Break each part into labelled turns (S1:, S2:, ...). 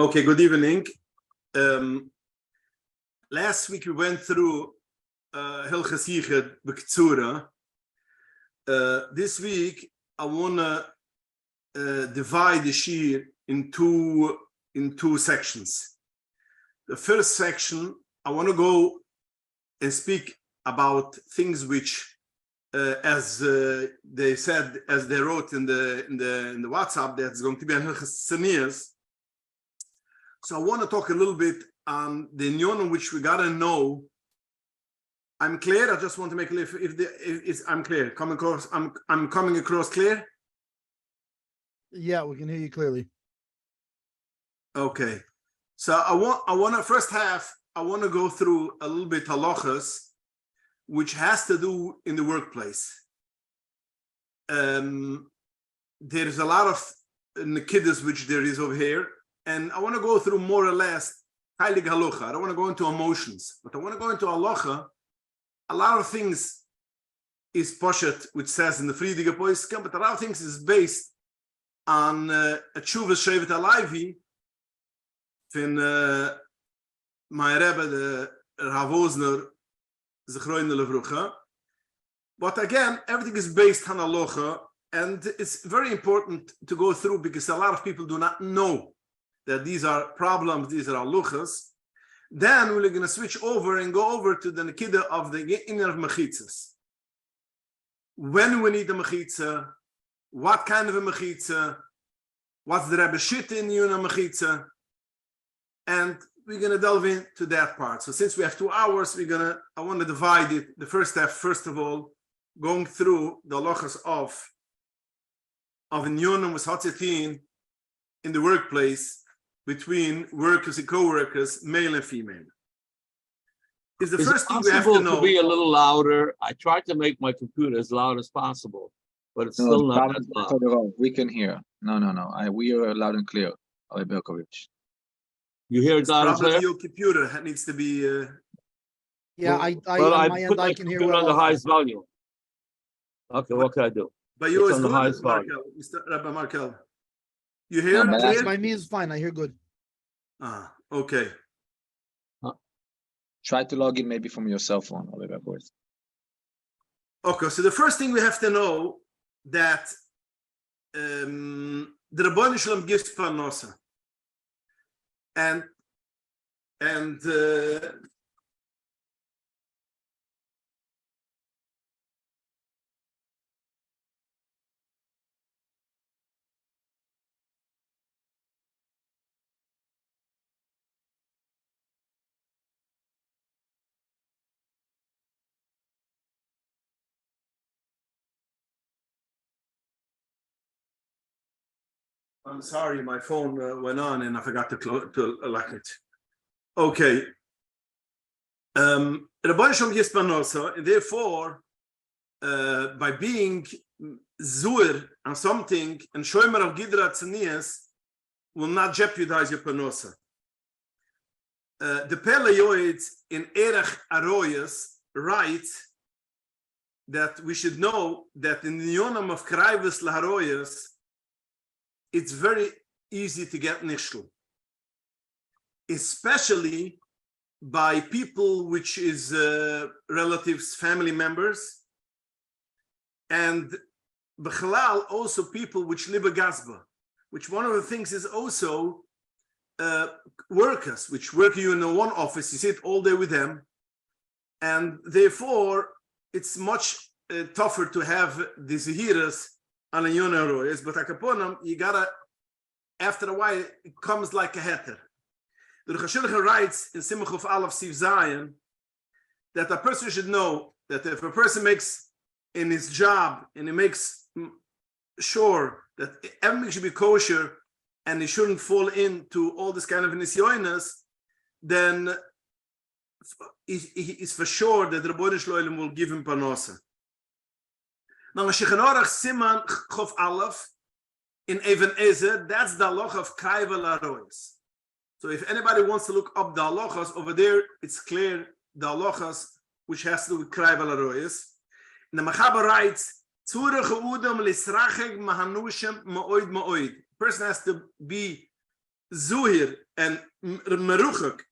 S1: Okay, good evening. Last week we went through Hallcha Bektsura. This week I want to divide the shiur in two sections. The first section, I want to go and speak about things which, as they said, as they wrote in the WhatsApp, that's going to be Hallcha. So I want to talk a little bit on the union which we gotta know. I'm clear. I just want to make clear if I'm clear. I'm coming across clear.
S2: Yeah, we can hear you clearly.
S1: Okay. So I want to first half. I want to go through a little bit halachas, which has to do in the workplace. There is a lot of nikidus which there is over here, and I want to go through more or less heilig halacha. I don't want to go into emotions, but I want to go into halacha. A lot of things is poshet, which says in the Friedige Poisken, but a lot of things is based on a tshuva shevet alayvi from my Rebbe, the Rav Osner, Zechroine Levrucha. But again, everything is based on halacha, and it's very important to go through because a lot of people do not know that these are problems, these are halachas. Then we're going to switch over and go over to the nekida of the inner mechitzas. When we need a mechitza, what kind of a mechitza, what's the Rebbe shit in you in a mechitza, and we're going to delve into that part. So since we have 2 hours, I want to divide it. The first step, first of all, going through the halachas of Inyonim with Hatzetin in the workplace, between workers and co-workers, male and female. Is the first thing we have to know.
S3: To be a little louder. I tried to make my computer as loud as possible, but it's still not as loud.
S4: We can hear. No. We are loud and clear. Belkovich.
S3: You hear it loud and clear?
S1: Your computer needs to be.
S2: Yeah,
S3: I put my
S2: can hear
S3: computer on the highest volume. Okay, what can I do?
S1: But you
S3: it's on the highest volume.
S1: Mr. Rabbi Markel. You hear?
S2: By me is fine. I hear good.
S1: Okay.
S4: Try to log in maybe from your cell phone or whatever voice.
S1: Okay, so the first thing we have to know that the Rabbeinu Shalom gives parnasa, and I'm sorry, my phone went on and I forgot to lock it. Okay. Rabbeinu Shalom gives parnasa, and therefore, by being zuer on something and shomer of gidra tznius will not jeopardize your parnasa. The Pele Yoetz in Erech Aroyas writes that we should know that in the yonam of Kraivus Laharoyas, it's very easy to get nishlu, especially by people which is relatives, family members, and b'chalal also people which live a gazba, which one of the things is also workers, which work you in one office, you sit all day with them, and therefore it's much tougher to have these hearers on a yonaroyes, but akaponam, you gotta, after a while, it comes like a heter. The Chashilcha writes in Simach of Aleph Siv Zion that a person should know that if a person makes in his job and he makes sure that everything should be kosher and he shouldn't fall into all this kind of nisyoinas, then it's for sure that the Rebbeinu Shloim will give him parnasa. Now, Shechanarach Siman Chof Aleph in Even Ezer, that's the halacha of Kraiva Laroyes. So if anybody wants to look up the halachas over there, it's clear the halachas which has to do with Kraiva Laroyes. And the Machaber writes, Tzurech Udam Lisracheg Mahanushem Ma'oid Ma'oid. Person has to be zuhir and meruchak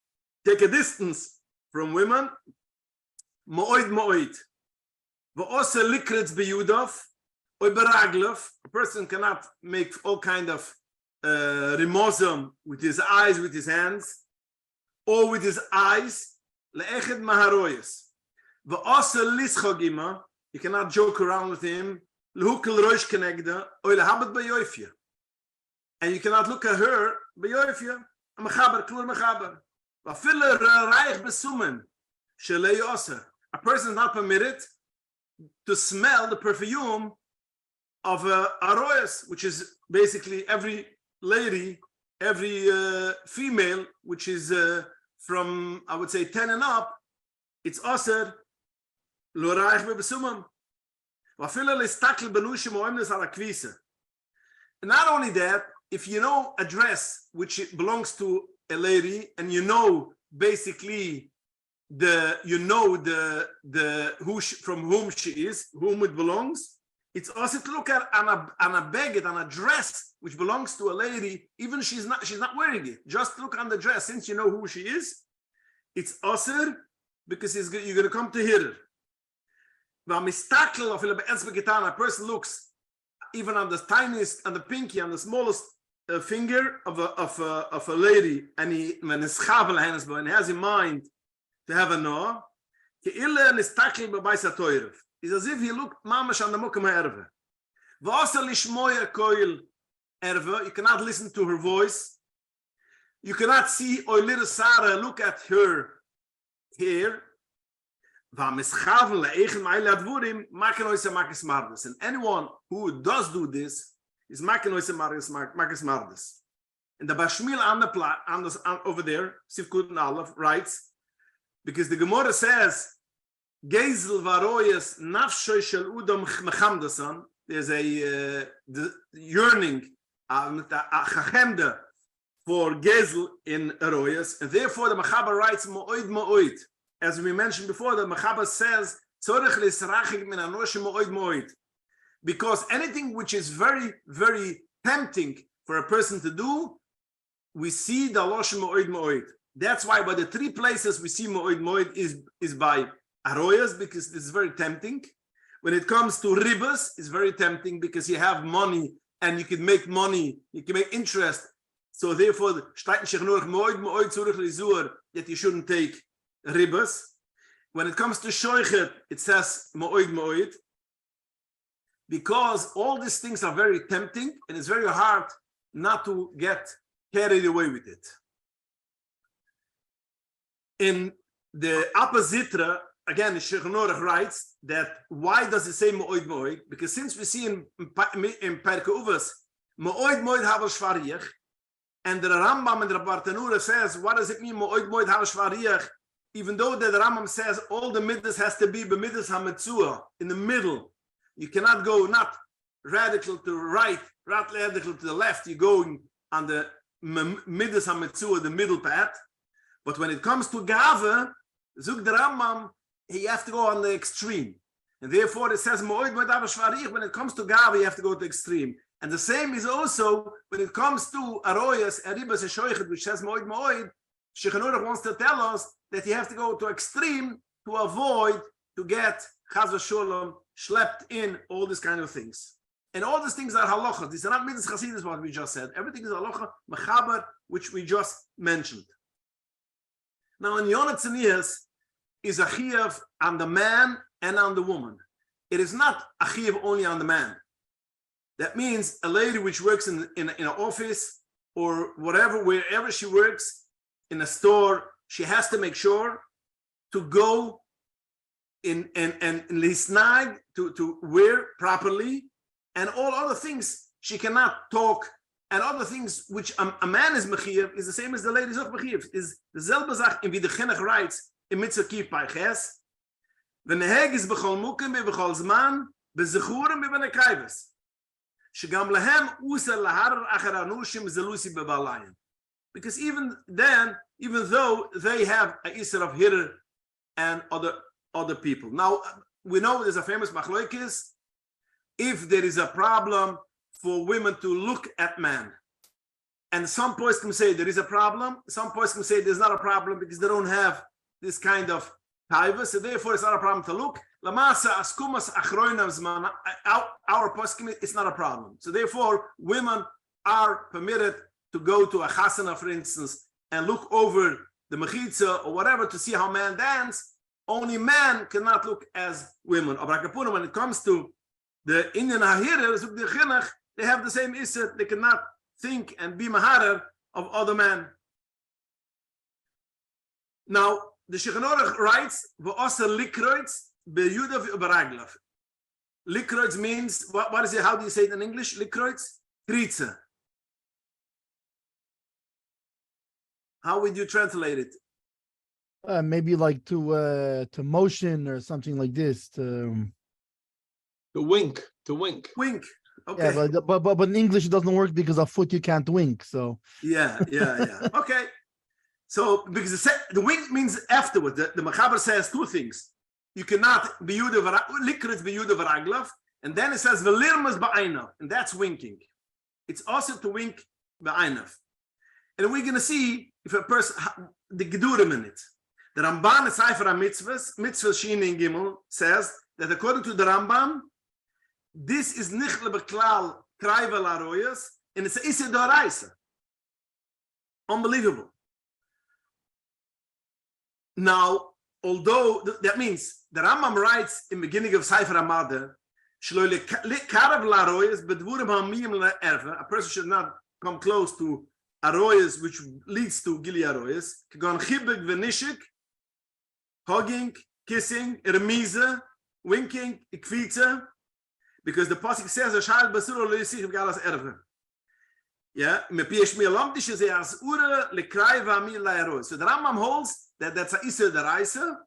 S1: take a distance from women, mo'oid. V'osa likretz beyudov, or beraglov. A person cannot make all kind of remozim with his eyes, with his hands, or with his eyes. Le'eched maharoyes. V'osa lischogima, you cannot joke around with him. L'hukel roish kenegda, or lehabet beyoifya. And you cannot look at her beyoifya. A mechaber, klur mechaber. V'afile reich besumen, shelei oser. A person is not permitted to smell the perfume of a aroyas, which is basically every lady, every female, which is from, I would say, 10 and up, it's aser lo reich besumem. Not only that, if you know a dress which belongs to a lady, and you know basically from whom she is, whom it belongs, it's also to look at on a baguette, on a dress which belongs to a lady, even she's not wearing it. Just look on the dress, since you know who she is. It's also because you're going to come to hear her. A person looks even on the tiniest, on the pinky, on the smallest finger of a lady, and he has in mind to have a noah. It's as if he looked mamash on the mukim erve. You cannot listen to her voice. You cannot see or little Sarah look at her hair. And anyone who does do this is makenoise makes mardes. And the Bashmil over there, Sivkut and Aleph, writes, because the Gemara says, Gezel varoyes nafshoy shel udom mechamdasan. There's a yearning, a chachemda for Gezel in Aroyes, and therefore the Mechaber writes mo'oid. As we mentioned before, the Mechaber says because anything which is very, very tempting for a person to do, we see the loshem mo'oid. That's why by the three places we see mo'oid is by Aroyas, because it's very tempting. When it comes to ribas, it's very tempting because you have money and you can make money, you can make interest. So therefore, that you shouldn't take ribas. When it comes to shoichet, it says mo'oid, because all these things are very tempting and it's very hard not to get carried away with it. In the Apazitra, again, the Sheikh Norach writes that why does it say mo'oid? Because since we see in Perke Uvas, mo'oid havel shvariyach, and the Rambam and the Bartanura says, what does it mean mo'oid havel shvariyach? Even though the Rambam says all the middas has to be b'middas hamatzua, in the middle. You cannot go not radical to the right, radical to the left. You're going on the middas hamatzua, the middle path. But when it comes to Gava, Zug the Rambam, you have to go on the extreme. And therefore it says mo'oid shvariyach. When it comes to Gava, you have to go to the extreme. And the same is also when it comes to Aroyas, Aribas, and Shoichet, which says mo'oid. Sheikh Norach wants to tell us that you have to go to extreme to avoid to get chaz v'sholom schlepped in all these kind of things. And all these things are halacha. These are not midas chasidus, what we just said. Everything is halacha mechaber, which we just mentioned. Now in Yonat Tzenias is a chiyuv on the man and on the woman. It is not a chiyuv only on the man. That means a lady which works in an office or whatever, wherever she works, in a store, she has to make sure to go in and lisnag to wear properly, and all other things she cannot talk, and other things which a man is mechiyev is the same as the lady is auch mechiyev. Is the selbe Sach in wie der Chinuch writes in Mitzvah Kif by Ches. The neheg is b'chol mukim b'chol zman b'zechurim b'benekayves. Shegam lahem user lahar acher anushim zelusi b'balayim. Because even then, even though they have a isser of hitter and other people. Now, we know there's a famous machloikis. If there is a problem for women to look at men, And some poskim say there is a problem. Some poskim say there's not a problem because they don't have this kind of taiva, so therefore it's not a problem to look. Lamasa askumas achroinav zman. Our poskim, it's not a problem. So therefore, women are permitted to go to a chasana, for instance, and look over the mechitza or whatever to see how men dance. Only men cannot look as women. But when it comes to the Indian Hahir, they have the same issue. They cannot think and be maharer of other men. Now, the Shulchan Aruch writes, "V'oser likroitz beYudav u'baraglav." Likroitz means what is it? How do you say it in English? Likroitz, kritza. How would you translate it?
S2: Maybe like to motion or something like this. To
S3: wink.
S1: Wink. Okay.
S2: Yeah, but in English it doesn't work because of foot you can't wink. So
S1: Yeah. Okay. So because the wink means afterwards. The Mechaber says two things. You cannot be likritz be Yudav Raglav, and then it says velirmas ba'ainav, and that's winking. It's also to wink ba'ainav. And we're going to see if a person the gedurim in it. The Ramban in Sefer HaMitzvahs, Mitzvah Shin in Gimel, says that according to the Rambam, this is nichle beklal kraivel aroyas, and it's a issa d'oraisa. Unbelievable. Now, although that means the Rambam writes in the beginning of Sefer HaMadar, a person should not come close to aroyas, which leads to gili aroyas, hugging, kissing, remiza, winking, ikvitza, because the pasuk says, yeah, so the Rambam holds that that's a isur deraisa,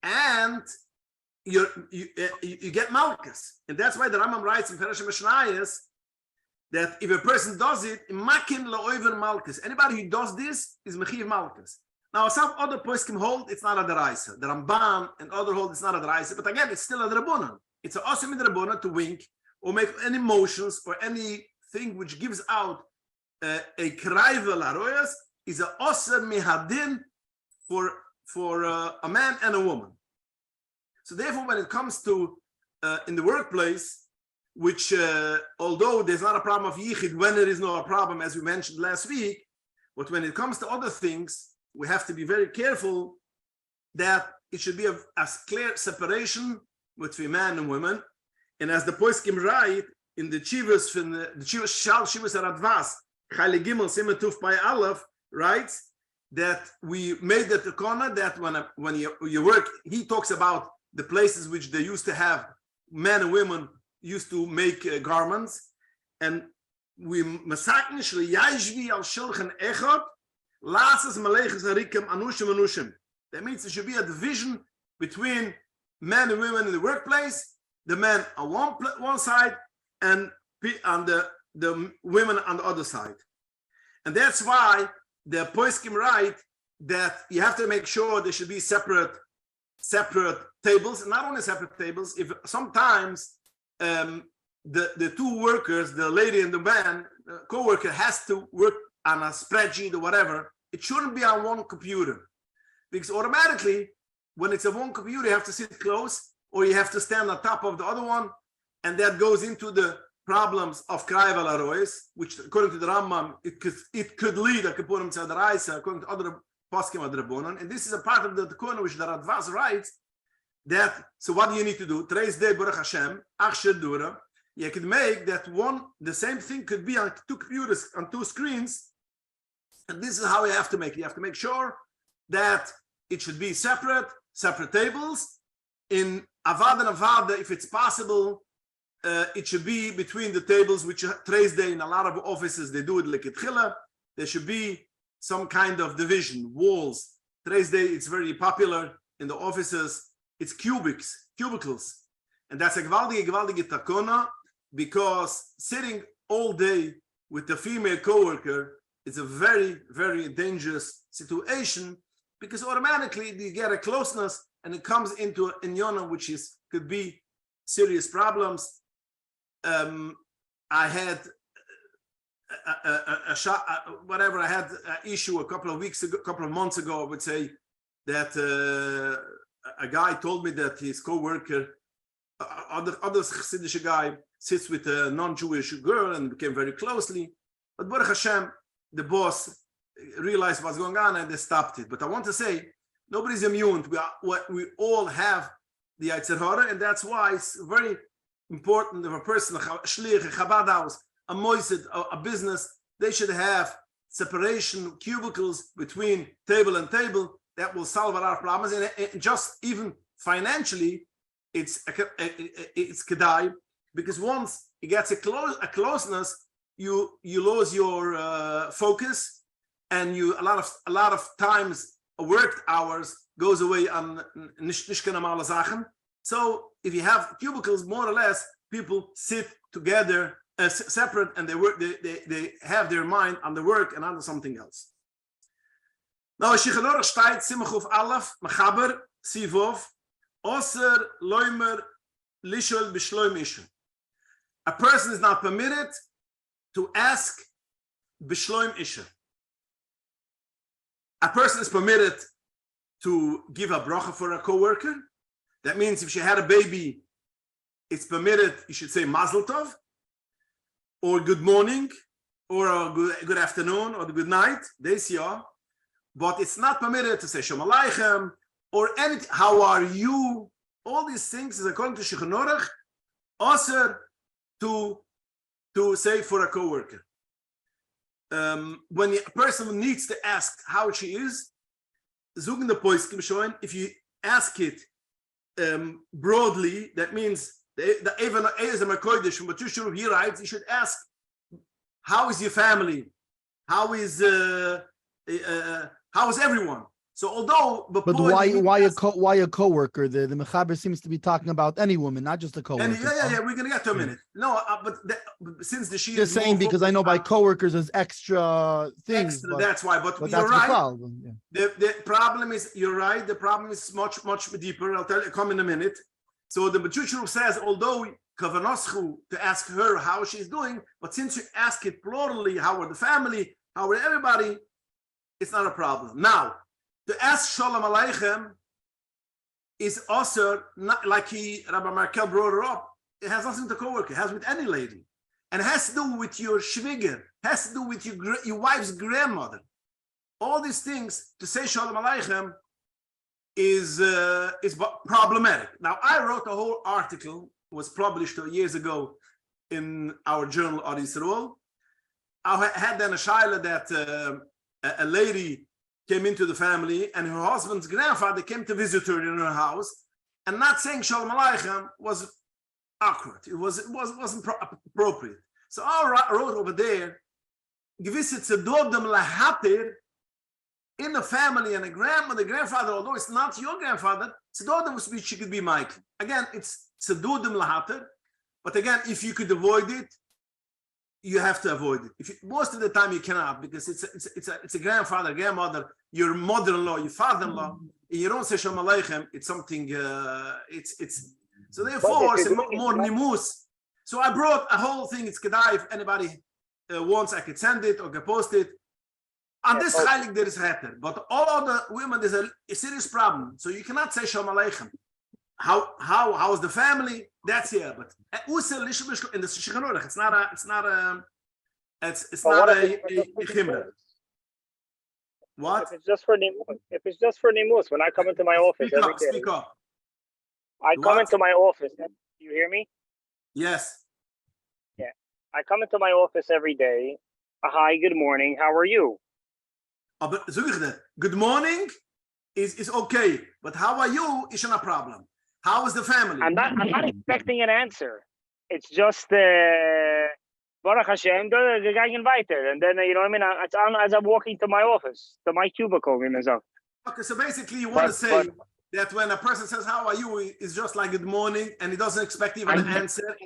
S1: and you get malchus, and that's why the Rambam writes in Parashah Mishnayos that if a person does it, makin la'over malchus. Anybody who does this is mechiv malchus. Now, some other poskim hold it's not a deraisa. The Ramban and other hold it's not a deraisa, but again, it's still a drabonan. It's a awesome drabonan to wink or make any motions or anything which gives out a kraivel aroyas is a awesome mihadin for a man and a woman. So therefore, when it comes to in the workplace, which although there's not a problem of yichid when there is no problem, as we mentioned last week, but when it comes to other things, we have to be very careful that it should be a clear separation between men and women. And as the poskim write in the chivas from the chivas shal chivas aradvas chayli gimel simetuf by aleph writes that we made the takana that when you work, he talks about the places which they used to have men and women used to make garments, and we masakin shli yashvi al shulchan echad lasas maleches harikim anushim anushim. That means there should be a division between men and women in the workplace, the men on one side and the women on the other side. And that's why the poskim write that you have to make sure there should be separate tables, and not only separate tables. If sometimes the two workers, the lady and the man, the co-worker has to work on a spreadsheet or whatever, it shouldn't be on one computer, because automatically when it's a one computer you have to sit close or you have to stand on top of the other one, and that goes into the problems of kraivel aroyas, which according to the Rambam it could lead a kapurim tzadaraisa, according to other poskim adrabonon. And this is a part of the Tikkun which the Radvaz writes that, so what do you need to do? Today's day, Baruch Hashem, Achshedura, you could make that the same thing could be on two computers, on two screens. And this is how you have to make it. You have to make sure that it should be separate tables. In Avada and Avada, if it's possible, it should be between the tables, which today's day in a lot of offices, they do it like a there should be some kind of division, walls. Today's day, it's very popular in the offices. It's cubicles. And that's a gewaldige takona, because sitting all day with the female coworker is a very, very dangerous situation, because automatically you get a closeness and it comes into an inyana, which could be serious problems. I had whatever. I had an issue a couple of months ago. I would say that a guy told me that his co-worker, other Chassidish guy, sits with a non-Jewish girl and became very closely. But Baruch Hashem, the boss realized what's going on and they stopped it. But I want to say, nobody's immune. We all have the Yetzer Hara, and that's why it's very important if a person, a shlich, a Chabad house, a moisid, a business, they should have separation, cubicles between table and table. That will solve a lot of problems. And just even financially, it's kedai, because once it gets a closeness, you lose your focus, and a lot of times worked hours goes away on nicht normale Sachen. So if you have cubicles, more or less, people sit together separate, and they work. They have their mind on the work and on something else. Now, Shichanorach steht Simchuf Alaf Mechaber Sivov Oser Loimer Lishol Bishloim Ishu. A person is not permitted to ask Bishloim Ishu. A person is permitted to give a bracha for a co-worker. That means if she had a baby, it's permitted, you should say Mazel Tov, or good morning, or a good afternoon, or good night, but it's not permitted to say Shalom Aleichem, or anything, how are you? All these things is according to Shulchan Aruch, also to say for a co-worker. When a person needs to ask how she is, Zugen the Poiskim showing, if you ask it broadly, that means the even as a Makoidish from Batushur he writes, you should ask, how is your family? How is everyone? So although
S2: but why a coworker? The Mechaber seems to be talking about any woman, not just a coworker.
S1: Yeah, we're gonna get to a minute. No, but since the sheet
S2: just saying, because I know by coworkers there's extra things.
S1: That's why. But you're
S2: that's
S1: right.
S2: the problem. Yeah.
S1: The problem is, you're right. The problem is much deeper. I'll tell you. Come in a minute. So the Batushur says, although Kavanoschu to ask her how she's doing, but since you ask it plurally, how are the family, how are everybody, it's not a problem. Now, to ask Shalom Aleichem is also not like Rabbi Markel brought her up. It has nothing to co-worker. It has with any lady, and it has to do with your shviger. Has to do with your wife's grandmother. All these things to say Shalom Aleichem is problematic. Now, I wrote a whole article, was published years ago in our journal Ad Yisrael. I had then a shaila that a lady came into the family, and her husband's grandfather came to visit her in her house, and not saying Shalom Aleichem was awkward. It wasn't appropriate. So I wrote over there, gewisse tzedodem lahatir in the family, and the grandfather, although it's not your grandfather, tzedodem she could be Michael. Again, it's tzedodem lahatir, but again, if you could avoid it, you have to avoid it. Most of the time you cannot, because it's a grandfather, grandmother, your mother-in-law, your father-in-law. You don't say Shalom Aleichem. It's something. So therefore it's more nimus. So I brought a whole thing. It's kedai. If anybody wants, I could send it or can post it. On this chaylik there is heter, but all other women there's a serious problem. So you cannot say Shalom Aleichem. How is the family? That's here, but in the Shulchan Aruch, it's not a chimra. What?
S5: If it's just for nimus, when I come into my office every day.
S1: Speak up.
S5: I come into my office. Do you hear me?
S1: Yes.
S5: Yeah. I come into my office every day. Hi, good morning. How are you?
S1: Aber good morning is okay, but how are you is not a problem. How is the family?
S5: I'm not expecting an answer. It's just Baruch Hashem, gegangen weiter. And then, you know what I mean? It's on as I'm walking to my office, to my cubicle.
S1: Okay, so basically you want to say that when a person says, how are you? It's just like good morning, and he doesn't expect even an answer.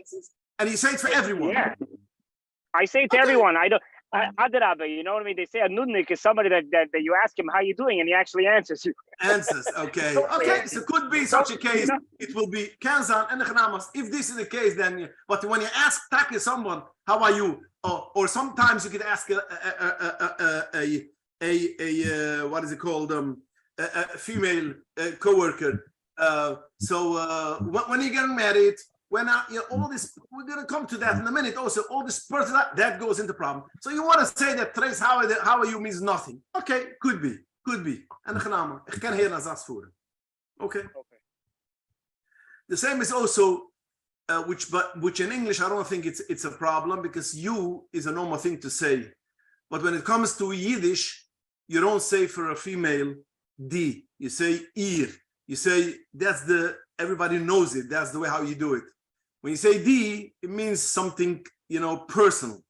S1: And you say it for everyone.
S5: Yeah. I say it to everyone. Adrabah, you know what I mean? They say a nudnik is somebody that you ask him how you doing, and he actually answers you.
S1: Answers, okay. Okay, so could be such a case. It will be kanzan and nechamas. If this is the case, then. But when you ask Taki someone, how are you? Or sometimes you could ask a what is it called? A female coworker. So when you get married. When all this, we're going to come to that in a minute. Also, all this personal that goes into problem. So you want to say that Trace, how are you means nothing? Okay, could be. And ik ken heel nazas voeren. Okay. The same is also which in English I don't think it's a problem because you is a normal thing to say, but when it comes to Yiddish, you don't say for a female di. You say ir. You say everybody knows it. That's the way how you do it. When you say di, it means something, personal.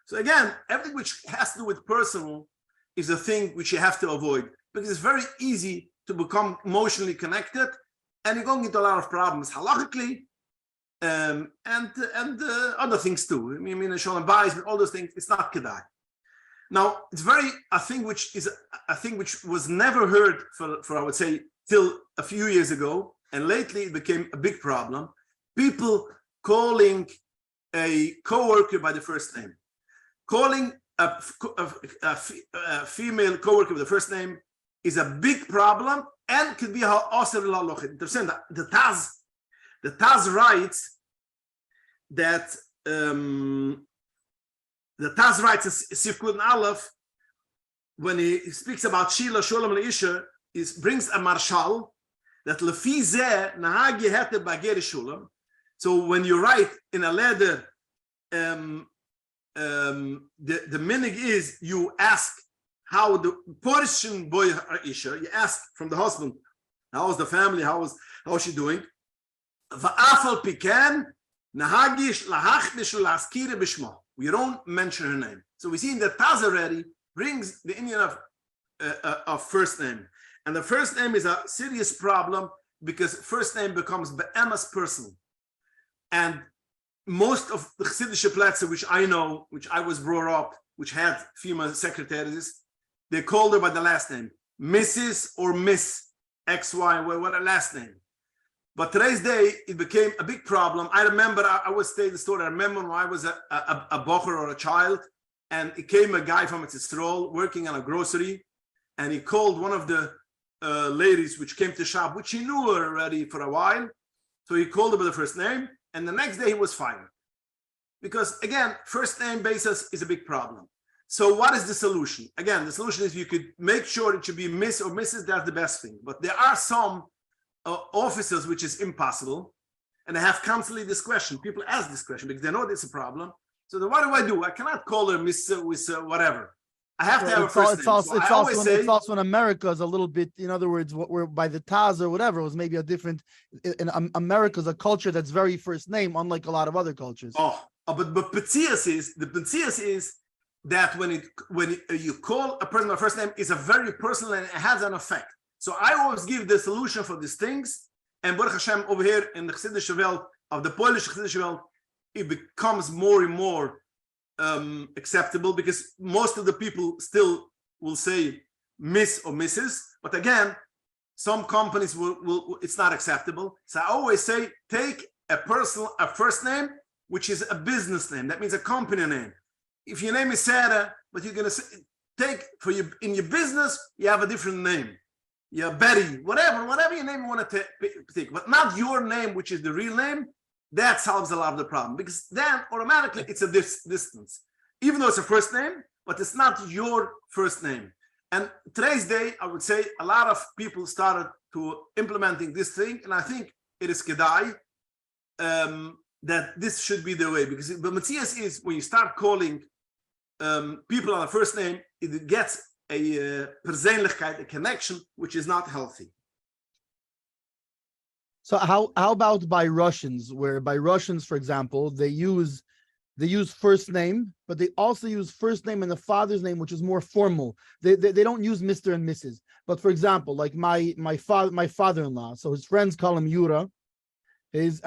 S1: So again, everything which has to do with personal is a thing which you have to avoid because it's very easy to become emotionally connected and you're going into a lot of problems halachically and other things too. I mean, shalom bayis, all those things, it's not kedai. Now, it's a thing which was never heard for I would say, till a few years ago, and lately it became a big problem. People calling a coworker by the first name. Calling a female coworker by the first name is a big problem and could be also the Taz writes that the Taz writes in Sifkut Aleph when he speaks about Shila Sholem Leisha, brings a marshal that lefi zeh nahagi hete bager shulam. So when you write in a letter, the minig is you ask how the portion boy isha. You ask from the husband, how is the family? How is she doing? Va'afal piken nahagish lahachnish laskire b'shmo. We don't mention her name. So we see in the Taz already brings the Indian of first name. And the first name is a serious problem because first name becomes be'emes personal. And most of the Chassidish plätze, which I know, which I was brought up, which had female secretaries, they called her by the last name, Mrs. or Miss XY, what a last name. But today's day, it became a big problem. I remember, I would tell the story, I remember when I was a bocher or a child, and it came a guy from Yisrael working on a grocery, and he called one of the ladies which came to shop, which he knew already for a while. So he called her by the first name, and the next day he was fired. Because again, first name basis is a big problem. So what is the solution? Again, the solution is you could make sure it should be Miss or Mrs. That's the best thing. But there are some officers which is impossible, and I have constantly this question. People ask this question because they know there's a problem. So then what do? I cannot call her Miss with whatever. I have to have a first name.
S2: It's also in America is a little bit, in other words, what we're by the Taz or whatever, it was maybe a different, in America's a culture that's very first name, unlike a lot of other cultures.
S1: But Petzias is that when you call a person by first name, is a very personal and it has an effect. So I always give the solution for these things. And Baruch Hashem, over here in the Chassidische Welt, of the Polish Chassidische Welt, it becomes more and more acceptable because most of the people still will say Miss or Mrs. But again, some companies will it's not acceptable. So I always say take a first name, which is a business name. That means a company name. If your name is Sarah, but you're going to take for you in your business, you have a different name. You're Betty, whatever your name you want to take, but not your name, which is the real name. That solves a lot of the problem because then automatically it's a distance, even though it's a first name, but it's not your first name. And today's day, I would say a lot of people started to implementing this thing, and I think it is kedai that this should be the way because the Matthias is when you start calling people on a first name, it gets a persoonlijkheid, a connection, which is not healthy.
S2: So how about by Russians, where by Russians, for example, they use first name, but they also use first name and the father's name, which is more formal. They don't use Mr. and Mrs. But for example, like my father-in-law, so his friends call him Yura, his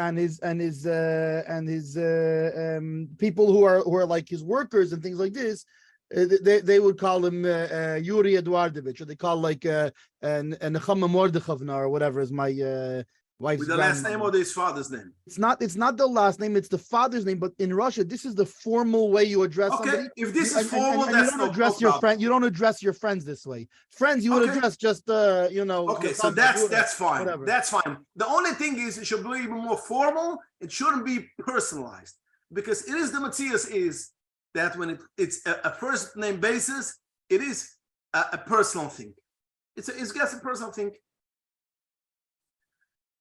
S2: people who are like his workers and things like this, they would call him Yuri Eduardovich, or they call like Nechama Mordechovna or whatever is my wife's
S1: With the last name or his father's name?
S2: It's not the last name, it's the father's name. But in Russia, this is the formal way you address somebody.
S1: If this is formal, that's
S2: you don't address your friend. You don't address your friends this way. Friends, you would address just
S1: Okay, so that's fine.
S2: Whatever.
S1: That's fine. The only thing is, it should be even more formal. It shouldn't be personalized, because it is the Matthias is that when it's a first name basis, it is a personal thing. It's just a personal thing.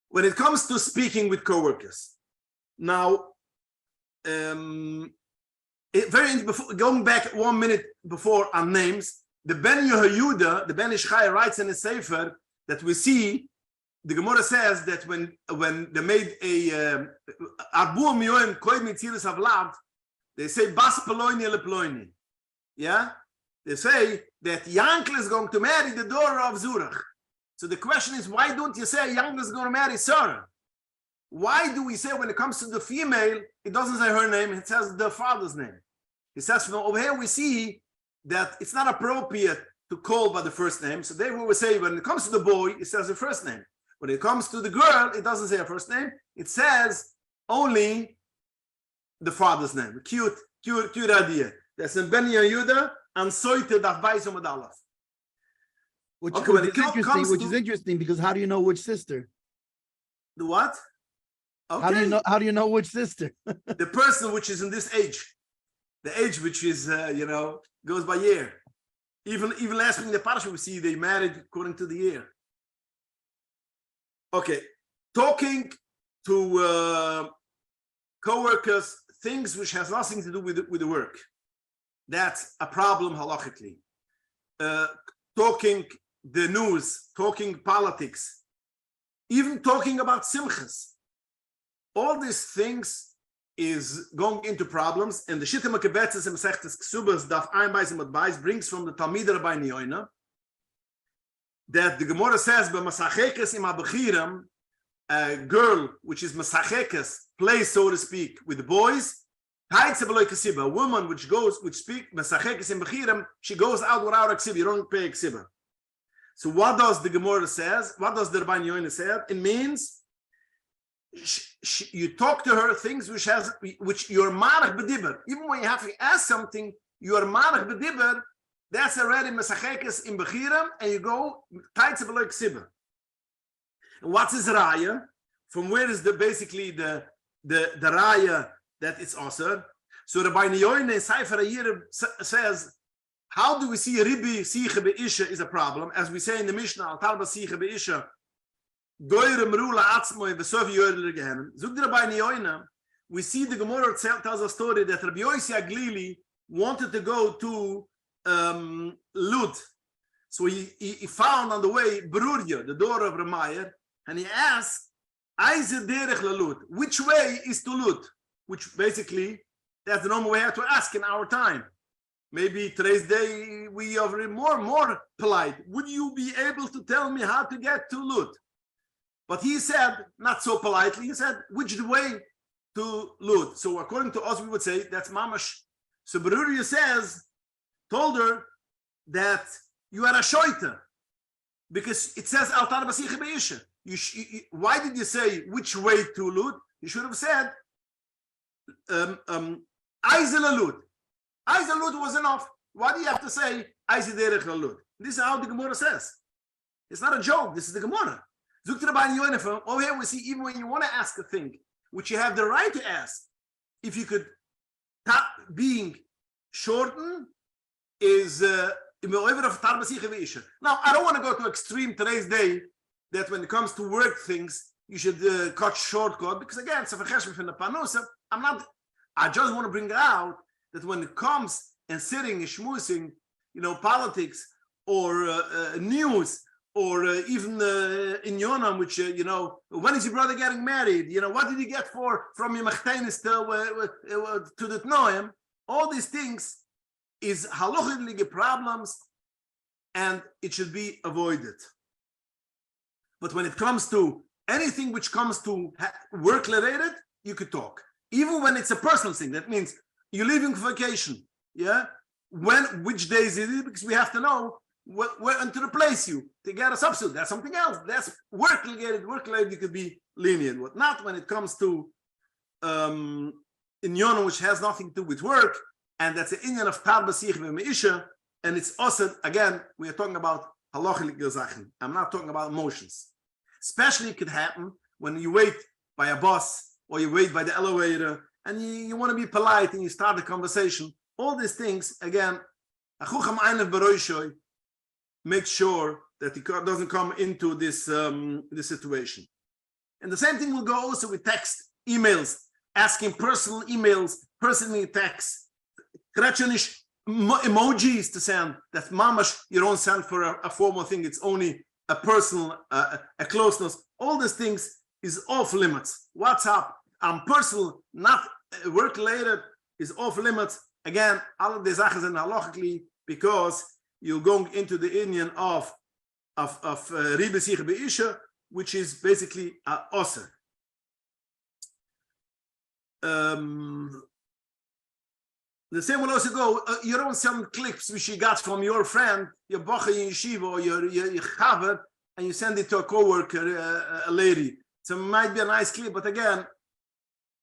S1: When it comes to speaking with coworkers, now, going back 1 minute before our names, the Ben Yehuda, the Ben Ishchai writes in a sefer that we see, the Gemara says that when they made a arbur miyoim koid mitzilas avlad, they say bas peloini leploini. Yeah, they say that Yankel is going to marry the daughter of Zurich. So the question is, why don't you say Yankel is going to marry Sarah? Why do we say when it comes to the female, it doesn't say her name, it says the father's name? It says from over here we see that it's not appropriate to call by the first name. So they will say when it comes to the boy, it says the first name. When it comes to the girl, it doesn't say her first name. It says only the father's name. Cute idea. That's in Ben Yehuda and Soite Daf Bayis Amud Aleph.
S2: Which is interesting because how do you know which sister?
S1: The what? Okay.
S2: How do you know which sister?
S1: The person which is in this age, the age which is goes by year. Even last week in the parasha we see they married according to the year. Okay, talking to co-workers, things which has nothing to do with the work. That's a problem halachically. Talking the news, talking politics, even talking about simchas. All these things is going into problems, and the Shittim Kebetzes and Masechtes Ksubas Daf Ein Beis and Beis brings from the Talmid Rabbi Yoina that the Gemara says, "B'masachekes im habechirim," a girl which is masachekes plays, so to speak, with the boys. A woman which speak masachekes im bechirim, she goes out without a ksiba. You don't pay a ksiba. So what does the Gemara says? What does the Rabbi Yoina say? It means you talk to her things which you're marach b'diber. Even when you have to ask something, you're marach b'diber. That's already mesachekes in bechirim, and you go taitze beloy ksiba. And what's his raya? From where is basically the raya that it's also? So Rabbi Yoina in Sefer Hayir says, how do we see ribi siche be'isha is a problem? As we say in the Mishnah, al talba siche be'isha, doire merula atzmoi v'sov yorler gehenem. Zug Rabbi Yoina, we see the Gemara tells a story that Rabbi Yossi Glili wanted to go to Lud. So he found on the way Brurya, the daughter of Ramayr, and he asked, which way is to Lud? Which basically, that's the normal way to ask in our time. Maybe today's day we are more polite. Would you be able to tell me how to get to Lud? But he said, not so politely, he said, which way to Lud? So according to us, we would say that's mamash. So Brurya told her that you are a shoita, because it says altar basiche be'isha. Why did you say which way to Lud? You should have said Aizel Lud. Aizel Lud was enough. Why do you have to say Aizel derech Lud? This is how the Gemara says. It's not a joke. This is the Gemara. Zuk Rabbi Yoina. Oh, here we see even when you want to ask a thing, which you have the right to ask, if you could being shortened is now I don't want to go to extreme today's day that when it comes to work things you should cut shortcut, because again it's a from the panusa. I just want to bring out that when it comes and sitting and schmoozing, politics or news or even in Yonam, which when is your brother getting married, what did he get from your machtenis to the Tnoim, all these things is halachically problems, and it should be avoided. But when it comes to anything which comes to work related, you could talk. Even when it's a personal thing, that means you're leaving for vacation. Yeah, which days it is, because we have to know when to replace you to get a substitute. That's something else. That's work related. Work related, you could be lenient. What not when it comes to inyan, which has nothing to do with work, and that's the inyan of tar b'sich v'meisha, and it's also again we are talking about halachic sachen. I'm not talking about emotions. Especially it could happen when you wait by a bus or you wait by the elevator and you want to be polite and you start a conversation. All these things, again, make sure that he doesn't come into this situation. And the same thing will go also with text, emails, asking personal emails, personal texts, emojis to send. That mamash, you don't send for a formal thing. It's only a personal, a closeness. All these things is off limits. WhatsApp, personal, not work related, is off limits. Again, all of these sachen are halachically because you're going into the union of ribesich beisha, which is basically osir. The same will also go. You don't send clips which you got from your friend, your bacha in yeshiva, or your chaver, and you send it to a coworker, a lady. So it might be a nice clip, but again,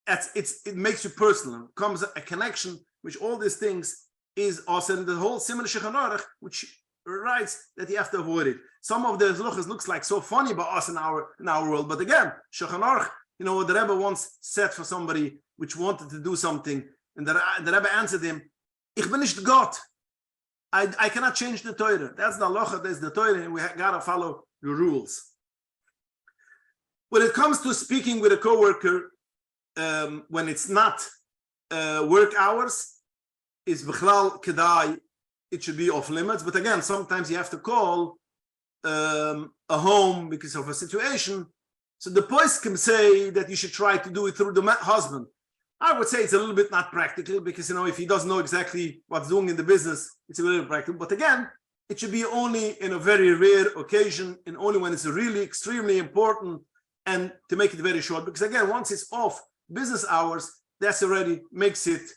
S1: it makes you personal. It comes a connection, which all these things is also in the whole similar Shulchan Aruch, which writes that you have to avoid it. Some of the halachas looks like so funny by us in our world, but again, Shulchan Aruch, you know, the Rebbe once said for somebody which wanted to do something, and the Rebbe answered him, "Ich bin nicht Gott. I cannot change the Torah. That's the halacha. That's the Torah, and we gotta follow the rules." When it comes to speaking with a coworker, when it's not work hours, is bichlal kedai. It should be off limits. But again, sometimes you have to call a home because of a situation. So the poskim say that you should try to do it through the husband. I would say it's a little bit not practical because, you know, if he doesn't know exactly what's doing in the business, it's a little practical. But again, it should be only in a very rare occasion and only when it's really extremely important, and to make it very short. Because again, once it's off business hours, that's already makes it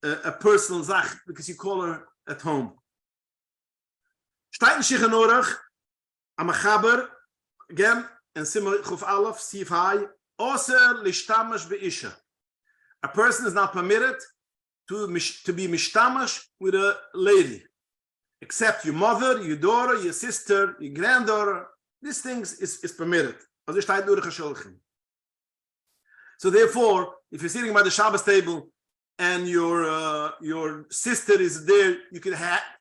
S1: a personal zach because you call her at home. Stein Shulchan Aruch, Amachaber, again, and Simmer Chuf Aleph, Sif Hai, Oser Lishtamash Be'isha. A person is not permitted to be mishtamash with a lady, except your mother, your daughter, your sister, your granddaughter. These things is permitted. So therefore, if you're sitting by the Shabbos table and your sister is there, you can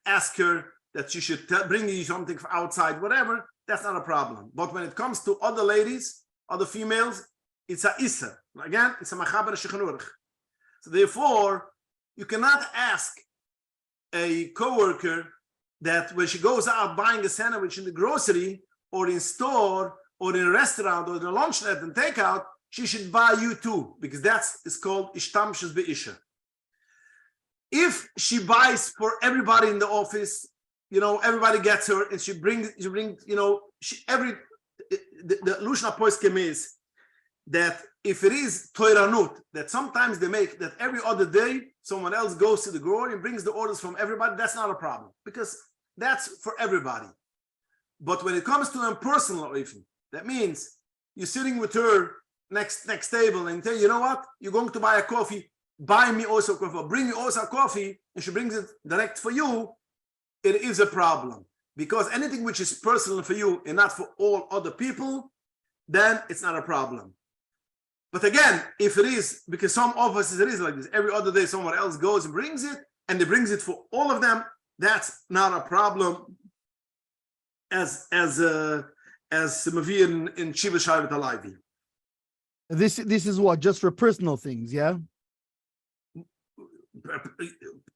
S1: ask her that she should bring you something from outside, whatever. That's not a problem. But when it comes to other ladies, other females, it's a issa. Again, it's a machaber Shulchan Aruch. So therefore, you cannot ask a coworker that when she goes out buying a sandwich in the grocery or in store or in a restaurant or in a lunchlet and takeout, she should buy you too, because is called ishtamshus be'isha. If she buys for everybody in the office, you know, everybody gets her, and she brings, you know, the Lushna Poskim is that if it is toiranut, that sometimes they make that every other day someone else goes to the grocery and brings the orders from everybody, that's not a problem because that's for everybody. But when it comes to impersonal oifim, that means you're sitting with her next table and tell you know what, you're going to buy a coffee, buy me also coffee, or bring me also coffee, and she brings it direct for you, it is a problem. Because anything which is personal for you and not for all other people, then it's not a problem. But again, if it is, because some offices it is like this, every other day someone else goes and brings it, and they brings it for all of them, that's not a problem. As Mavir in Shiva Shayvat Alayvi.
S2: This is what, just for personal things, yeah?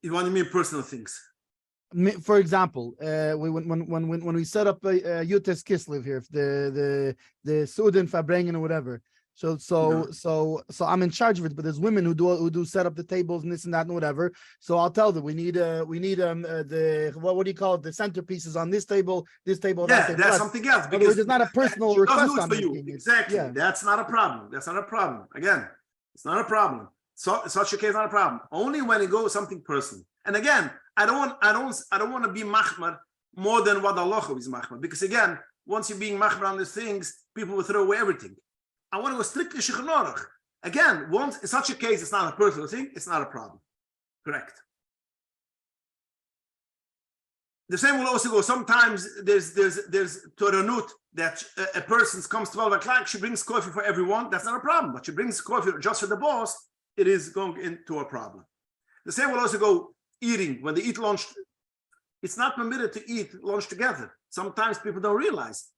S1: You want to mean personal things?
S2: For example, when we set up a Yutes Kislev here, the Sudan Fabrengen or whatever. So I'm in charge of it, but there's women who do set up the tables and this and that and whatever. So I'll tell them we need the what do you call it, the centerpieces on this table, that table.
S1: That's something else. Because
S2: it's not a personal request
S1: for you. Exactly. Yeah. That's not a problem. Again, it's not a problem. So such a case not a problem. Only when it goes something personal. And again, I don't want to be machmar more than what halacha is machmar, because again, once you're being machmar on these things, people will throw away everything. I want to go strictly shulchan aruch. Again, once in such a case, it's not a personal thing, it's not a problem. Correct. The same will also go. Sometimes there's toranut that a person comes 12 o'clock, she brings coffee for everyone. That's not a problem. But she brings coffee just for the boss, it is going into a problem. The same will also go eating. When they eat lunch, it's not permitted to eat lunch together. Sometimes people don't realize,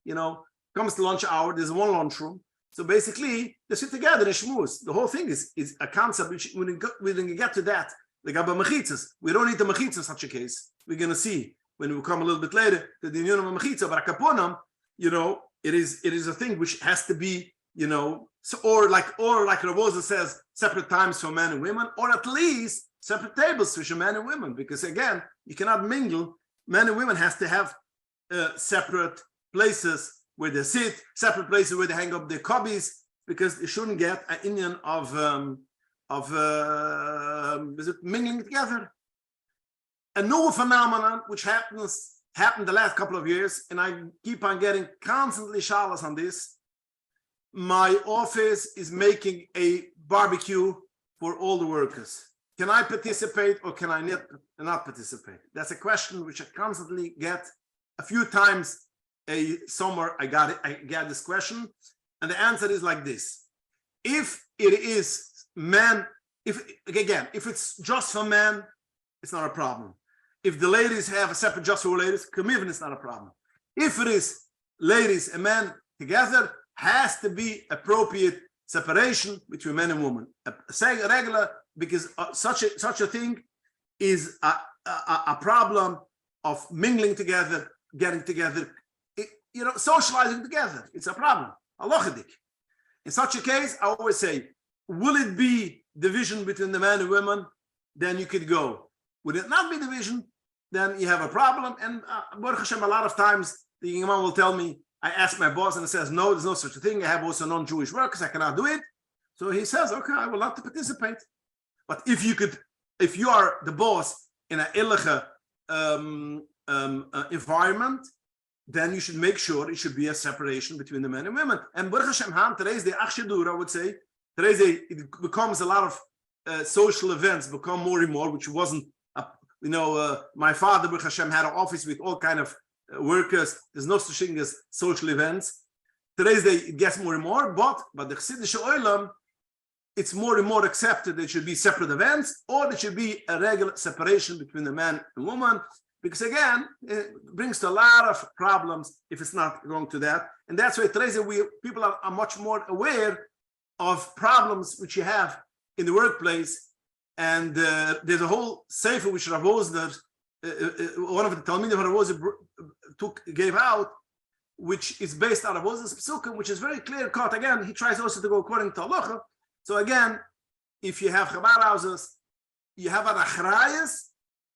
S1: comes the lunch hour, there's one lunchroom. So basically, they sit together in shmuz. The whole thing is a concept which when you get to that, like mechitzas, we don't need the mechitzas in such a case. We're going to see when we come a little bit later to the union of mechitza, but akaponam, it is a thing which has to be, or like Ravoza says, separate times for men and women, or at least separate tables for men and women, because again, you cannot mingle. Men and women has to have separate places where they sit, separate places where they hang up their cubbies, because you shouldn't get an union of mingling together. A new phenomenon which happened the last couple of years, and I keep on getting constantly shalas on this. My office is making a barbecue for all the workers. Can I participate or can I not participate? That's a question which I constantly get. A few times a summer I get this question, and the answer is like this: if it is men, if it's just for men, it's not a problem. If the ladies have a separate just for ladies, it's not a problem. If it is ladies and men together, has to be appropriate separation between men and women. Saying regular, because such a thing is a problem of mingling together, getting together, socializing together. It's a problem. Halachidik. In such a case, I always say, will it be division between the men and women? Then you could go. Would it not be division? Then you have a problem. And Baruch Hashem, a lot of times the Imam will tell me, I ask my boss and he says, no, there's no such a thing. I have also non-Jewish workers. I cannot do it. So he says, okay, I will not participate. But if you are the boss in an halacha environment, then you should make sure it should be a separation between the men and women. And Baruch Hashem, today's day, I would say, today's day, it becomes a lot of social events become more and more, which wasn't, my father, Baruch Hashem, had an office with all kind of workers. There's no such thing as social events. Today's day, it gets more and more, but the Chassidish Olam, it's more and more accepted there should be separate events, or there should be a regular separation between the man and woman, because again, it brings to a lot of problems if it's not going to that. And that's why today's day, people are much more aware of problems which you have in the workplace. And there's a whole sefer which Rav Osner, one of the Talmidim Rav Osner gave out, which is based on Rav Osner's Pesukim, which is very clear cut. Again, he tries also to go according to halacha. So again, if you have Chabad houses, you have an achrayas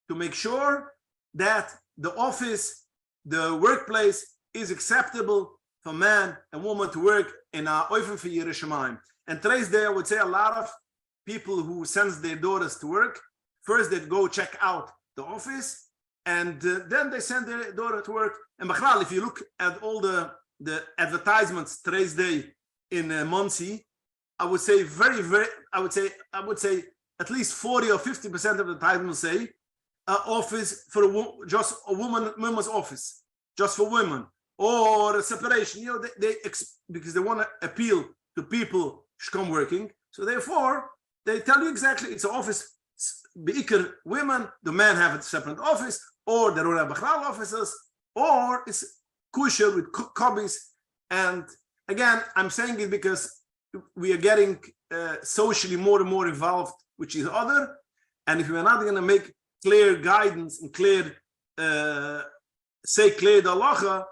S1: to make sure that the office, the workplace is acceptable for man and woman to work in a oifen for Yerushalayim. And today's day, I would say a lot of people who sends their daughters to work, first they go check out the office, and then they send their daughter to work. And Bachral, if you look at all the advertisements today's day in Monsey, I would say I would say at least 40 or 50% of the time will say office for just a woman's office, just for women, or a separation. Because they want to appeal to people who come working. So therefore, they tell you exactly it's an office. Beikar women, the men have a separate office, or they don't have Bachral offices, or it's kosher with cubbies. And again, I'm saying it because we are getting socially more and more involved with each other. And if we're not going to make clear guidance and clear the halacha,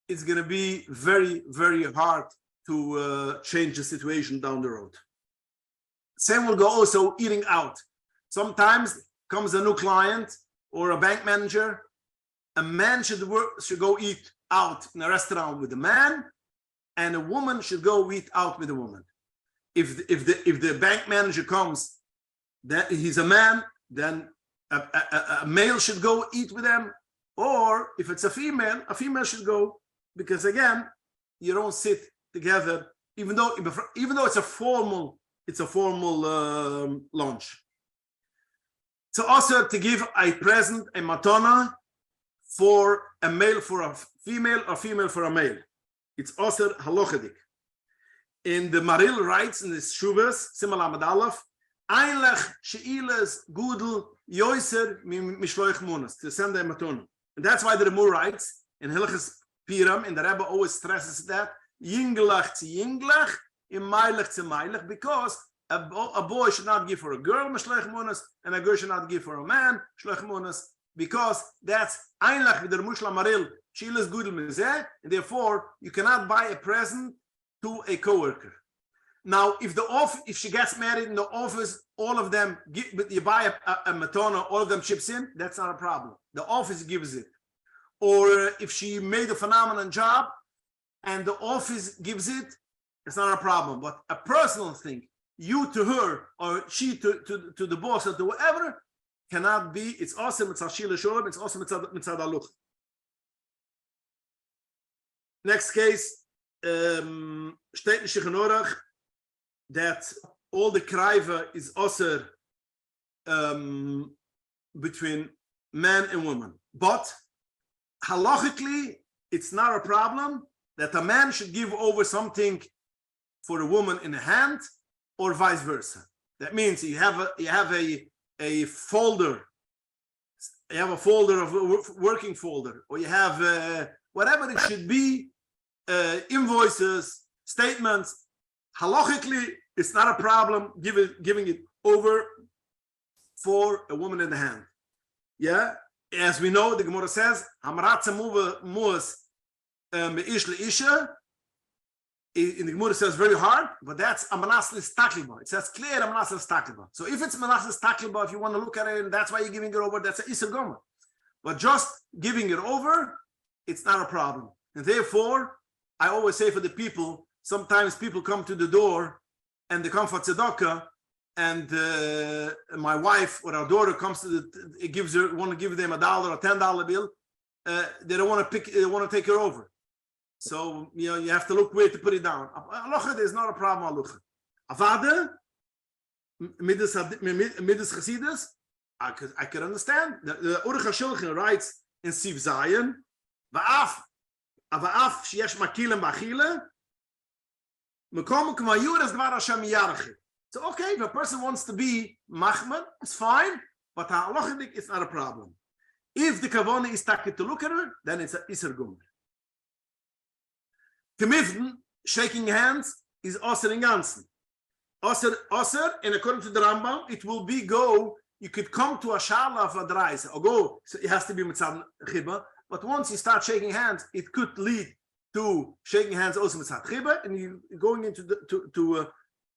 S1: it's going to be very, very hard to change the situation down the road. Same will go also eating out. Sometimes comes a new client or a bank manager. A man should go eat out in a restaurant with a man, and a woman should go eat out with a woman. if the bank manager comes, that he's a man, then a male should go eat with them, or if it's a female should go, because again, you don't sit together, even though it's a formal lunch. So also to give a present, a matana, for a male for a female, or female for a male. It's also halachic. In the Maril writes in the Shuvas, Simal Amad Aleph, Einlech Sheilas Gudel Yoiser Mishloich Munas, to send a matana. And that's why the Remur writes in Hilchas Piram, and the Rebbe always stresses that Yinglach to Yinglach, in Meilech to Meilech, because a boy should not give for a girl Mishloich Munas, and a girl should not give for a man Shloich Munas, because that's Einlach with the Mushla Maril, Sheilas Gudel Mizeh, and therefore you cannot buy a present to a coworker. Now, if she gets married in the office, all of them you buy a matana, all of them chips in, that's not a problem. The office gives it. Or if she made a phenomenal job and the office gives it, it's not a problem. But a personal thing, you to her or she to the boss or to whoever, cannot be. It's awesome. It's Ashila Sholem. It's awesome. It's Adaluk. Next case, steht in Shechanorach that all the kraiva is also between man and woman. But halachically, it's not a problem that a man should give over something for a woman in a hand, or vice versa. That means you have a folder. You have a folder of a working folder, or you have whatever it should be, invoices, statements. Halachically, it's not a problem giving it over for a woman in the hand. Yeah, as we know, the Gemara says, "Hamratza muas meish leisha." In the Gemara says very hard, but that's a manaslis takliba. It says clear a manaslis takliba. So if it's manaslis takliba, if you want to look at it, and that's why you're giving it over, that's a iser gomer. But just giving it over, it's not a problem. And therefore, I always say for the people, sometimes people come to the door and they come for tzedakah, and my wife or our daughter comes to want to give them $1 or $10 bill. They don't want to they want to take her over. So you have to look where to put it down. Halacha is not a problem. Halacha. Avada, midas chasidus, I could understand. The Urich HaShulchan writes in Siv Zayin, va'af sheyesh makilim b'achila, mekom k'mayur dvar Hashem yarachid. So okay, if a person wants to be machmad, it's fine, but halachidik it's not a problem. If the kavanah is taken to look at her, then it's a iser gomer. Timifn, shaking hands, is osir in ganzen. Osir, and according to the Rambam, it will be you could come to a shala of a drais, or go, so it has to be mitzad chiba, but once you start shaking hands, it could lead to shaking hands also mitzad chiba, and you're going into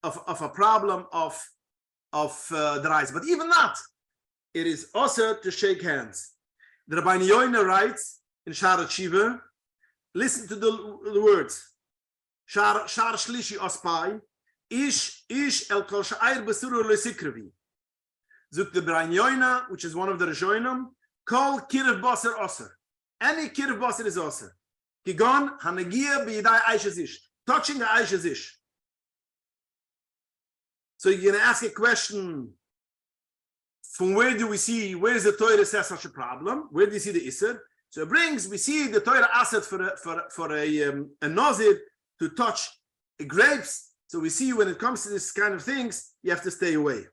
S1: a problem of drais. But even that, it is osir to shake hands. The Rabbi Yoina writes in Sharat Shiva, listen to the words. Shar shlishi ospai, ish el kol sha'ir besuru lesikrevi. Zuk the Brian Yoina, which is one of the Rishonim, kol kirv baser oser. Any kirv baser is oser. Kigon hanagia b'yidai aishazish. Touching the aishazish. So you're going to ask a question. From where do we see? Where is the Torah says such a problem? Where do you see the Isser? So we see the Torah asset for a nazir to touch grapes. So we see when it comes to this kind of things, you have to stay away.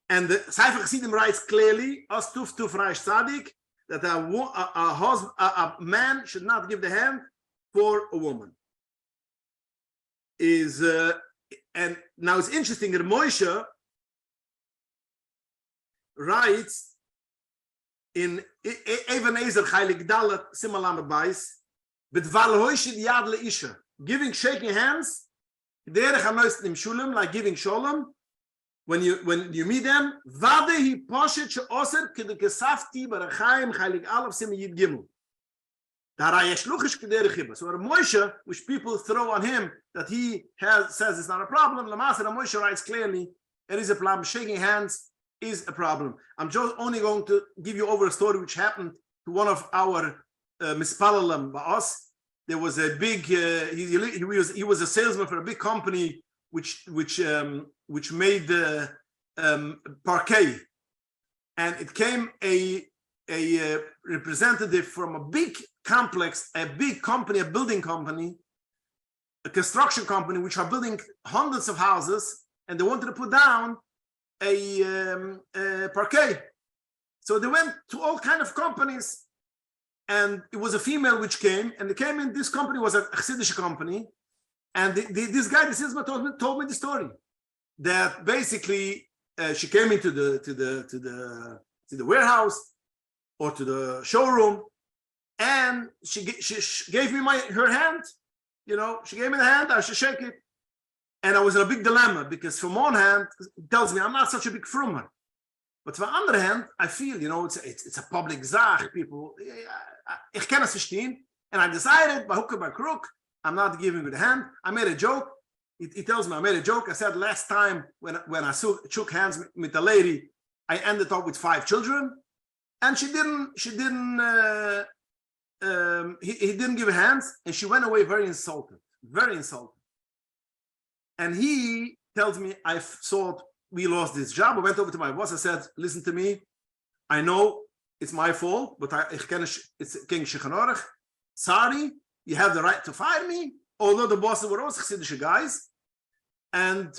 S1: And the Sefer Chassidim writes clearly, as tuf reish tzadik, that a man should not give the hand for a woman. And now it's interesting that Moshe writes in Even Ezer Chaylik Dalet Simalam Bais, B'dvar hoishid yad leisha, shaking hands, derech hanoist nim shulam, like giving shalom. When you meet them, vade hi poshet she'oser kedekesafti b'rechaim Chaylik Aleph Sim Yid Gimel. So Moshe, which people throw on him that he says it's not a problem, Lamasa Moshe writes clearly, it is a problem. Shaking hands is a problem. I'm just only going to give you over a story which happened to one of our mispalalim by us. There was a big he was a salesman for a big company which made parquet, and it came a representative from a big complex, a big company, a building company, a construction company, which are building hundreds of houses, and they wanted to put down a parquet. So they went to all kind of companies, and it was a female which came, and they came in. This company was a Chassidish company, and this guy, this Isma, told me the story that basically she came into the warehouse or to the showroom, and she gave me her hand. You know, she gave me the hand. I should shake it, and I was in a big dilemma because from one hand it tells me I'm not such a big frummer, but from the other hand I feel, you know, it's a public zach. People, ich kann es verstehen, and I decided by hook or by crook I'm not giving you the hand. I made a joke. He tells me I made a joke. I said last time when I shook hands with the lady, I ended up with 5 children, and he didn't give hands, and she went away very insulted. And he tells me, I thought we lost this job. I went over to my boss. I said, listen to me. I know it's my fault, but it's King Shekhanorach. Sorry, you have the right to fire me. Although the bosses were also Chassidish guys. And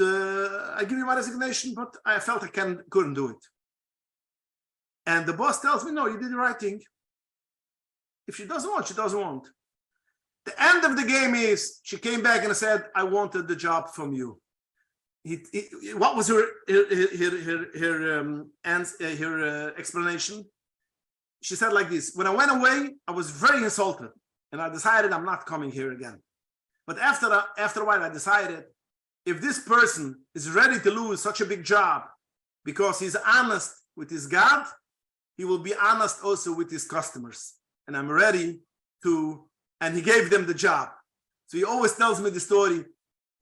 S1: I give you my resignation, but I felt I couldn't do it. And the boss tells me, no, you did the right thing. If she doesn't want, she doesn't want. The end of the game is she came back and said, I wanted the job from you. What was her explanation? She said like this: when I went away, I was very insulted, and I decided I'm not coming here again. But after a while, I decided if this person is ready to lose such a big job because he's honest with his God, he will be honest also with his customers. And I'm ready to. And he gave them the job. So he always tells me the story,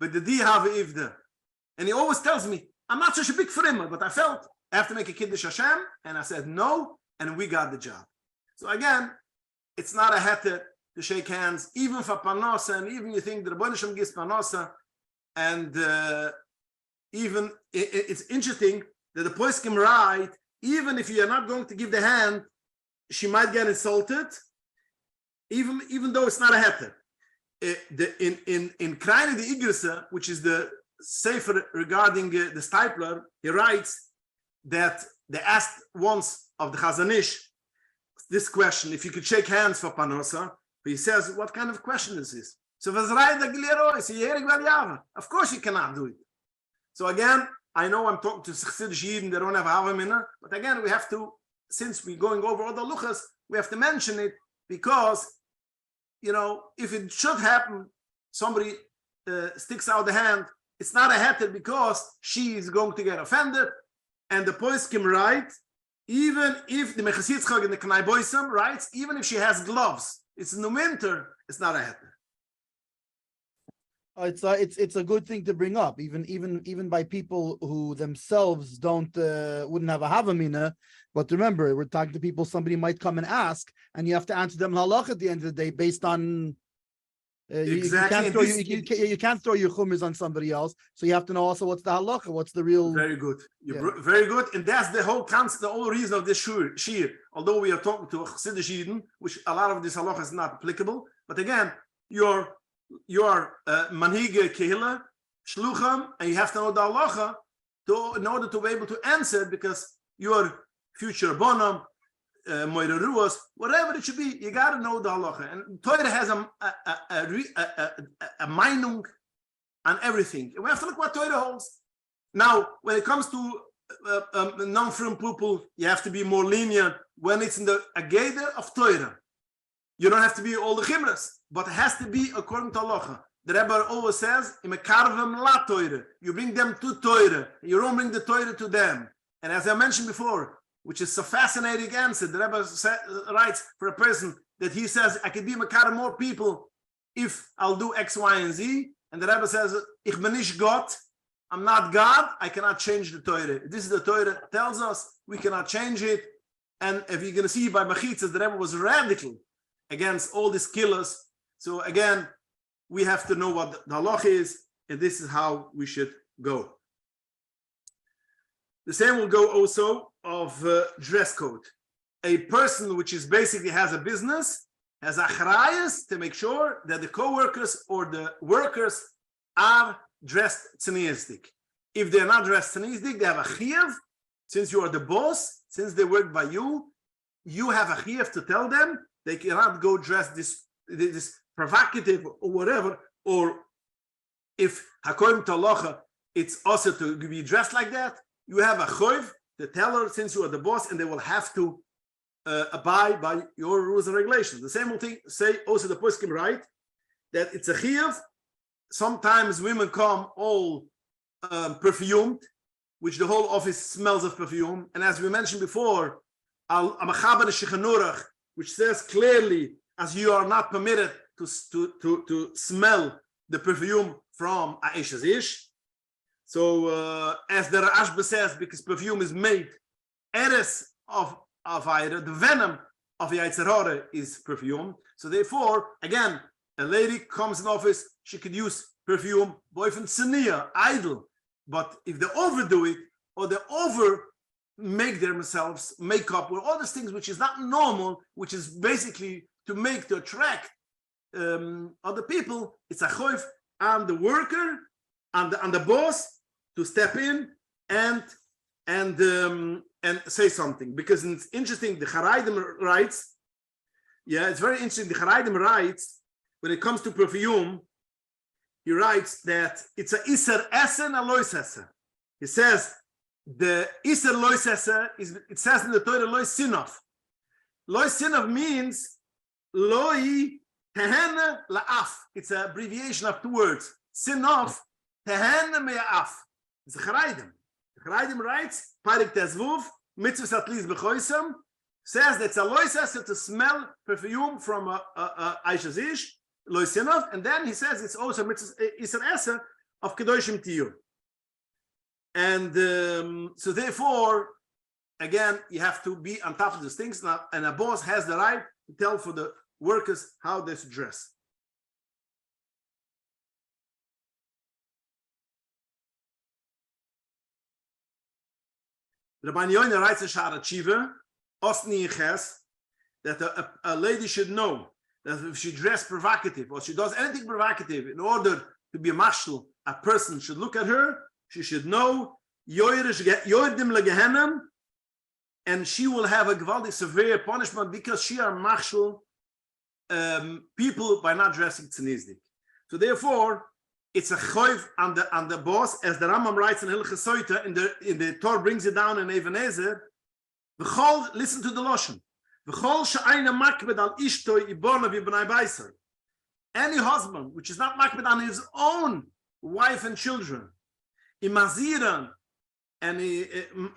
S1: but the di have ifde. And he always tells me, I'm not such a big frimmer, but I felt I have to make a Kiddush Hashem. And I said no, and we got the job. So again, it's not a heter to shake hands, even for panosa, and even you think the Rebbeinu Shem gives panosa. And even it's interesting that the poskim write, even if you're not going to give the hand, she might get insulted. Even though it's not a heter. In Kreine de Igrese, which is the sefer regarding the Stipler, he writes that they asked once of the Chazanish this question: if you could shake hands for Panosa, he says, what kind of question is this? So of course you cannot do it. So again, I know I'm talking to Chassidish Yidden, they don't have Havamina, but again, we have to, since we're going over all the luchas, we have to mention it, because, you know, if it should happen, somebody sticks out the hand, it's not a heter because she is going to get offended. And the poskim write, even if the Mechatzitchag in the Knai Boisam writes, even if she has gloves, it's in the winter, it's not a heter.
S2: It's a good thing to bring up, even by people who themselves wouldn't have a havamina. But remember, we're talking to people. Somebody might come and ask, and you have to answer them halacha at the end of the day based on.
S1: Exactly.
S2: You can't throw your chumras on somebody else. So you have to know also what's the halacha, what's the real.
S1: Very good. Very good, and that's the whole concept, the whole reason of this shiur. Although we are talking to a Chassidish Yidden, which a lot of this halacha is not applicable, but again, your manhige kehila shlucham, and you have to know the halacha in order to be able to answer, because your future bonam, moira ruas, whatever it should be, you got to know the halacha. And Torah has a meinung on everything. And we have to look what Torah holds. Now, when it comes to non-frum people, you have to be more lenient when it's in the ageda of Torah. You don't have to be all the chimras, but it has to be according to halacha. The Rebbe always says, "Im karvem la Torah." You bring them to Torah. You don't bring the Torah to them. And as I mentioned before, which is a fascinating answer, the Rebbe writes, for a person, that he says I can be makar more people if I'll do X, Y, and Z. And the Rebbe says, Ich bin nicht Gott, I'm not God, I cannot change the Torah. This is the Torah tells us, we cannot change it. And if you're going to see by Machitza, the Rebbe was radical against all these killers. So again, we have to know what the halacha is, and this is how we should go. The same will go also of dress code. A person which is basically has a business, has achrayas to make sure that the co-workers or the workers are dressed tzniistic. If they're not dressed tzniistic, they have a chiyuv. Since you are the boss, since they work by you, you have a chiyuv to tell them they cannot go dressed this provocative or whatever. Or if according to halacha, it's also to be dressed like that, you have a chiyuv to tell her since you are the boss, and they will have to abide by your rules and regulations. The same thing say also the poskim right that it's a chiyuv. Sometimes women come all perfumed, which the whole office smells of perfume. And as we mentioned before, which says clearly as you are not permitted to smell the perfume from Aisha's ish. So as the Rashba says, because perfume is made eres of Aira, the venom of the Yetzer Hara is perfume. So therefore, again, a lady comes in office, she could use perfume, boyfriend tzniya, idle. But if they overdo it, or they over make themselves makeup, or all these things which is not normal, which is basically to attract other people, it's a choiv on the worker, on the boss to step in and say something. Because it's interesting, the Haraidim writes, it's very interesting, the Haraidim writes, when it comes to perfume, he writes that it's a iser esen a lois esen. He says the iser lois esen is, it says in the Torah lois sinov. Lois sinov means loi tehena laaf. It's an abbreviation of two words. Sinov tehena me'af. It's a Haraidim. The Haraidim writes Parik Tezvuv mitzvus at least bechoisam, says that it's a lois esen to smell perfume from a Aisha's ish. And then he says it's also Isser Eser of Kedoshim Tiyu. And so therefore, again, you have to be on top of these things now, and a boss has the right to tell for the workers how they should dress. Rabbi Yoina writes in Shara Chiva, Osni Ches, that a lady should know that if she dresses provocative or she does anything provocative in order to be a mashal, a person should look at her, she should know, and she will have a gewaltig severe punishment because she are mashal people by not dressing tzniistic. So therefore, it's a choiv on the boss, as the Rambam writes in Halacha in the Torah brings it down in Ebenezer. Listen to the Lashon. Any husband which is not makbid on his own wife and children, imaziran and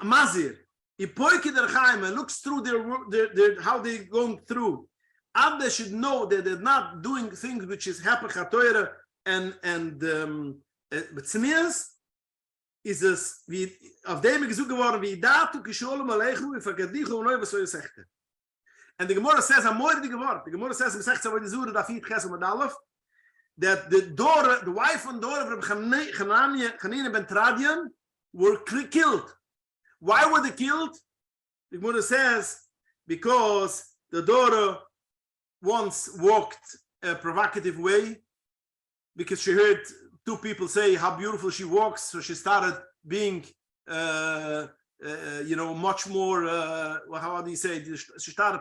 S1: mazir, looks through their how they're going through, and they should know that they're not doing things which is hapach hatoira and tznias. Is es wie auf dem gesucht geworden wie datu kisholem alechu ifakadichu neu was soll ich sagen. And the Gemara says, the Gemara says in Mechitza V'Dizura Dafit Ches Medalef that the wife and daughter of Chanina ben Tradian were killed. Why were they killed? The Gemara says because the daughter once walked a provocative way because she heard two people say how beautiful she walks, so she started being much more, how do you say, she started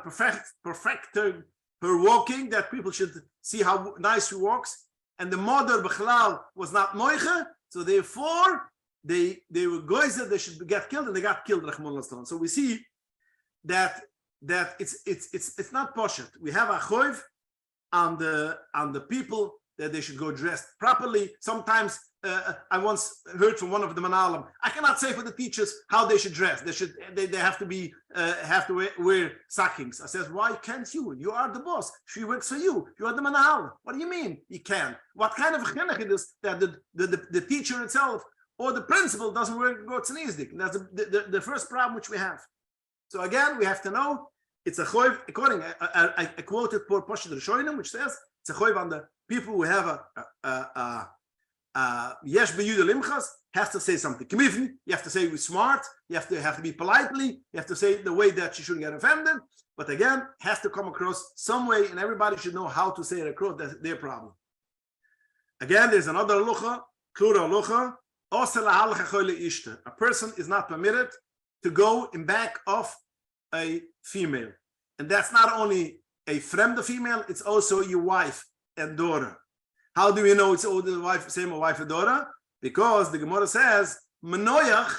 S1: perfecting her walking, that people should see how nice she walks. And the mother, Bechlal, was not moiche, so therefore, they were goys that they should get killed, and they got killed, so we see that it's not poshet. We have a choiv on the people that they should go dressed properly. Sometimes I once heard from one of the Manalim, I cannot say for the teachers how they should dress. They have to be wear stockings. I said, why can't you? You are the boss. She works for you. You are the Manal. What do you mean you can? What kind of chinuch it is that the teacher itself or the principal doesn't wear gotzanizdik? That's the first problem which we have. So again, we have to know it's a choiv. According, I quoted Por Poshet Rishonim, which says it's a choiv on the people who have yesh beyuda limchas, has to say something. You have to say we're smart. You have to be politely. You have to say the way that you shouldn't get offended. But again, has to come across some way, and everybody should know how to say it across. That's their problem. Again, there's another halacha, klura halacha. A person is not permitted to go in back of a female, and that's not only a fremde female; it's also your wife and daughter. How do we know it's all the wife, same wife and daughter? Because the Gemara says Manoyach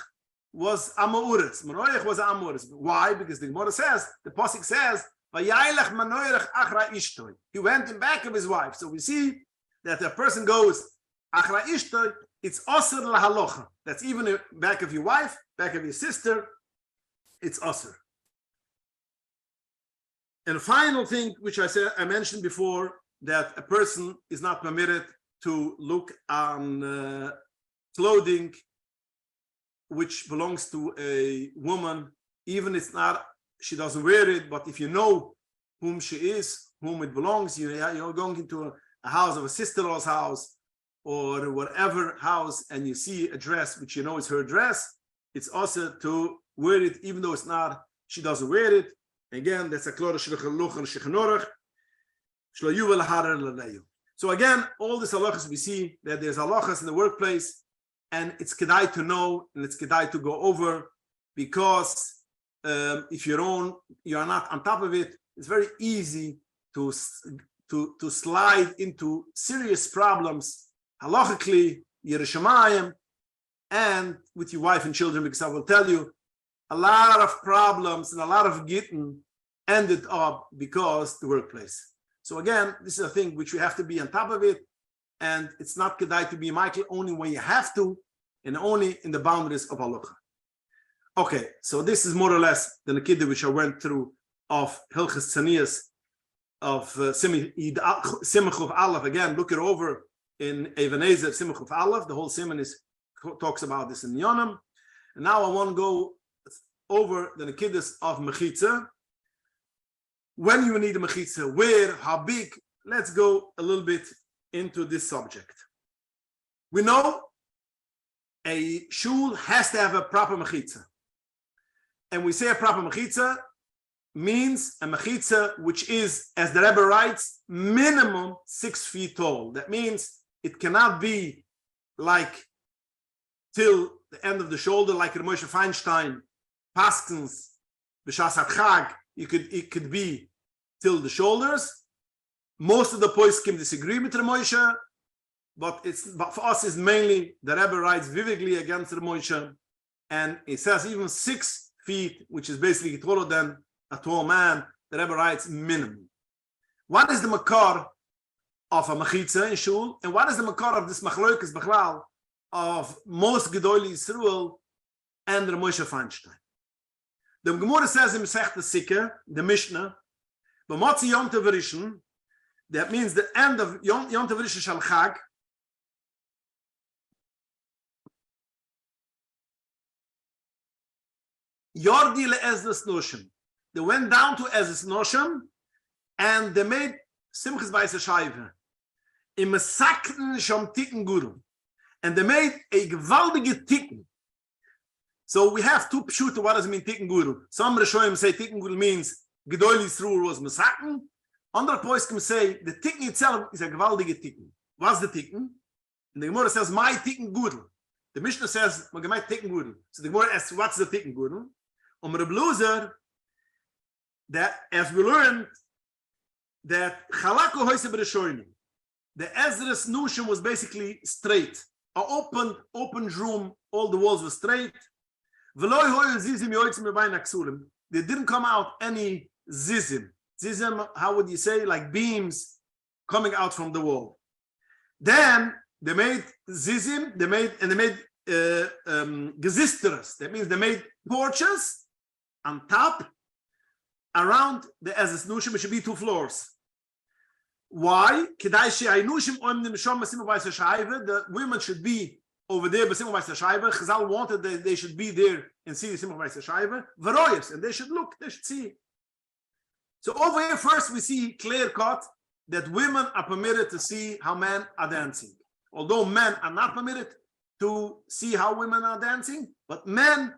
S1: was Amoritz. Manoyach was Amoritz. Why? Because the Gemara says, the Pasuk says, Vayaylech Manoyach achra ishtoi. He went in back of his wife. So we see that a person goes achra ishtoi. It's asur lahalocha. That's even in back of your wife, back of your sister. It's asur. And the final thing, which I mentioned before, that a person is not permitted to look on clothing which belongs to a woman, even if it's not, she doesn't wear it, but if you know whom she is, whom it belongs, you're going into a house of a sister-in-law's house or whatever house, and you see a dress which you know is her dress, it's also to wear it, even though it's not, she doesn't wear it. Again, that's a klora shluch and shechnorach. So again, all these halachas, we see that there's halachas in the workplace, and it's kedai to know, and it's kedai to go over, because if you are not on top of it, it's very easy to slide into serious problems, halachically, Yerushalayim, and with your wife and children, because I will tell you, a lot of problems and a lot of gittin ended up because the workplace. So again, this is a thing which we have to be on top of it, and it's not kedai to be Michael only when you have to, and only in the boundaries of halacha. Okay, so this is more or less the nekida which I went through of Hilchas Tzanias of Simach of Aleph. Again, look it over in Ebenezer Simach of Aleph. The whole Simon talks about this in Yonam. And now I want to go over the nekidas of Mechitza. When you need a mechitza, where, how big? Let's go a little bit into this subject. We know a shul has to have a proper mechitza. And we say a proper mechitza means a mechitza which is, as the Rebbe writes, minimum 6 feet tall. That means it cannot be like till the end of the shoulder, like Moshe Feinstein, Paskins, B'shas HaChag. It could be till the shoulders. Most of the poskim disagree with Moshe, but for us is mainly the Rebbe writes vividly against Moshe, and it says even 6 feet, which is basically taller than a tall man. The Rebbe writes minimum. What is the makar of a mechitza in shul, and what is the makar of this machlokas b'chlal of most Gdoli Yisrael and Moshe Feinstein? The Gemara says in Masechta Sikha, the Mishnah, B'motzi Yom Tov Rishon, that means the end of Yom Tov Rishon Shal Chag, Yordi le'ezras noshim. They went down to Ezras Noshim, and they made Simchas Ba'isa Shaiva. Im Sakten Shom Tikkun Guru. And they made a gewaldige Tikkun. So we have two pshuta. What does it mean, Tikkun Guru? Some Rishonim say Tikkun Guru means Gdoli Yisrael was Masaken. Other poskim say the Tikkun itself is a gewaldige Tikkun. What's the Tikkun? And the Gemara says, my Tikkun Guru. The Mishnah says, my Tikkun Guru. So the Gemara asks, what's the Tikkun Guru? Reb Lozer, that as we learned, that Chalaku Hoyse B'Rishonim, the Ezras Nushim was basically straight. An open room, all the walls were straight. They didn't come out any zizim. Zizim, how would you say, like beams coming out from the wall. Then they made zizim, they made gesisteres. That means they made porches on top around the ezes nushim. It should be 2 floors. Why? The women should be over there, Chazal wanted that they should be there and see the Simcha Weiser Scheibe, and they should look, they should see. So over here, first we see clear cut that women are permitted to see how men are dancing. Although men are not permitted to see how women are dancing, but women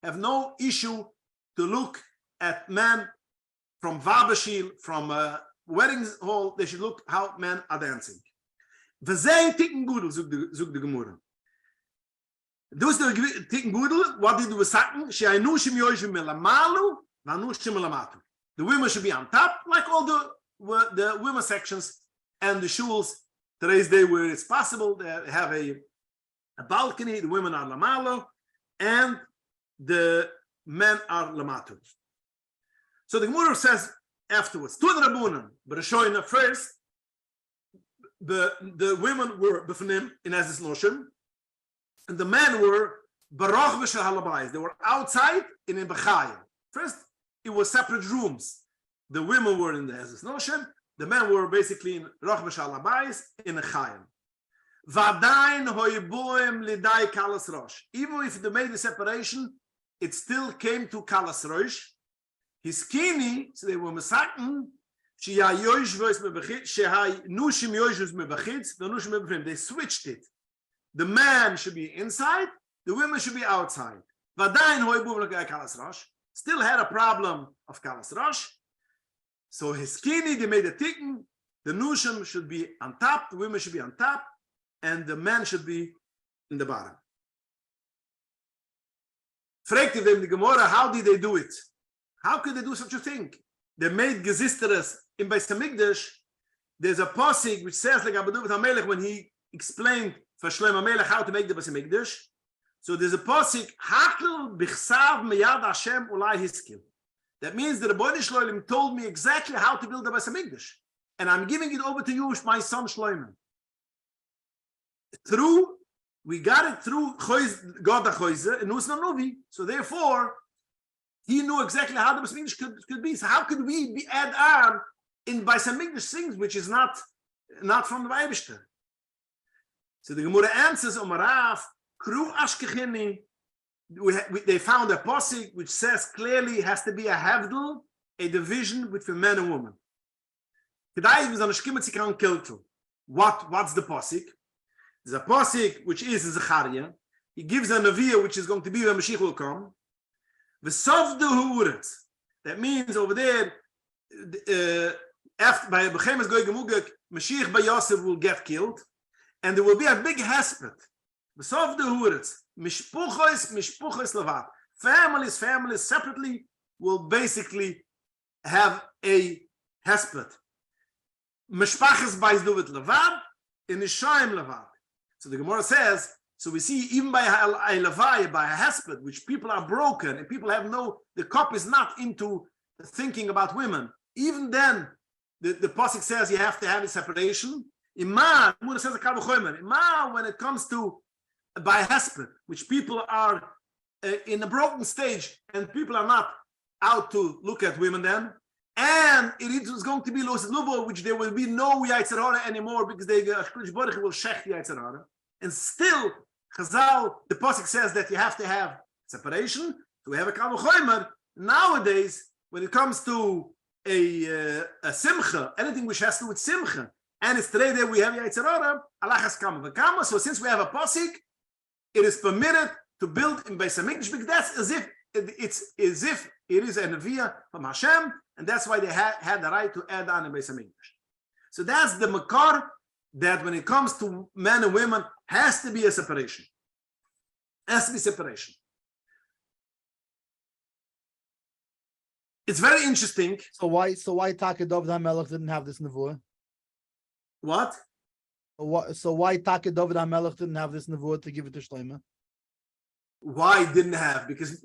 S1: have no issue to look at men from Wabashil, from a wedding hall. They should look how men are dancing. V'zeh tikkun gudel, zog de Gemara. Dus de tikkun gudel, what did we say? She'anushim yoshim melamalu, v'anushim melamatu. The women should be on top, like all the women sections and the shuls today's day where it's possible. They have a balcony. The women are lamalu, and the men are lamatu. So the Gemara says afterwards, to the Rabbunan, but showing first. The women were b'fnim in Ezes Noshim, and the men were barach v'shel halabayis. They were outside in Bechayim. First, it was separate rooms. The women were in the Ezes Noshim. The men were basically in barach v'shel halabayis in a Chayim. Vadayin hoiboim lidai kalas rosh. Even if they made the separation, it still came to kalas rosh. His kini, so they were mesaken. They switched it. The man should be inside, the women should be outside. Still had a problem of kalas rosh. So his kini, they made a tikkun. The nushim should be on top, the women should be on top, and the man should be in the bottom. Fragt them the Gemara, how did they do it? How could they do such a thing? They made gesisteres in Beis Hamikdash. There's a pasuk which says, like Abu David HaMelech, when he explained for Shlomo HaMelech how to make the Beis Hamikdash. So there's a pasuk, Hakel bichsav meyad Hashem ulai hiskil. That means that the Rebbeinu Shloim told me exactly how to build the Beis Hamikdash, and I'm giving it over to you, my son Shlomo. We got it through God HaChoyze and Nus Nanuvi. So therefore, he knew exactly how the Beis Hamikdash could be. So how could we add on in Beis Hamikdash things which is not from the Eibishter? So the Gemara answers, Omarav, Kru Ashkechini. They found a pasuk which says clearly it has to be a havdil, a division between men and women. What's the pasuk? There's a pasuk which is in Zechariah. He gives a neviah which is going to be when Mashiach will come. That means over there, after by Bechemes Goy Gemugek, Mashiach by Yosef will get killed, and there will be a big hesped. Mishpuchos levat. Families separately will basically have a hesped. Mishpachas by Zduvet levat, in Ishayim levat. So the Gemara says, so we see even by a levai, by a hesped, which people are broken and people have the cup is not into thinking about women. Even then, the pasuk says you have to have a separation. Iman, when it comes to by hesped, which people are in a broken stage and people are not out to look at women then, and it is going to be lost lubo, which there will be no Yetzer Hara anymore because they will shech Yetzer Hara. And still, Chazal, the pasuk says that you have to have separation. So we have a kal v'chomer. Nowadays, when it comes to a simcha, anything which has to do with simcha, and it's today that we have Yetzer Hara, alachas kama v'kama. So since we have a pasuk, it is permitted to build in Beis Hamikdash because that's as if it is a neviah from Hashem, and that's why they had the right to add on in Beis Hamikdash. So that's the makar that when it comes to men and women has to be a separation. Has to be separation. It's very interesting.
S2: So why Taka David HaMelech didn't have this nevuah?
S1: What?
S2: So why Taka David HaMelech didn't have this nevuah to give it to Shlomo?
S1: Why didn't have? Because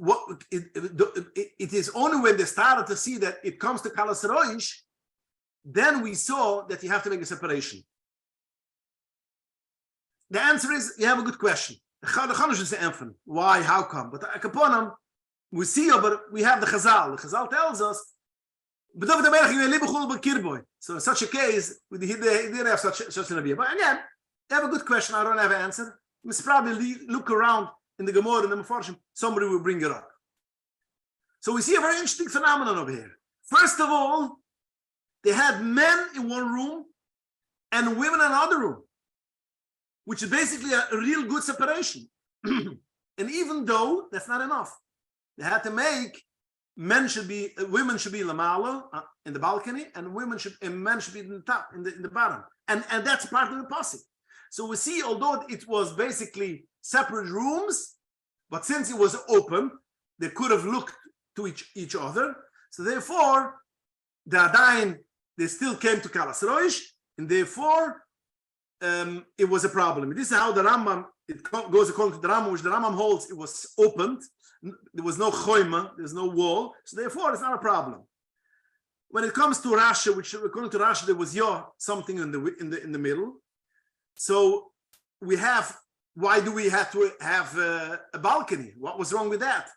S1: it is only when they started to see that it comes to Kalas Roish, then we saw that you have to make a separation. the answer is you have a good question. Why? How come? But Kaponim, we see, but we have the Chazal. The Chazal tells us, so in such a case, we didn't have such an idea. But again, you have a good question. I don't have an answer. You must probably look around in the Gemara and the Mefarshim. Somebody will bring it up. So we see a very interesting phenomenon over here. First of all, they had men in one room and women in another room, which is basically a real good separation. And even though that's not enough, they had to make women should be lamala in the balcony, and men should be in the top, in the bottom, and that's part of the pasuk. So we see, although it was basically separate rooms, but since it was open, they could have looked to each other. So therefore, they still came to Kalas Roish, and therefore it was a problem. This is how the Rambam, it goes according to the Rambam, which the Rambam holds it was opened. There was no choima, there's no wall, so therefore it's not a problem. When it comes to Rashi, which according to Rashi there was something in the middle. So we have, why do we have to have a balcony? What was wrong with that?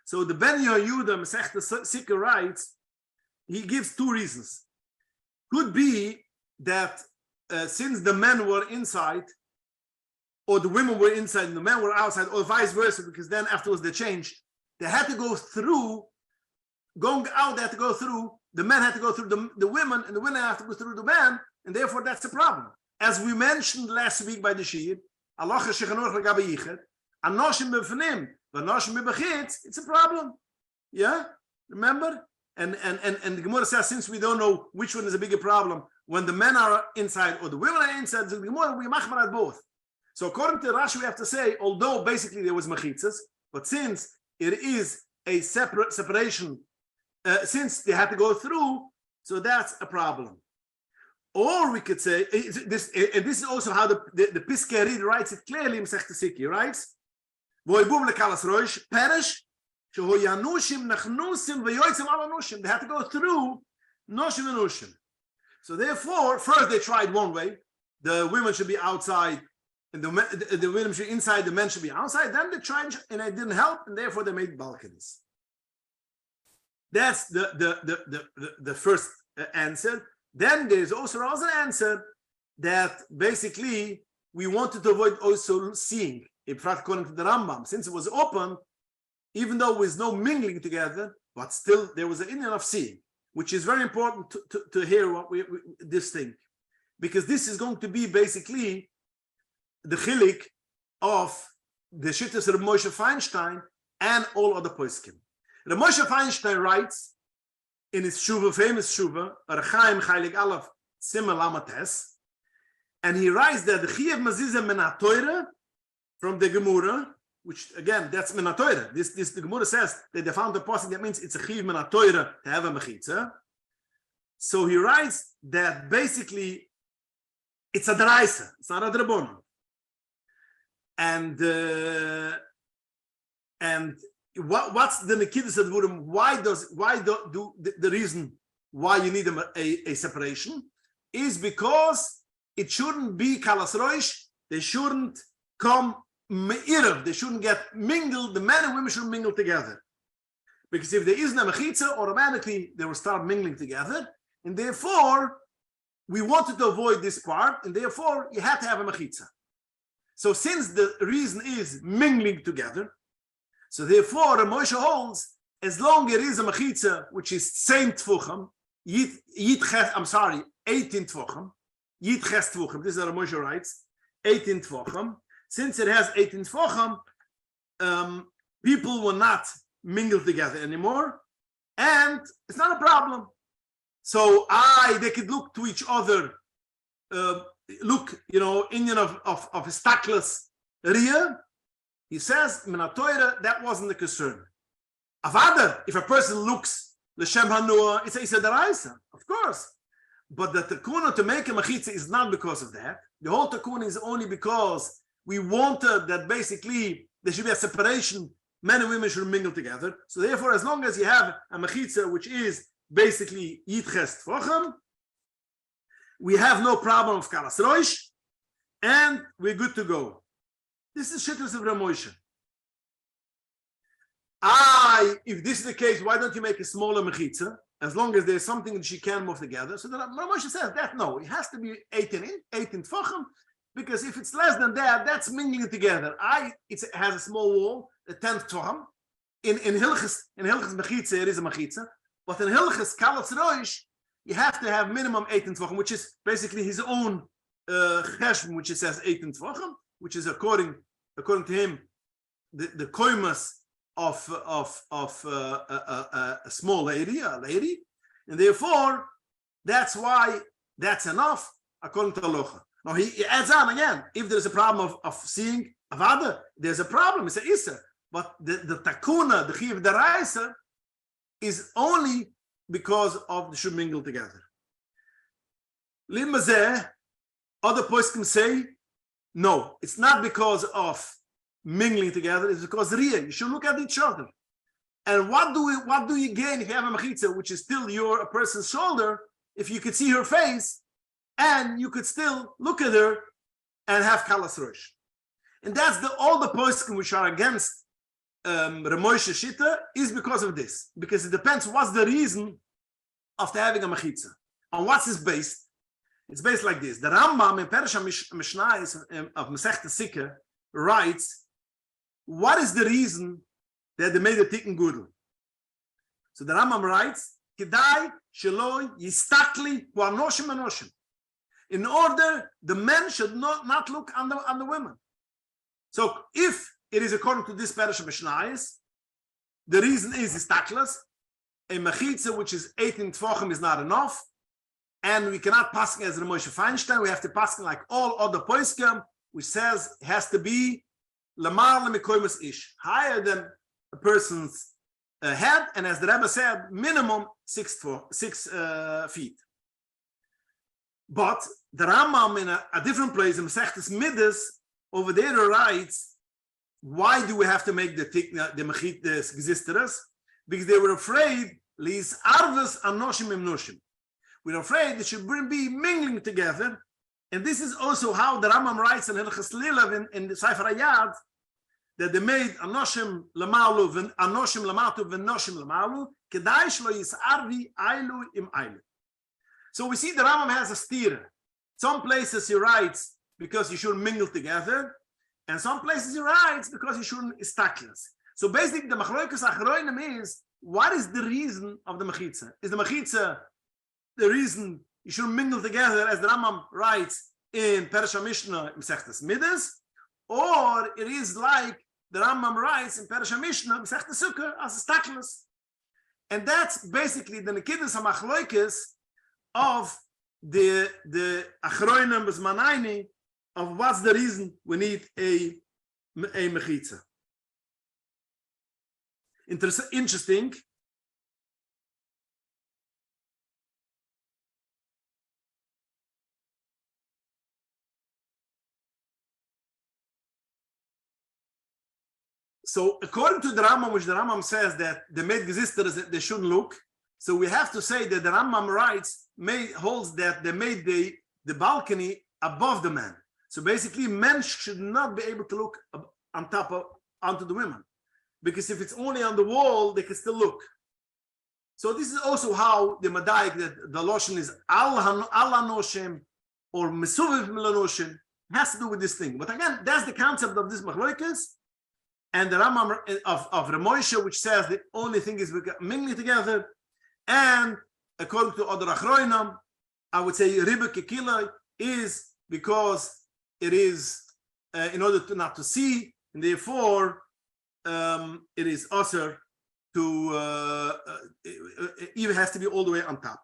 S1: So the Ben Yehuda Masechta Sikha writes, he gives two reasons. Could be that since the men were inside, or the women were inside and the men were outside, or vice versa, because then afterwards they changed. They had to go through, going out, they had to go through, the men had to go through the women, and the women had to go through the men, and therefore that's a problem. As we mentioned last week by the Shiur, halacha shechanor legabe yichet, anoshim b'fnim, v'anoshim b'bechitz, it's a problem. Yeah? Remember? And the Gemara says, since we don't know which one is a bigger problem, when the men are inside or the women are inside, the Gemara, we machmar at both. So according to Rashi, we have to say, although basically there was mechitzas, but since it is a separation, since they had to go through, so that's a problem. Or we could say, this is also how the Piskei writes it clearly in Masechta Sikha. He writes, Voibum lekalas roish, perish, shehoyanushim nachnusim v'yoytzim ala nushim. They had to go through noshim and nushim. So therefore, first they tried one way, the women should be outside, and the women should be inside, the men should be outside. Then they tried, and it didn't help, and therefore they made balconies. That's the first answer. Then there's also an answer that basically we wanted to avoid also seeing. In fact, according to the Rambam, since it was open, even though there was no mingling together, but still there was an Indian of seeing, which is very important to hear what this thing, because this is going to be basically the chilik of the Shittas of Moshe Feinstein and all other poskim. The Moshe Feinstein writes in his famous Shuva, Archaim Chaylik Aleph Simmer Lamates, and he writes that the Chiev Mazizah Menatoira from the Gemara, which again, that's Menatoira. The Gemara says that they found the passage that means it's a Chiev Menatoira to have a mechitza. So he writes that basically it's a deraisa, it's not a drabonon. And what's the Nekidus Advurim? Why do the reason why you need a separation is because it shouldn't be kalas roish. They shouldn't come me'irav. They shouldn't get mingled. The men and women should mingle together. Because if there isn't a mechitza, automatically they will start mingling together. And therefore, we wanted to avoid this part. And therefore, you have to have a mechitza. So since the reason is mingling together, so therefore, Moshe holds, as long as it is a mechitza, which is same tfuchim, 18 tfuchim, yit ches tfuchim, this is what Moshe writes, 18 tfuchim. Since it has 18 tfuchim, people will not mingle together anymore, and it's not a problem. So they could look to each other, Indian of a stackless rear. He says, Menatoira, that wasn't the concern. Avada, if a person looks l'shem hanua, it's a deraisa, of course. But the takuna to make a mechitza is not because of that. The whole takuna is only because we wanted that basically there should be a separation, men and women should mingle together. So therefore, as long as you have a mechitza, which is basically yitches tfochem, we have no problem of kalas roish. and we're good to go. This is Shittus of Ramosha. If this is the case, why don't you make a smaller mechitza? As long as there's something that she can move together. So the Ramosha says that no, it has to be 18 tefachim, because if it's less than that, that's mingling together. It has a small wall, a 10 tefachim. In Hilchas mechitza, it is a mechitza, but in Hilchas kalatz roish, you have to have minimum 18 tefachim, which is basically his own cheshbon, which it says 18 tefachim, which is according to him the koimas of a small lady, and therefore that's why that's enough according to halacha. Now he adds on again, if there's a problem of seeing avada, there's a problem. It's a issa, but the takuna, the chiv deraisa, is only because of the should mingle together. Limazeh, other poskim say, no, it's not because of mingling together, it's because riyah. You should look at each other. And what do you gain if you have a mechitza, which is still a person's shoulder, if you could see her face and you could still look at her and have kalas rosh? And that's all the poskim which are against Ramosha Shita is because of this. Because it depends what's the reason after having a mechitza. On what's it based? It's based like this. The Rambam in Perasha Mishnah of Masechta Sikha writes, what is the reason that they made a tikkun gudel? So the Rambam writes, Kedai shelo yistakli hu anoshim anoshim. In order, the men should not look on the women. So if it is according to this Perasha Mishnah, the reason is istaklas. A mechitza which is 18 tefachim is not enough, and we cannot pass as Ramosha Feinstein. We have to pass like all other poskim, which says it has to be למען למקוימס ish, higher than a person's head, and as the Rebbe said, minimum 6 feet. But the Rambam in a different place in Masechtas Midas over there writes, why do we have to make the mechitas gesisteres? Because they were afraid lis arvus anoshim imnoshim. We're afraid they should be mingling together, and this is also how the Rambam writes in Hilchas Lilav in the Sefer Hayad, that they made anoshim lamalu, anoshim lamatu, v'noshim lamalu, kedai shlo yisarvi ailu im ailu. So we see the Rambam has a steer. Some places he writes because you shouldn't mingle together, and some places he writes because you shouldn't istaklas. So basically, the machlokas achroinim is, what is the reason of the mechitza? Is the mechitza the reason you shouldn't mingle together, as the Rambam writes in Perasha Mishnah in Masechtas Midas, or it is like the Rambam writes in Perasha Mishnah in Masechtas Sukkah as a staklas? And that's basically the nekidus hamachloikes of the achroinim b'zmanaini of what's the reason we need a mechitza. Interesting. So according to the Rambam, which the Rambam says that the made gesisters, they shouldn't look. So we have to say that the Rambam holds that they made the balcony above the man. So basically, men should not be able to look on top onto the women, because if it's only on the wall, they can still look. So this is also how the Madaik, that the lotion is al hanoshem or mesuviv milanoshim, has to do with this thing. But again, that's the concept of this machloikas. And the Rambam of Ramosha, which says the only thing is mingling together, and according to other achroinam, I would say riba kekila is because it is in order to not to see, and therefore it is usher to even has to be all the way on top.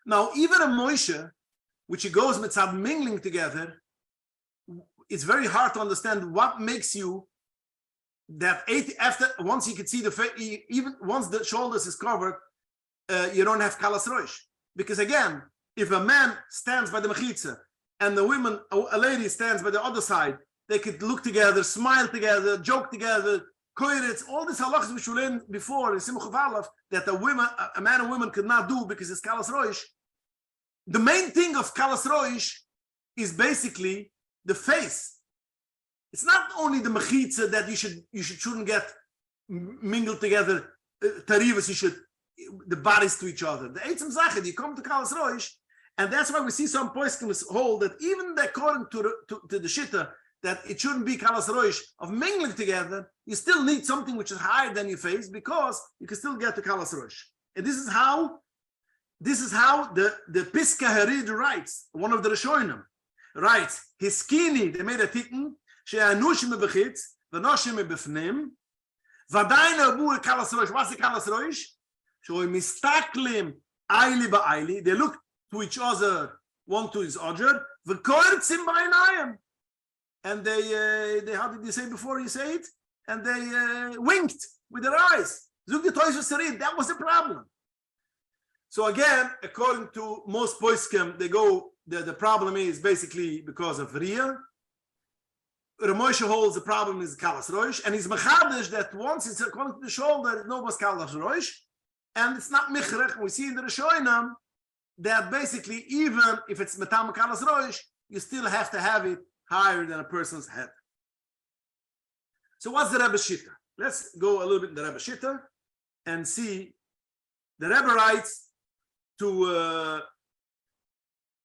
S1: Now, even a Moshe, which it goes mitzad mingling together, it's very hard to understand what makes you that once you can see the face, even once the shoulders is covered, you don't have kalas roish. Because again, if a man stands by the mechitza and a lady stands by the other side, they could look together, smile together, joke together, koiritz, all these halachas which we learned before in Simcha V'Alef, that a man and woman could not do because it's kalas roish. The main thing of kalas roish is basically the face. It's not only the mechitza that you shouldn't get mingled together, tarivas, the bodies to each other. The eitzim zachet, you come to kalas roish, and that's why we see some poskim hold that even according to the shitta, that it shouldn't be kalas roish of mingling together, you still need something which is higher than your face because you can still get to kalas roish. And this is how the Piska Harid writes, one of the Rishonim writes, his skinny, they made a tikkun, she'anushim bechitz, v'noshim befnim, v'adayna abu kalas roish. What's the kalas roish? Shoy mistaklim ayli ba'ayli. They look to each other, one to his other, v'koirtzim ba'inayim. And they how did you say before you say it? And they winked with their eyes. Zug the toys sarid. That was the problem. So again, according to most poskim, they go. The problem is basically because of Riyah. Ramosha holds the problem is kalas roish, and he's mechadish that once it's according to the shoulder, no was kalas roish, and it's not michrech. We see in the Rishonim that basically even if it's metam kalas roish, you still have to have it higher than a person's head. So what's the Rebbe Shitta? Let's go a little bit in the Rebbe Shitta and see. The Rebbe writes to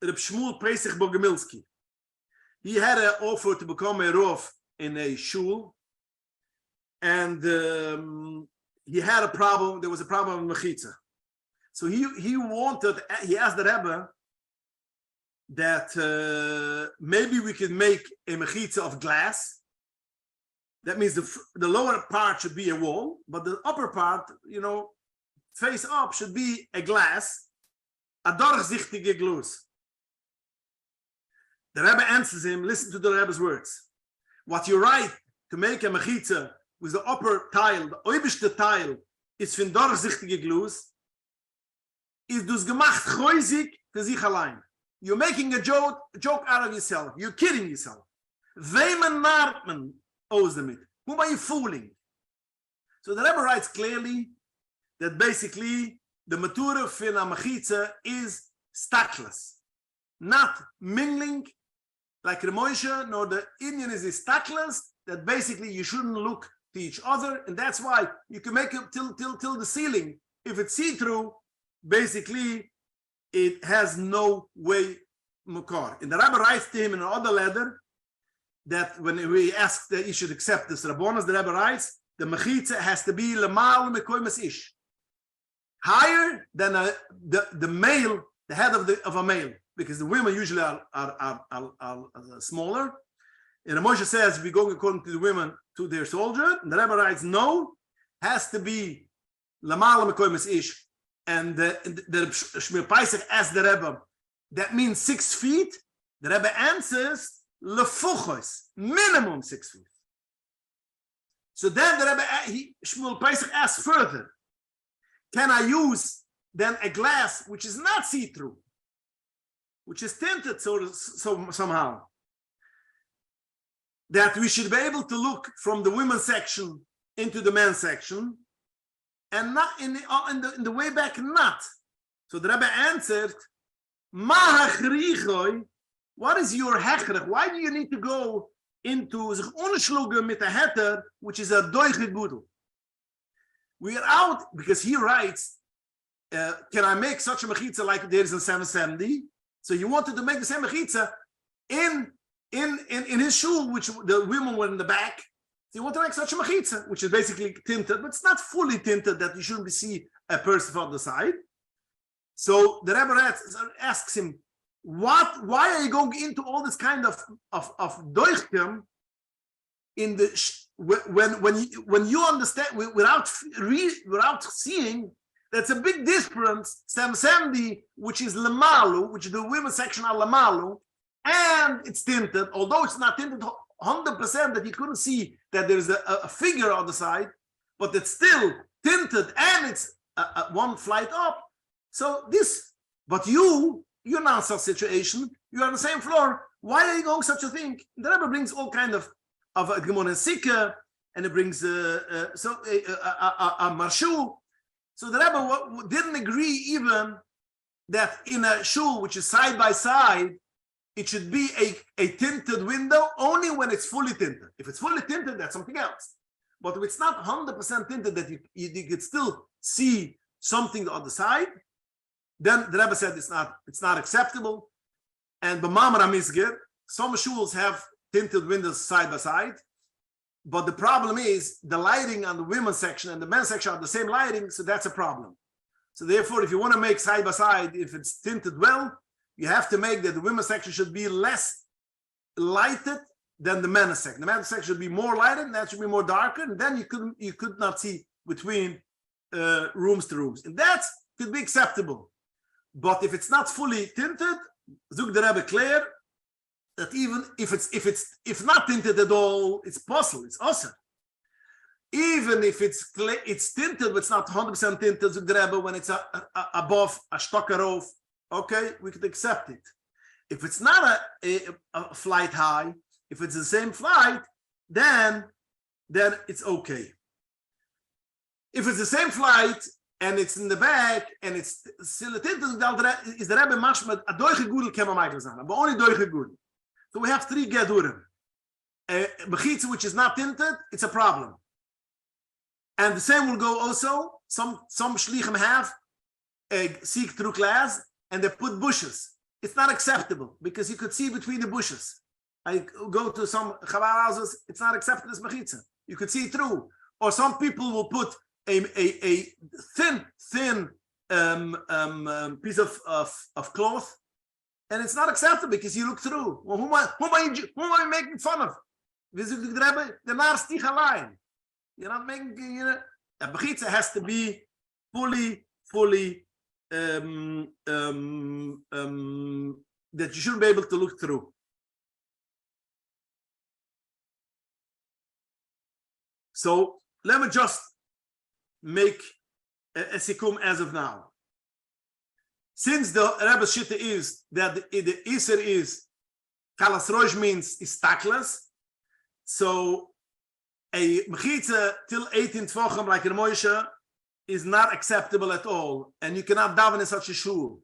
S1: Reb Shmuel Pesach Bogomilsky. He had an offer to become a Rov in a shul, and he had a problem. There was a problem with mechitza. So he asked the Rebbe that maybe we could make a mechitza of glass. That means the lower part should be a wall, but the upper part, face up, should be a glass, a durchsichtige Glas. The Rebbe answers him, listen to the Rebbe's words. What you write to make a mechitza with the upper tile, the oberste tile, is von durchsichtige Glas, is dus gemacht choisig für sich allein. You're making a joke out of yourself. You're kidding yourself. Wem narrt man aus damit? Whom are you fooling? So the Rebbe writes clearly that basically the matura fin a mechitza is stackless, not mingling like Ramosha. No, the Indian is stackless, that basically you shouldn't look to each other, and that's why you can make it till the ceiling. If it's see-through, basically it has no way makar. And the Rebbe writes to him in another letter that when we ask that he should accept this Rabbonos, the Rebbe writes, the mechitza has to be lemal mekoymas ish, higher than the male, the head of a male, because the women usually are smaller. And Moshe says we go according to the women to their soldier. And the Rebbe writes no, has to be lemal mekoymas ish. And the Shmir Paisach asked the Rebbe, that means 6 feet. The Rebbe answers lefuchos, minimum 6 feet. So then the Rebbe, Shmuel Paisach asks further, can I use then a glass which is not see-through, which is tinted somehow, that we should be able to look from the women's section into the men's section, and not in the way back, not. So the Rebbe answered, Ma hachrichoi, what is your hechrech? Why do you need to go into sich unschlugen mit a heter, which is a doiche gudel? We are out, because he writes, can I make such a mechitza like there is in 770? So you wanted to make the same mechitza in his shul, which the women were in the back. So you want to make such a mechitza, which is basically tinted, but it's not fully tinted that you shouldn't see a person from the side. So the Rebbe asks him, why are you going into all this kind of doichkem in the when you understand without seeing? That's a big difference. 770, which is lemalu, which the women's section are lemalu, and it's tinted, although it's not tinted 100% that you couldn't see that there's a figure on the side, but it's still tinted and it's one flight up. So this, but you're not in such a situation. You're on the same floor. Why are you going such a thing? The Rebbe brings all kind of Gemara Sikha and it brings a marshu. So the Rebbe didn't agree even that in a shul which is side by side, it should be a tinted window only when it's fully tinted. If it's fully tinted, that's something else. But if it's not 100% tinted, that you could still see something on the side, then the Rebbe said it's not acceptable. And b'mamar hamizger, some shuls have tinted windows side by side, but the problem is the lighting on the women's section and the men's section are the same lighting, so that's a problem. So therefore, if you want to make side by side, if it's tinted well, you have to make that the women's section should be less lighted than the men's section. The men's section should be more lighted, and that should be more darker, and then you could not see between rooms to rooms, and that could be acceptable. But if it's not fully tinted, Zug the Rebbe clear that even if not tinted at all, it's possible, it's awesome. Even if it's tinted, but it's not 100% tinted, Zug the Rebbe, when it's above a stockerov, okay, we could accept it. If it's not a flight high, if it's the same flight, then it's okay. If it's the same flight and it's in the back and it's still tinted, is the Rebbe mashma a doiche gudel kema Michael zan, but only doiche gudel. So we have 3 gedurim. Mechitza which is not tinted, it's a problem. And the same will go also. Some shlichim have a see-through glass and they put bushes. It's not acceptable because you could see between the bushes. I go to some chavar houses, it's not accepted as mechitza. You could see through. Or some people will put a thin piece of cloth, and it's not acceptable because you look through. Well, who am I making fun of? The nasty line. You're not making. A mechitza has to be fully that you shouldn't be able to look through. So let me just make a sikum as of now. Since the Rebbe's shitta is that the iser is kalas rosh means is taklas, so a mechitza till 18 tvachim like a Moshe is not acceptable at all, and you cannot daven in such a shul.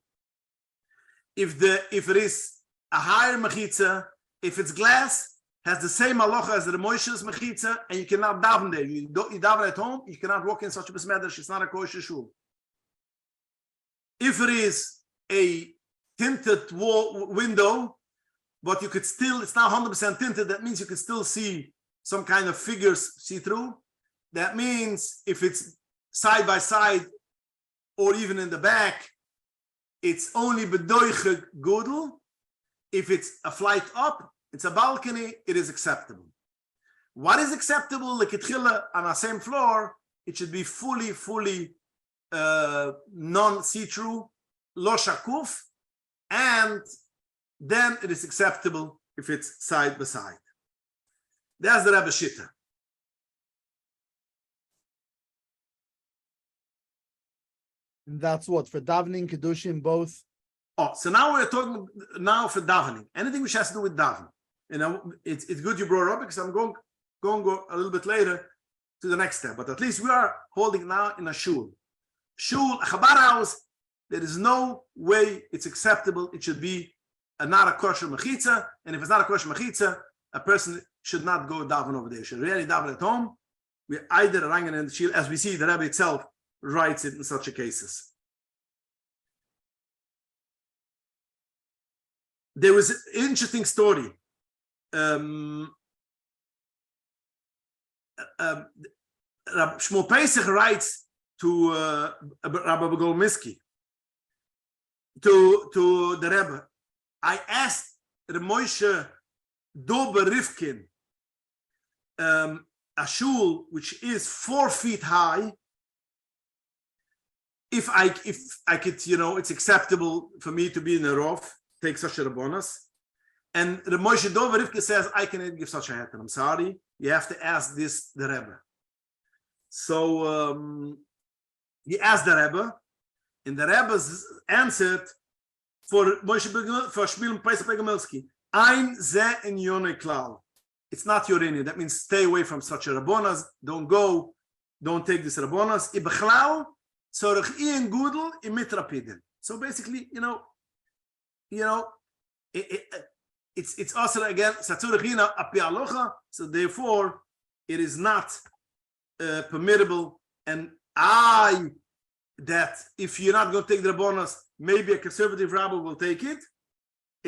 S1: If it is a higher mechitza, if it's glass, has the same halacha as the Moshe's mechitza, and you cannot daven there. You daven at home, you cannot walk in such a besmedrash. It's not a kosher shul. If it is a tinted window, but you could still, it's not 100% tinted, that means you could still see some kind of figures see through. That means if it's side by side or even in the back, it's only bedoiche gudel. If it's a flight up, it's a balcony, it is acceptable. What is acceptable? Like on the same floor, it should be fully non-see-through, lo shakuf, and then it is acceptable if it's side by side. That's the Rebbe Shitta.
S2: And that's what, for davening, kedushin, both?
S1: Oh, so now we're talking now for davening. Anything which has to do with davening. You know, it's good you brought it up because I'm going to go a little bit later to the next step. But at least we are holding now in a shul. Shul, a chabar house, there is no way it's acceptable. It should be not a kosher mechitza. And if it's not a kosher mechitza, a person should not go daven over there. Should really daven at home. We either rangen in the shul, as we see the Rebbe itself writes it in such a cases. There was an interesting story. Shmuel Pesach writes to Rabbi Golmiski, to the Rebbe, I asked the Moshe Dober Rivkin, a shul which is 4 feet high, if I could, you know, it's acceptable for me to be in a roof, take such a bonus. And the Moshe Dover Rivka says, I cannot give such a heter. I'm sorry. You have to ask this the Rebbe. So he asked the Rebbe, and the Rebbe answered for Moshe for Shmuel Pesach Begomelsky, Ein ze in Yone Klal. it's not your inyan. That means stay away from such a rabbonas. Don't go. Don't take this rabbonas. Ibechlal tzorich in gudel in mitrapidin. So basically, it's also again satzurich api alocha. So therefore, it is not permittable. And that if you're not going to take the rabbonas, maybe a conservative rabbi will take it.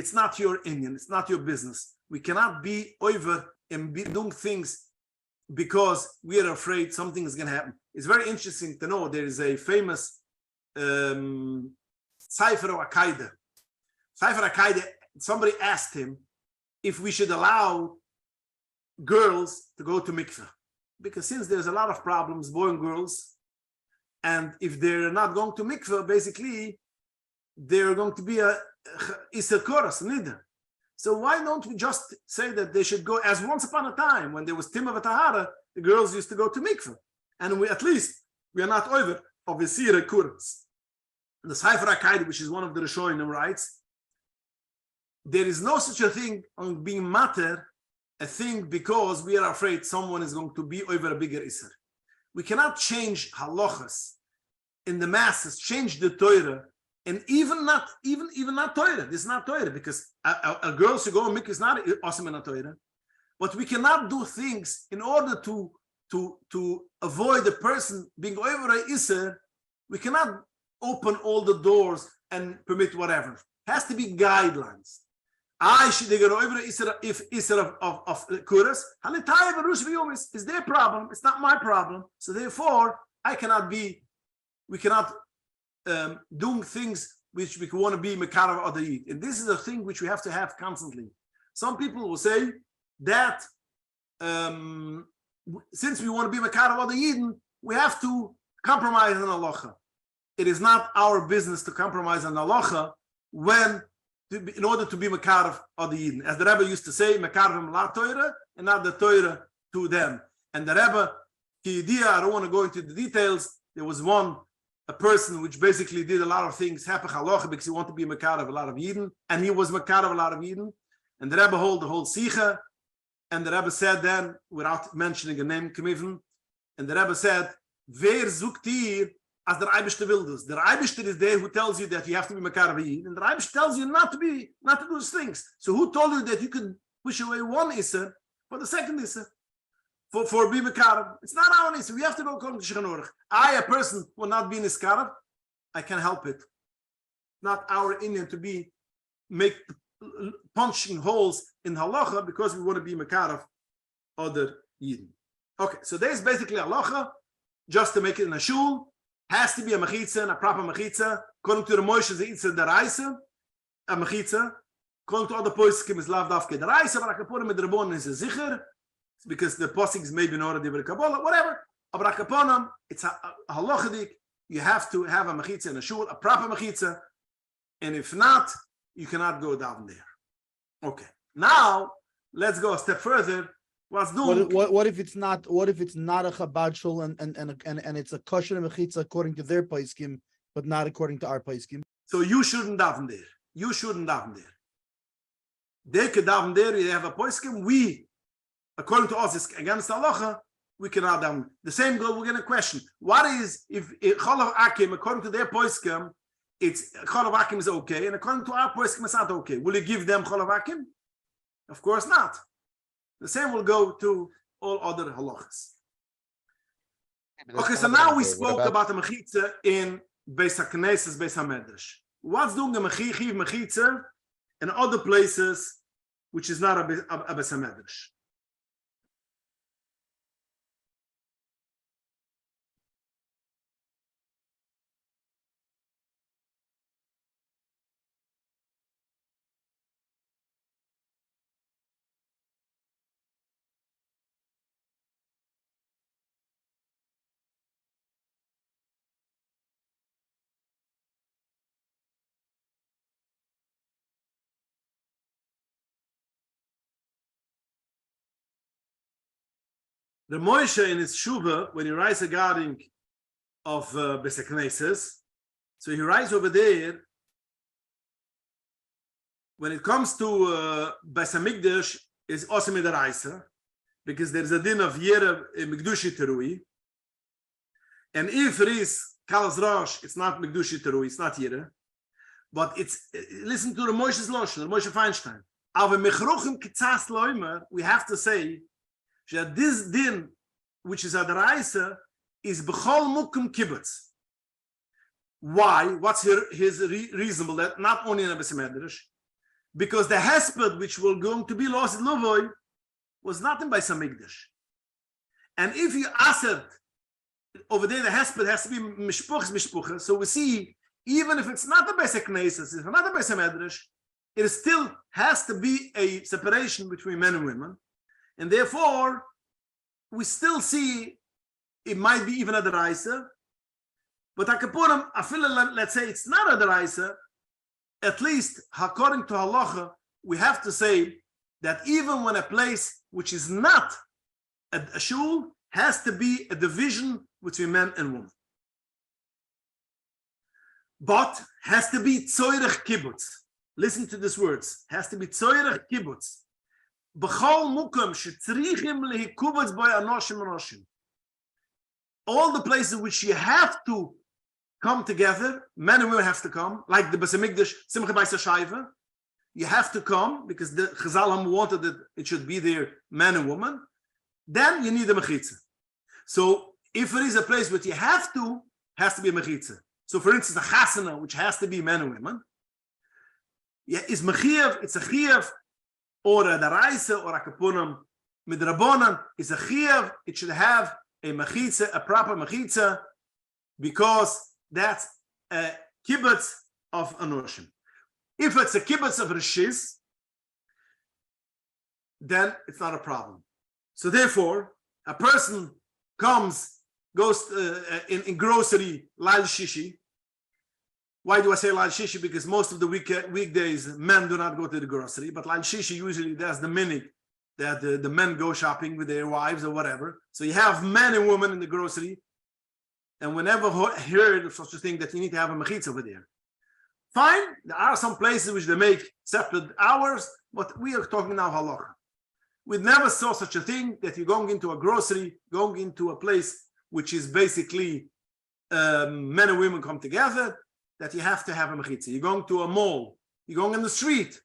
S1: It's not your inyan. It's not your business. We cannot be over and be doing things because we are afraid something is going to happen. It's very interesting to know there is a famous Sefer Akaida. Sefer Akaida, somebody asked him if we should allow girls to go to mikveh. Because since there's a lot of problems, boy and girls, and if they're not going to mikveh, basically, they're going to be a Isser Koras, Nida. So why don't we just say that they should go, as once upon a time, when there was Timah V'Tahara, the girls used to go to mikveh. And we are not over of Isser Koras. The Sefer HaKaida, which is one of the Rishonim, writes, there is no such a thing on being matter, a thing because we are afraid someone is going to be over a bigger Isser. We cannot change halachas in the masses, change the Torah, and even not Torah. This is not Torah because a girl should go and mikveh is not awesome in a Torah. But we cannot do things in order to avoid the person being over a Isser. We cannot open all the doors and permit whatever. It has to be guidelines. They go over if Isser of Kuras, is their problem. It's not my problem. So therefore, we cannot doing things which we want to be mekarav adayid. And this is a thing which we have to have constantly. Some people will say that since we want to be mekarav adayid, we have to compromise on halacha. It is not our business to compromise on halacha in order to be mekarav adayid. As the Rebbe used to say, mekaravim la Torah, and not the Torah to them. And the Rebbe, I don't want to go into the details. There was a person which basically did a lot of things, hapach halacha, because he wanted to be mekarav a lot of Yidden, and he was mekarav a lot of Yidden. And the Rebbe hold the whole sicha, and the Rebbe said then, without mentioning a name, and the Rebbe said, Wer sucht dir, as der Eibishter will this? Der Eibishter is there who tells you that you have to be mekarav Yidden, and the Eibishter tells you not to do those things. So who told you that you could push away one Isser for the second Isser? For being mekarav? It's not our Isser. We have to go according to Shulchan Aruch. A person will not be niskarav. I can help it. Not our Indian to make punching holes in halacha because we want to be mekarav other Yidden. Okay, so there's basically halacha. Just to make it in a shul, has to be a mechitza, and a proper mechitza. According to the Moshe, it's a deraisa, a mechitza. According to other poskim, is lav dafke deraisa, but akaponim with rabbonim is a zicher, because the poskim maybe not already with Kabbalah, whatever. But akaponim, it's a halachadik. You have to have a mechitza in a shul, a proper mechitza, and if not, you cannot go down there. Okay, now let's go a step further.
S2: What if it's not a Chabad shul and it's a kosher mechitza according to their poskim, but not according to our poskim?
S1: So you shouldn't daven there. You shouldn't daven there. They could daven there. They have a poskim. We, according to us, is against halacha. We cannot daven. The same goes. We're going to question: what is if cholav akim according to their poskim? It's cholav akim is okay, and according to our poskim, it's not okay. Will you give them cholav akim? Of course not. The same will go to all other halachas. Okay, so now we spoke about the mechitza in Beis HaKnesses, Beis HaMedrash. What's doing the mechitza in other places, which is not a Beis HaMedrash? The Moshe in his Shuvah, when he writes regarding of Beis HaKnesses, so he writes over there, when it comes to Beis HaMikdash, is also midaraisa, because there's a din of Yere Mekdushi Terui. And if it is Kalas Rosh, it's not Mekdushi Terui, it's not Yere. But it's, listen to the Moshe's Loshon, the Moshe Feinstein. Aber Mechruchim Kitzas Loimer, we have to say that this din, which is Adaraisa, is B'chol Mukum Kibbutz. Why? What's his reasonable that not only in a Besemedrash? Because the hesped which were going to be lost in Lovoy was not in Beisamigdash. And if you ask it over there, the hesped has to be mishpuchas. So we see, even if it's not a Beis Knesset, it's not a Beisamedrash, it still has to be a separation between men and women. And therefore, we still see it might be even a deraisa. But Akapurim, let's say it's not a deraisa, at least according to halacha, we have to say that even when a place which is not a shul has to be a division between men and women. But has to be tzoyrech kibbutz. Listen to these words. Has to be tzoyrech kibbutz. B'chol mukom shetzrichim lehikubutz by anoshim anoshim. All the places which you have to come together, men and women have to come, like the Besamigdash, Simcha Baisa Shaiva, you have to come because the Chazalam wanted that it should be there, man and woman. Then you need a mechitza. So if it is a place where you have to, has to be a mechitza. So for instance, a chasana, which has to be men and women, is mechiyav, it's a chiyav, or a daraisa, or a kapunam, midrabonan, is a chiyav, it should have a mechitza, a proper mechitza, because that's a kibbutz of anoshim. If it's a kibbutz of rishis, then it's not a problem. So therefore, a person goes in grocery, lal shishi. Why do I say lal shishi? Because most of the weekdays, men do not go to the grocery, but lal shishi usually that's the minute that the men go shopping with their wives or whatever. So you have men and women in the grocery, and whenever heard of such a thing that you need to have a mechitza over there. Fine, there are some places which they make separate hours, but we are talking now halacha. We never saw such a thing that you're going into a grocery, going into a place which is basically men and women come together, that you have to have a mechitza. You're going to a mall, you're going on the street.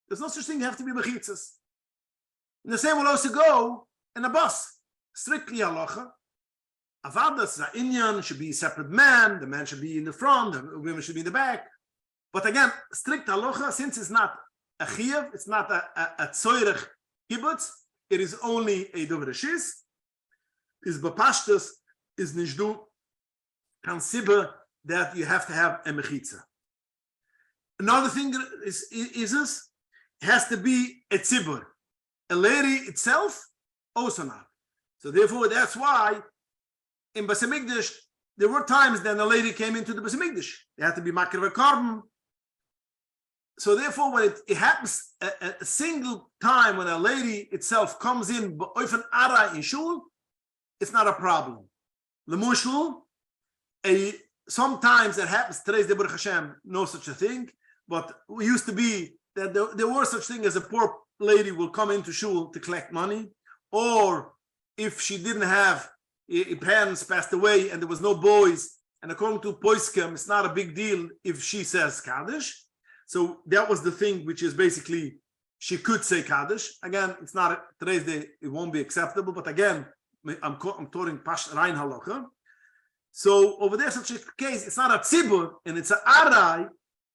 S1: There's no such thing, you have to be mechitzas. And the same will also go in a bus, strictly halacha. Avadas, the Indian should be a separate man, the man should be in the front, the women should be in the back. But again, strict halacha, since it's not a chiyuv, it's not a tzoyrech kibbutz, it is only a dovreshis, is bepashtus, is nishdu, consider that you have to have a mechitza. Another thing is has to be a tzibur. A lady itself, also not. So therefore, that's why in Besamigdash, there were times then a lady came into the Besamigdash. They had to be makir v'karban. So therefore, when it happens a single time when a lady itself comes in b'oifen ara in shul, it's not a problem. Lemushul, sometimes that happens. Today's the Baruch Hashem, no such a thing. But it used to be that there were such thing as a poor lady will come into shul to collect money, or if she didn't have parents passed away and there was no boys, and according to Poiskim, it's not a big deal if she says Kaddish. So that was the thing, which is basically she could say Kaddish. Again, it's not today's day; it won't be acceptable. But again, I'm talking Pash Rein Halacha. So over there, such a case, it's not a tzibur and it's an arai.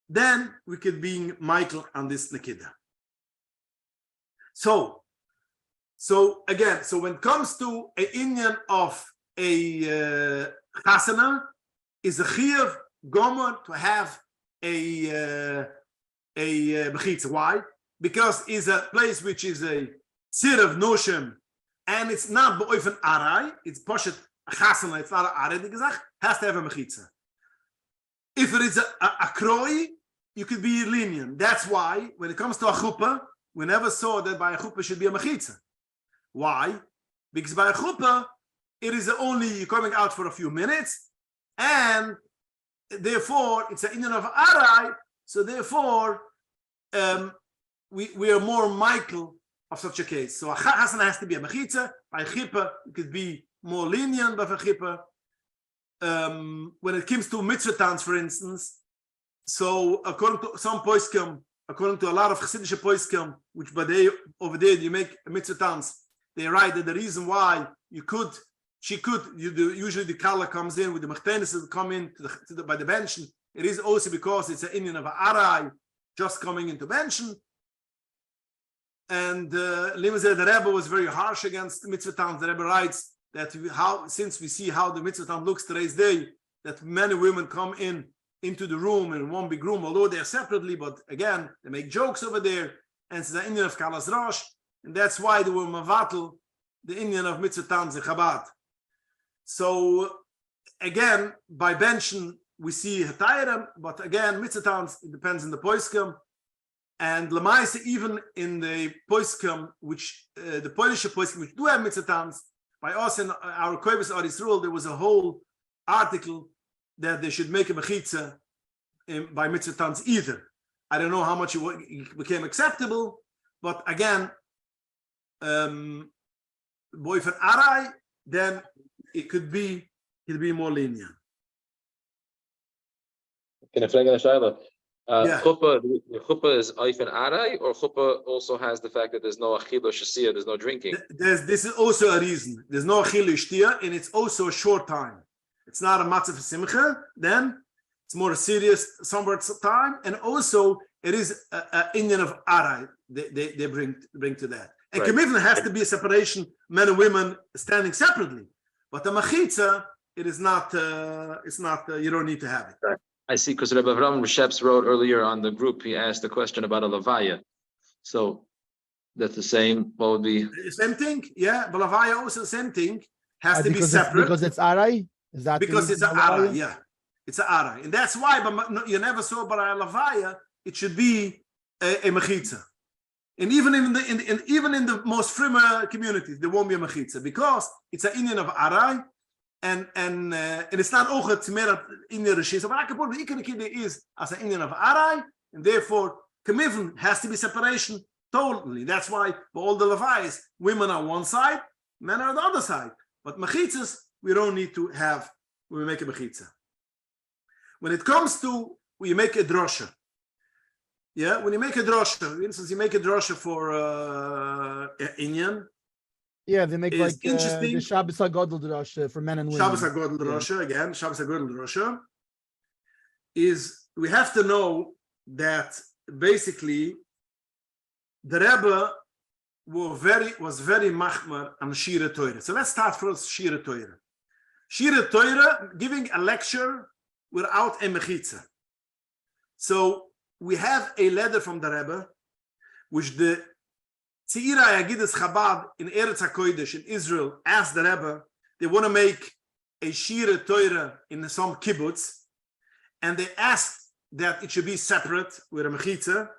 S1: Then we could be Michael on this Nakida. So again, so when it comes to an Indian of a chasana, is a chiyuv gomer to have a mechitza. Why? Because it's a place which is a tzir of noshim, and it's not b'oifen arai. It's poshet a chasana. It's not an arai. The has to have a mechitza. If it is a kroi, you could be lenient. That's why when it comes to a chuppah, we never saw that by a chuppah should be a mechitza. Why? Because by a chuppah, it is only you're coming out for a few minutes, and therefore it's an Indian of arai. So therefore, we are more Michael of such a case. So a chasana has to be a mechitza. By chippa, it could be more lenient by chippa. When it comes to mitzvah tans, for instance, so according to some poskim, according to a lot of Chassidish poskim, which by they over there you make a mitzvah tans, they write that the reason why usually the kala comes in with the mechtenis that come in by the bench. It is also because it's an Indian of arai just coming into bench. And the Rebbe was very harsh against mitzvah tans. The Rebbe writes that since we see how the mitzvah tam looks today's day, that many women come into the room in one big room, although they're separately, but again, they make jokes over there, and it's the Indian of Kalas Rosh, and that's why they were Mavatal, the Indian of mitzvah tam, the Chabad. So again, by benchen, we see Hatayram, but again, mitzvah tam, it depends on the poiskim. And Lamaisa, even in the poiskim, which the Polish poiskim, which do have mitzvah tams, by us in our Koibus Aris rule, there was a whole article that they should make a mechitza by mitzvah tams either. I don't know how much it became acceptable, but again, boy from Arai, then it could be more lenient.
S6: Can I flag on a shayla?
S1: Yeah.
S6: Chuppah is oif and arai, or chuppah also has the fact that there's no achila shasiya, there's no drinking.
S1: This is also a reason. There's no achila shtia, and it's also a short time. It's not a matzah for simcha. Then it's more a serious somewhat time, and also it is an Indian of arai. They bring to that. And commitment has to be a separation, men and women standing separately. But the machitza, it is not. It's not. You don't need to have it.
S6: Right. I see, because Rebbe Avram Sheps wrote earlier on the group, he asked a question about a lavaya. So that's the same. What would be
S1: the same thing? Yeah, but lavaya also the same thing. Has to be separate
S2: because it's arai. Is that
S1: because it's an arai? Yeah, it's an arai, and that's why. But you never saw but a lavaya. It should be a mechitza, and even in the most frimmer communities, there won't be a mechitza because it's an Indian of arai. And it's not ochet merat in the rishis. But akapur the ikar is as an Indian of arai, and therefore commitment has to be separation totally. That's why for all the levais, women are one side, men are the other side. But mechitzas we don't need to have when we make a mechitza. When it comes to when you make a drosha, yeah, when you make a drosha, for instance, you make a drosha for Indian.
S2: Yeah, they make like
S1: interesting.
S2: The Shabbos HaGodel Drosha for men and women.
S1: Shabbos HaGodel Drosha, again, Shabbos HaGodel Drosha, is we have to know that basically the Rebbe was very machmar on Shira Torah. So let's start first Shira Torah. Shira Torah, giving a lecture without a mechitza. So we have a letter from the Rebbe, which the Tzira Yagidas Chabad in Eretz HaKodesh in Israel asked the Rebbe, they want to make a Shira Torah in some kibbutz, and they asked that it should be separate with a mechitza,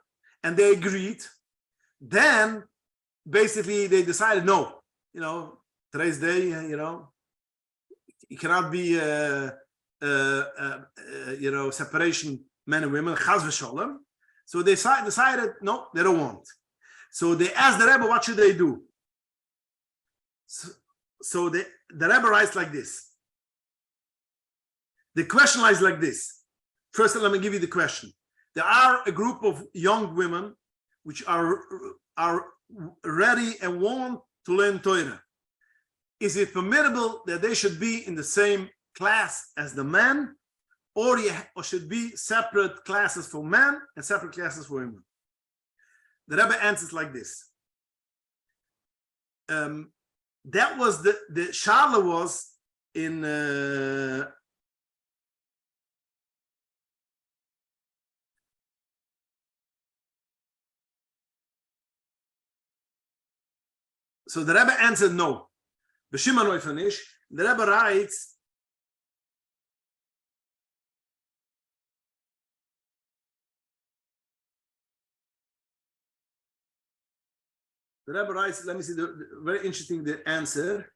S1: and they agreed. Then, basically, they decided, no, today's day, it cannot be, separation men and women, chaz v'sholem. So they decided, no, they don't want. So they asked the Rebbe, what should they do? So the Rebbe writes like this. The question lies like this. First, let me give you the question. There are a group of young women which are ready and want to learn Torah. Is it permissible that they should be in the same class as the men, or should be separate classes for men and separate classes for women? The Rebbe answers like this. That was the Shala was in the Rebbe answered no. B'shima no ifanish. The Rebbe writes. The Rebbe writes, let me see, very interesting the answer.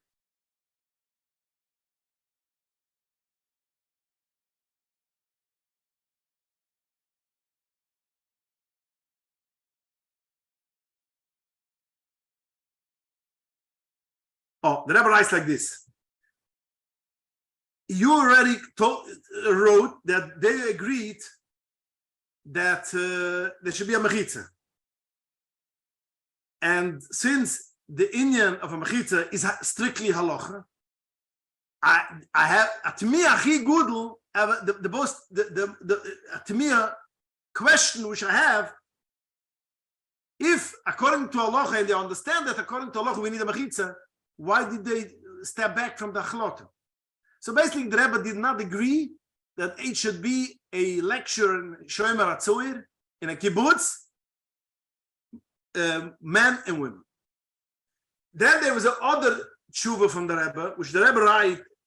S1: Oh, the Rebbe writes like this. You already wrote that they agreed that there should be a mechitza. And since the inyan of a mechitza is strictly halacha, I have to me the question which I have, if according to halacha and they understand that according to halacha we need a mechitza, why did they step back from the achlota? So basically, the Rebbe did not agree that it should be a lecture in Shomer Atzoir in a kibbutz, men and women. Then there was another tshuva from the Rebbe, which the Rebbe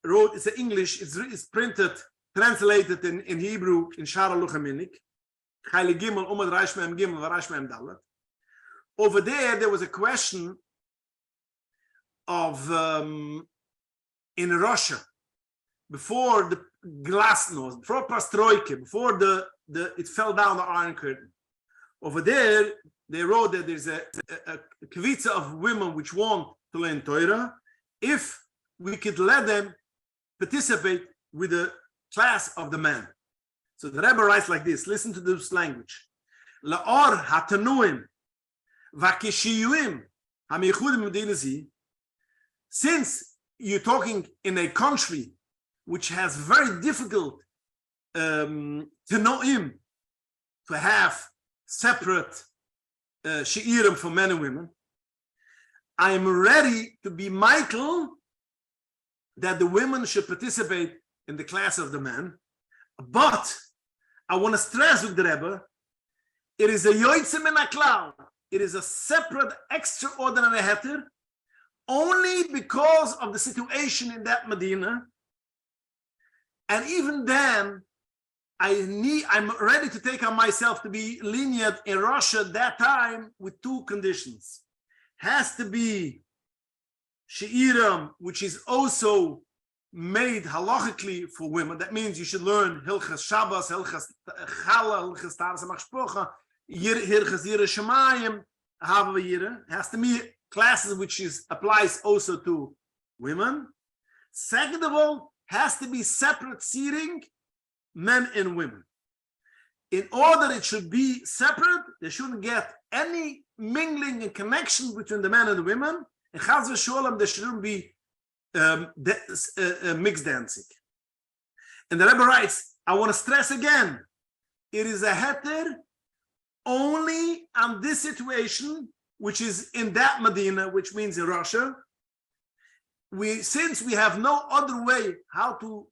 S1: wrote. It's in English. It's printed, translated in Hebrew in Shara Luchaminik. Chayli Gimel Umad Reish Mem Gimel Varash Mem Dalet. Over there was a question of in Russia. Before the glasnost, before Pastroike, before it fell down the Iron Curtain. Over there, they wrote that there's a kvitza of women which want to learn Torah, if we could let them participate with the class of the men. So the Rebbe writes like this, listen to this language. La'or hatanuim v'kishiyuim hamichudim medinasi. Since you're talking in a country which has very difficult to know him, to have separate shiurim for men and women, I am ready to be Michael that the women should participate in the class of the men. But I want to stress with the Rebbe, it is a yoytze min haklal. It is a separate, extraordinary heter, only because of the situation in that Medina. And even then, I'm ready to take on myself to be lenient in Russia at that time with two conditions. Has to be shiurim, which is also made halachically for women. That means you should learn hilchas Shabbos, hilchas Chala, hilchas Taras Machshpocha, hilchas Yira Shemayim, Hava Yira. Has to be classes which applies also to women. Second of all, has to be separate seating, men and women. In order it should be separate, they shouldn't get any mingling and connection between the men and the women. And Chaz v'Sholem, there shouldn't be mixed dancing. And the Rebbe writes, I want to stress again, it is a heter only on this situation, which is in that Medina, which means in Russia. Since we have no other way how to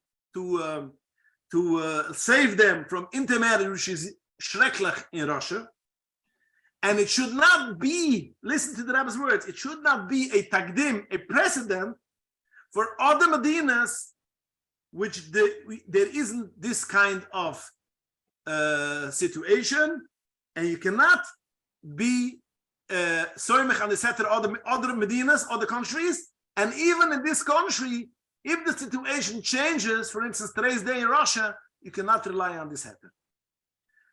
S1: save them from intermarriage, which is schrecklich in Russia, and it should not be, listen to the Rebbe's words, it should not be a takdim, a precedent for other Medinas, which there isn't this kind of situation, and you cannot be soymech on the setter other Medinas, other countries. And even in this country, if the situation changes, for instance, today's day in Russia, you cannot rely on this heter.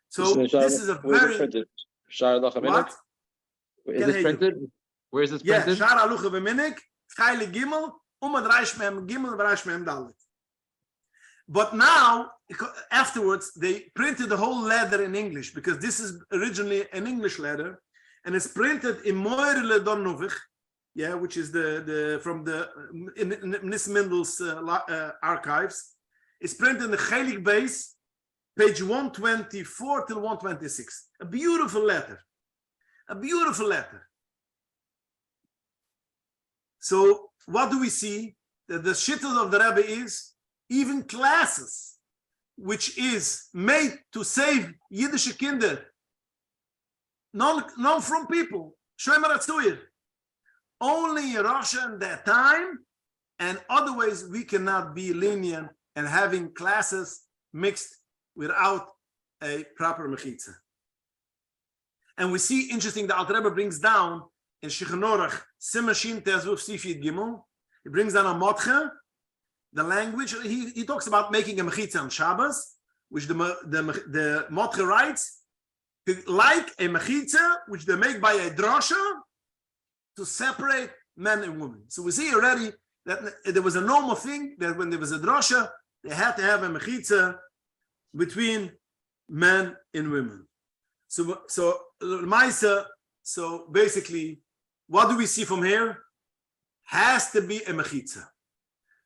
S1: So this is a very... What?
S6: Is this printed? Where is this printed?
S1: Yeah, Shara Alucha V'Minik, Chayli Gimel, Umad Reish Mem Gimel, V'Reish Mem Dalet. But now, afterwards, they printed the whole letter in English, because this is originally an English letter, and it's printed in Moir Ledon Novich, which is from the Nis Mendel's archives. It's printed in the Chelik base, page 124 till 126. A beautiful letter. A beautiful letter. So what do we see? That the shittel of the Rebbe is even classes which is made to save Yiddish kinder, non from people, Shomer Atzoir, only in Russia in that time, and otherwise we cannot be lenient and having classes mixed without a proper mechitza. And we see, interesting, the Alter Rebbe brings down in Shulchan Simon Tezvuf Sifid Gimel, he brings down a motche, the language, he talks about making a mechitza on Shabbos, which the motche writes, like a mechitza, which they make by a drasha, to separate men and women. So we see already that there was a normal thing that when there was a drasha, they had to have a mechitza between men and women. So basically, what do we see from here? Has to be a mechitza.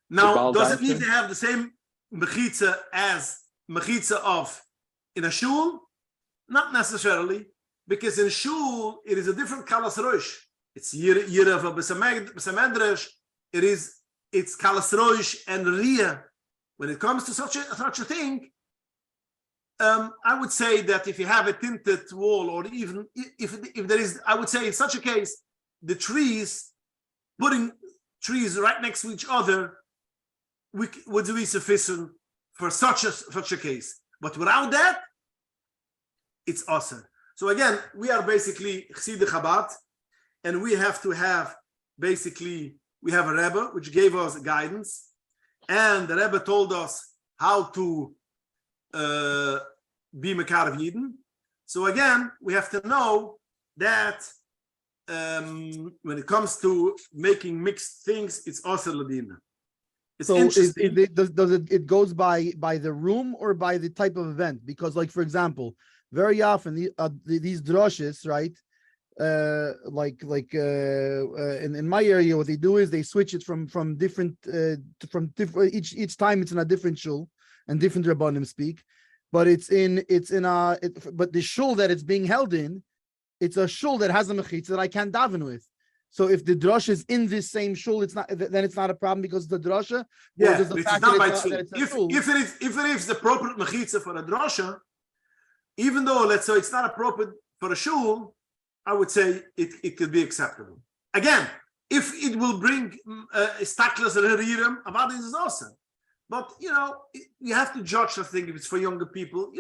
S1: Now, does it need to have the same mechitza as mechitza of in a shul? Not necessarily, because in shul it is a different kalas roish. It's yira of a besamedrash. It's kalas roish and ria. When it comes to such a thing, I would say that if you have a tinted wall, or even if there is, I would say in such a case, the trees, putting trees right next to each other would be sufficient for such a case. But without that, it's awesome. So again, we are basically Chassidei Chabad, and we have to have basically, we have a Rebbe which gave us guidance, and the Rebbe told us how to be Mekar of Yidden. So again, we have to know that when it comes to making mixed things, it's also Ladina.
S2: So it goes by the room or by the type of event? Because, like, for example, very often these drushes, right? In my area, what they do is they switch it from different each time it's in a different shul and different rabbanim speak, but but the shul that it's being held in, it's a shul that has a mechitza that I can't daven with. So if the drasha is in this same shul, then it's not a problem because the drasha.
S1: Yeah, it's not by shul. If it is the appropriate mechitza for a drasha, even though let's say it's not appropriate for a shul, I would say it could be acceptable. Again, if it will bring staklas and haririm, about this is awesome. But you have to judge the thing if it's for younger people.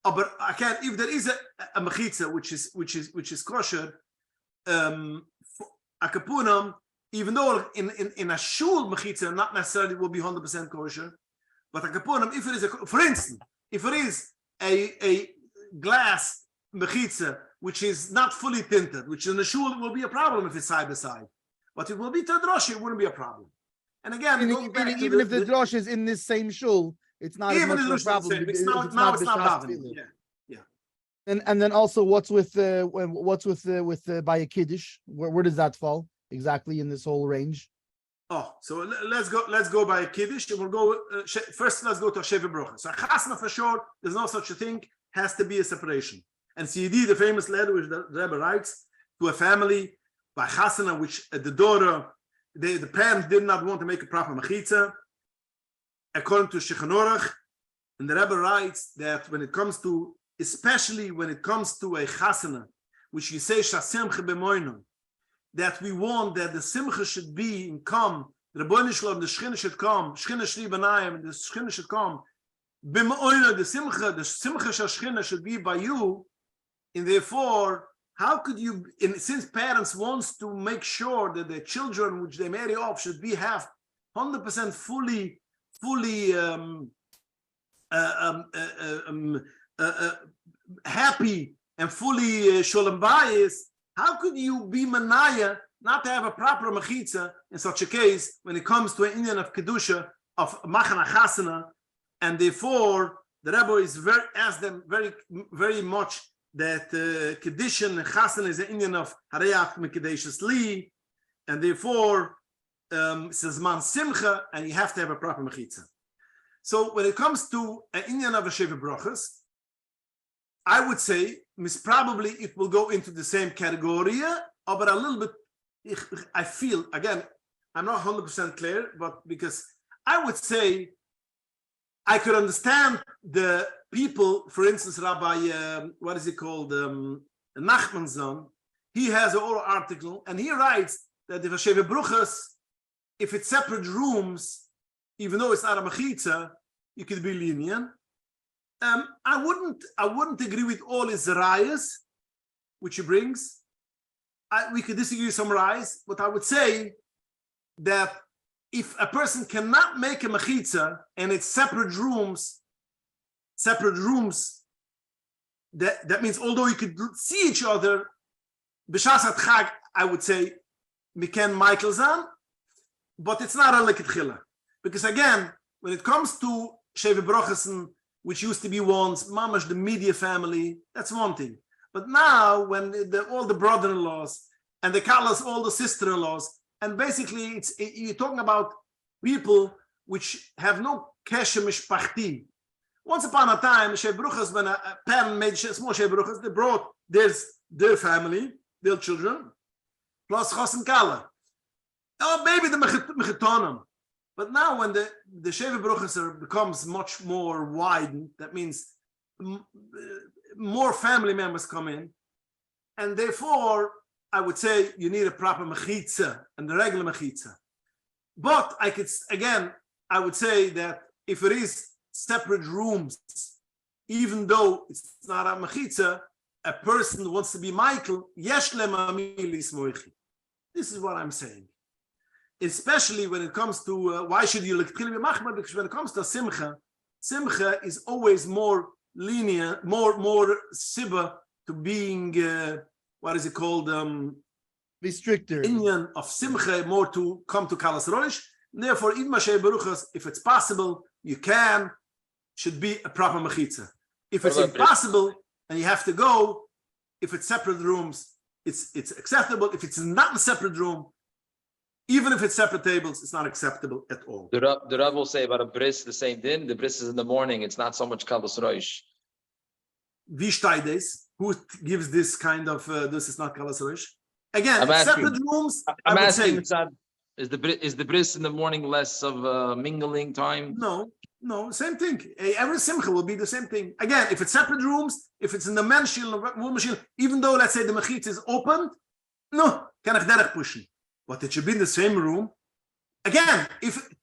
S1: But again, if there is a mechitza which is kosher, a kapunam, even though in a shul mechitza not necessarily will be 100% kosher, but a kapunam, if it is for instance, if it is a glass mechitza which is not fully tinted, which in the shul it will be a problem if it's side by side, but it will be to a drasha, it wouldn't be a problem. And again,
S2: even if the drasha is in this same shul, it's not as much of a problem.
S1: It's not davening. Yeah.
S2: And then also, what's with by a kiddush? Where does that fall exactly in this whole range?
S1: Oh, so let's go by a kiddush, and we'll go first. Let's go to a sheva brocha. So a chasna for sure, there's no such a thing. Has to be a separation. And CD, the famous letter which the Rebbe writes to a family by chasna, which the daughter, the parents did not want to make a proper mechitza, according to Shulchan Aruch, and the Rebbe writes that especially when it comes to a chasana, which you say shasimcha b'moinu, that we want that the simcha should be in come, the Rebbeinu Shalom, the Shechina should come, Shechina Shli B'nayim, and the Shechina should come, b'moinu, the simcha Shechina should be by you, and therefore, how could you, since parents wants to make sure that their children, which they marry off, should have 100% fully happy and fully sholem bayis, how could you be manaya not to have a proper mechitza in such a case when it comes to an Indian of kedusha of machana chasana, and therefore the Rebbe asked them very much that kedushin and chasana is an Indian of harayach mekadeshus li, and therefore says man simcha, and you have to have a proper mechitza. So when it comes to an Indian of a sheva brachas, I would say probably it will go into the same category, but a little bit. I feel again, I'm not 100% clear, but because I would say I could understand the people. For instance, Rabbi, what is he called, Nachman's son. He has an oral article, and he writes that if a sheva brachas, if it's separate rooms, even though it's not a mechitza, you could be lenient. I wouldn't agree with all his rayas, which he brings. We could disagree with some rayas, but I would say that if a person cannot make a mechitza and it's separate rooms, that means although you could see each other, b'shas chag, I would say Miken Michael Zan, but it's not a lekitchila. Because again, when it comes to Sheva Brochesen, which used to be once Mamash, the media family, that's one thing. But now, when all the brother-in-laws and the Kalas, all the sister-in-laws, and basically you're talking about people which have no kesher mishpachti. Once upon a time, Sheva Brochus, when a parent made small Sheva Brochus, they brought their family, their children, plus Chos and Kala. Oh, maybe the Mechitonim. But now when the Sheva Brochus becomes much more widened, that means more family members come in, and therefore I would say you need a proper mechitza and the regular mechitza. But I would say that if it is separate rooms, even though it's not a mechitza, a person who wants to be Michael, yesh lema milis moichi. This is what I'm saying. Especially when it comes to why should you look be machmir? Because when it comes to simcha is always more lenient, more sibba to being what is it called?
S2: Be stricter.
S1: Inyan of simcha, more to come to kalas roish. Therefore, even Mashay Baruchas, if it's possible, should be a proper mechitza. If it's impossible and you have to go, if it's separate rooms, it's acceptable. If it's not a separate room, even if it's separate tables, it's not acceptable at all.
S6: The Rav will say about a bris the same din. The bris is in the morning. It's not so much kalas roish.
S1: Vishtai who gives this kind of this is not kalas roish? Again, separate rooms.
S6: I'm asking, is the bris in the morning less of mingling time?
S1: No, same thing. Every simcha will be the same thing. Again, if it's separate rooms, if it's in the men's shil and woman's shil, even though let's say the mechitza is opened, no, can I derech pushen. But it should be in the same room. Again,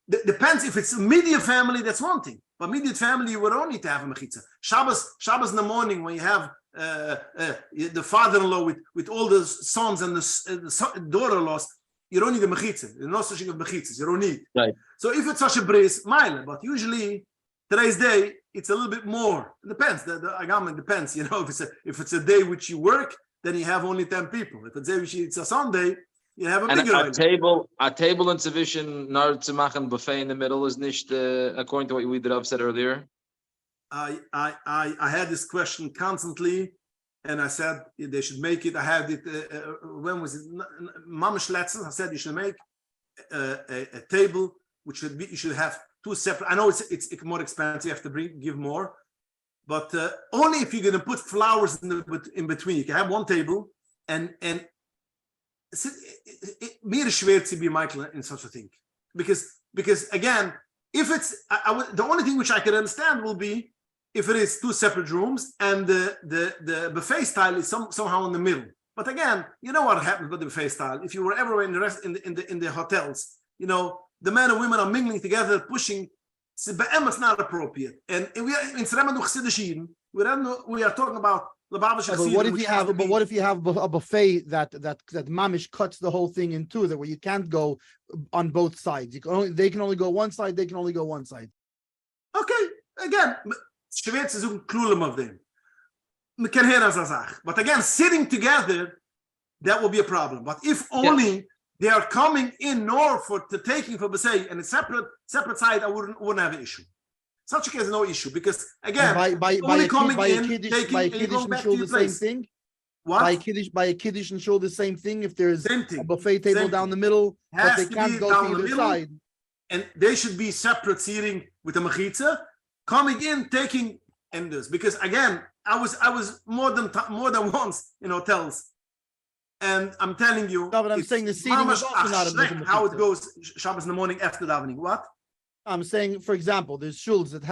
S1: depends if it's a media family, that's one thing. But immediate family, you would only need to have a mechitza. Shabbos in the morning when you have the father-in-law with all the sons and the daughter-in-laws, you don't need a mechitza. There's no such thing of mechitzas. You don't need.
S6: Right.
S1: So if it's such a bris, mile. But usually today's day, it's a little bit more. It depends. The agama depends. You know, if it's a day which you work, then you have only 10 people. If it's a day which it's a Sunday, you have a bigger
S6: a table in Zivishin nar to machen buffet in the middle is nicht according to what we did said earlier.
S1: I had this question constantly, and I said they should make it. I had it. When was it? Mamash Letzen. I said you should make a table which should be. You should have two separate. I know it's more expensive. You have to give more, but only if you're going to put flowers in between. You can have one table and. Mir schwer to be Michael in such a thing, because again, if it's the only thing which I can understand will be if it is two separate rooms and the buffet style is somehow in the middle. But again, you know what happens with the buffet style. If you were everywhere in the hotels, you know the men and women are mingling together, pushing. It's not appropriate. And we are in we are talking about. But
S2: what if you have a buffet that mamish cuts the whole thing in two, that where you can't go on both sides. They can only go one side. They can only go one side.
S1: Okay, again, schwer zu suchen klulem of them. We can hear as a sach. But again, sitting together, that will be a problem. But if only they are coming in nor for the taking for buffet and a separate side, I wouldn't have an issue. Such a case is no issue because again, only coming in, taking, and you go back to your place. Same thing. What? By a kiddush and shul the same thing. If there's a buffet table down the middle, but they can't go to either side, and they should be separate seating with a mechitza, coming in, taking enders. Because again, I was more than once in hotels, and I'm telling you,
S2: no, but I'm saying the seating is also not a
S1: how it goes Shabbos in the morning after davening. What?
S2: I'm saying, for example, there's shuls that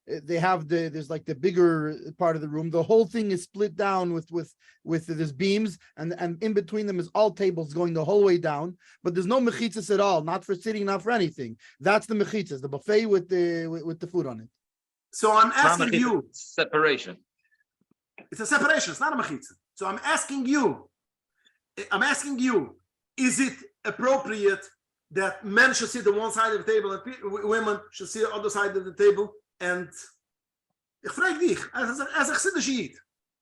S2: there's like the bigger part of the room. The whole thing is split down with there's beams, and in between them is all tables going the whole way down. But there's no mechitzas at all, not for sitting, not for anything. That's the mechitzas, the buffet with the food on it.
S1: So I'm asking you,
S6: separation.
S1: It's a separation. It's not a mechitza. So I'm asking you, is it appropriate that men should sit on one side of the table and women should sit on the other side of the table? And ich frage dich, as a Chassidus,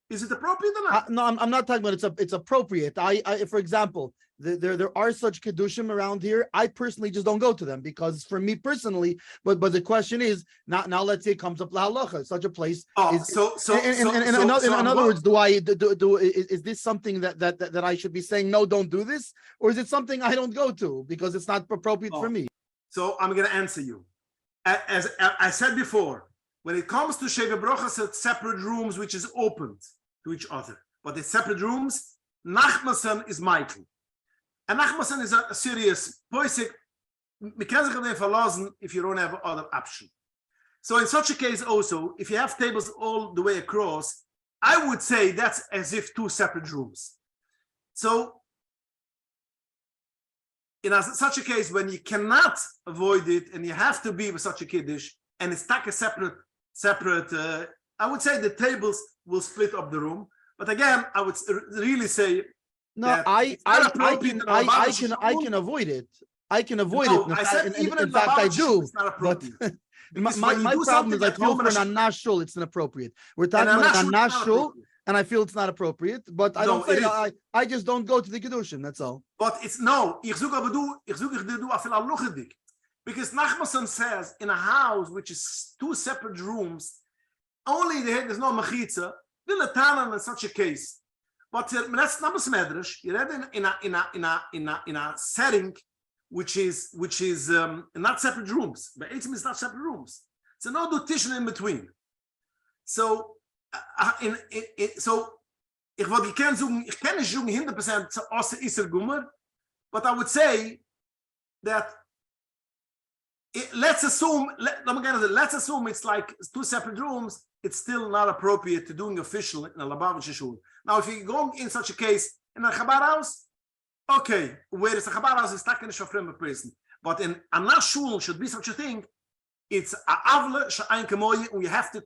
S1: is it appropriate or not?
S2: No, I'm not talking about it's appropriate. I for example, there are such kiddushim around here. I personally just don't go to them because for me personally, but the question is now let's say it comes up halacha, such a place. In other words, is this something that I should be saying no, don't do this, or is it something I don't go to because it's not appropriate for me?
S1: So I'm going to answer you. As I said before, when it comes to Sheva Brochas, it's separate rooms which is opened to each other, but it's separate rooms. Nachmasen is Michael. And Nachmasen is a serious poisik. If you don't have other option. So in such a case also, if you have tables all the way across, I would say that's as if two separate rooms. So in such a case, when you cannot avoid it and you have to be with such a kiddush, and it's like a separate, I would say the tables will split up the room. But again, I would really say
S2: no, I can avoid it. I can avoid it. In fact, I do. But my problem is I feel for an anashul, it's inappropriate. We're talking about an anashul, and I feel it's not appropriate. But I don't say I just don't go to the kedushin. That's all.
S1: But it's no. Because Nachmason says in a house which is two separate rooms, only there's no machitza. In such a case. But that's not a medrash. You read in a setting which is not separate rooms. But it's not separate rooms. So no dutation in between. So ich kann nicht sagen 100% außer Isser Gummer, but I would say that let's assume it's like two separate rooms. It's still not appropriate to doing official in a Lubavitcher shul. Now, if you go in such a case in a Chabad house, okay, where it's a Chabad house, it's not going to show from a person. But in a nash shul should be such a thing. It's a avle she'ain kemoye, and you have to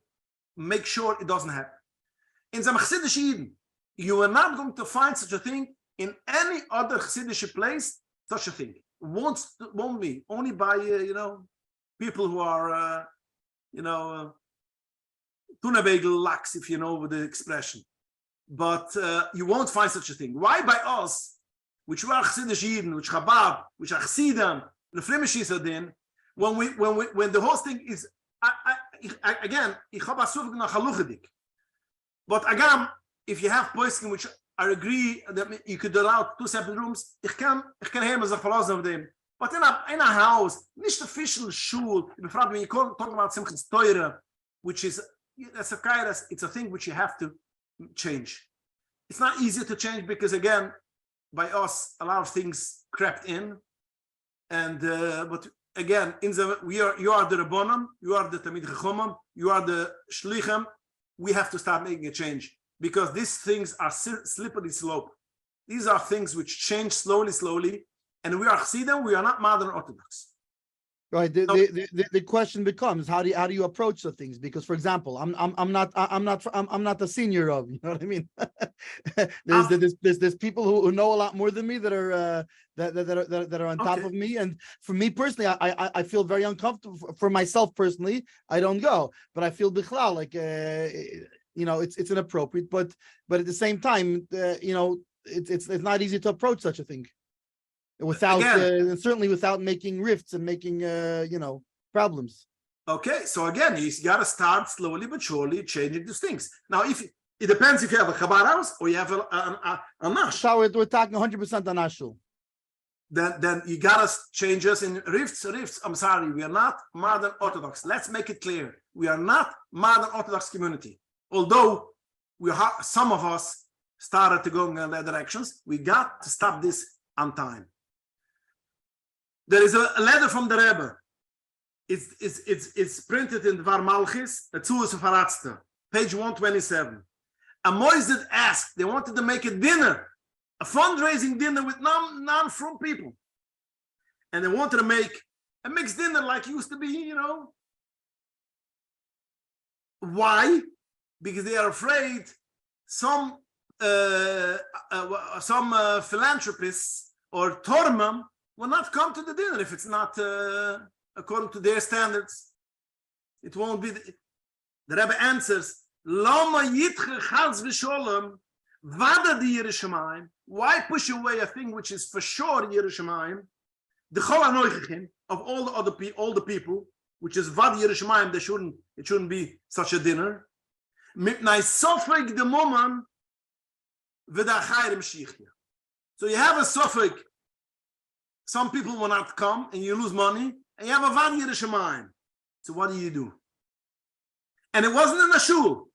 S1: make sure it doesn't happen. In some Chassidish Eden, you are not going to find such a thing in any other Chassidish place. Such a thing won't be only by people who are Tunabegel lax, if you know the expression. But you won't find such a thing. Why by us, which are Chassidish Yidden, which Chabad, which are Chassidim, the Flemish Adin, when the whole thing is, again, ich habe asuf nach haluchadik. But again, if you have poskim which I agree that you could allow two separate rooms, ich kann hear as a philosopher of them. But in a house, nicht official shul, when you talk about Simchas Torah, which is that's it's a thing which you have to change. It's not easy to change because again, by us, a lot of things crept in, and but again, you are the Rabbanim, you are the Tamid Chachomim, you are the Shlichim. We have to start making a change because these things are slippery slope. These are things which change slowly, and we are Chassidim. We are not modern Orthodox.
S2: Right. The question becomes how do you approach the things? Because, for example, I'm not the senior of, you know what I mean. there's people who know a lot more than me that are that are on top of me, and for me personally, I feel very uncomfortable. For myself personally, I don't go, but I feel bichlal like it's inappropriate. But at the same time, it's not easy to approach such a thing. Without certainly without making rifts and making problems. Okay, so again, you got to start slowly but surely changing these things. Now, if it depends if you have a Chabad house or you have a nash. So we're talking 100% on nashul. Then you got to change us in rifts. I'm sorry, we are not modern Orthodox. Let's make it clear: we are not modern Orthodox community. Although some of us started to go in that directions, we got to stop this on time. There is a letter from the Rebbe. It's printed in Dvar Malchis, the Tzuos of Haratzta, page 127. A Moised asked, they wanted to make a dinner, a fundraising dinner with non-from people. And they wanted to make a mixed dinner like it used to be, Why? Because they are afraid some philanthropists or tormim will not come to the dinner if it's not according to their standards. It won't be. The Rebbe answers, Lama yitche chaz v'sholem
S1: Vada the Yerushalayim. Why push away a thing which is for sure Yerushalayim? The Chol HaNoichim of all the people, which is Vad Yerushalayim, it shouldn't be such a dinner. Mipnai Sofek the Moman V'dachayrim Shichya. So you have a Sofek, some people will not come and you lose money, and you have a Vad Yerushalayim. So what do? And it wasn't in a shul.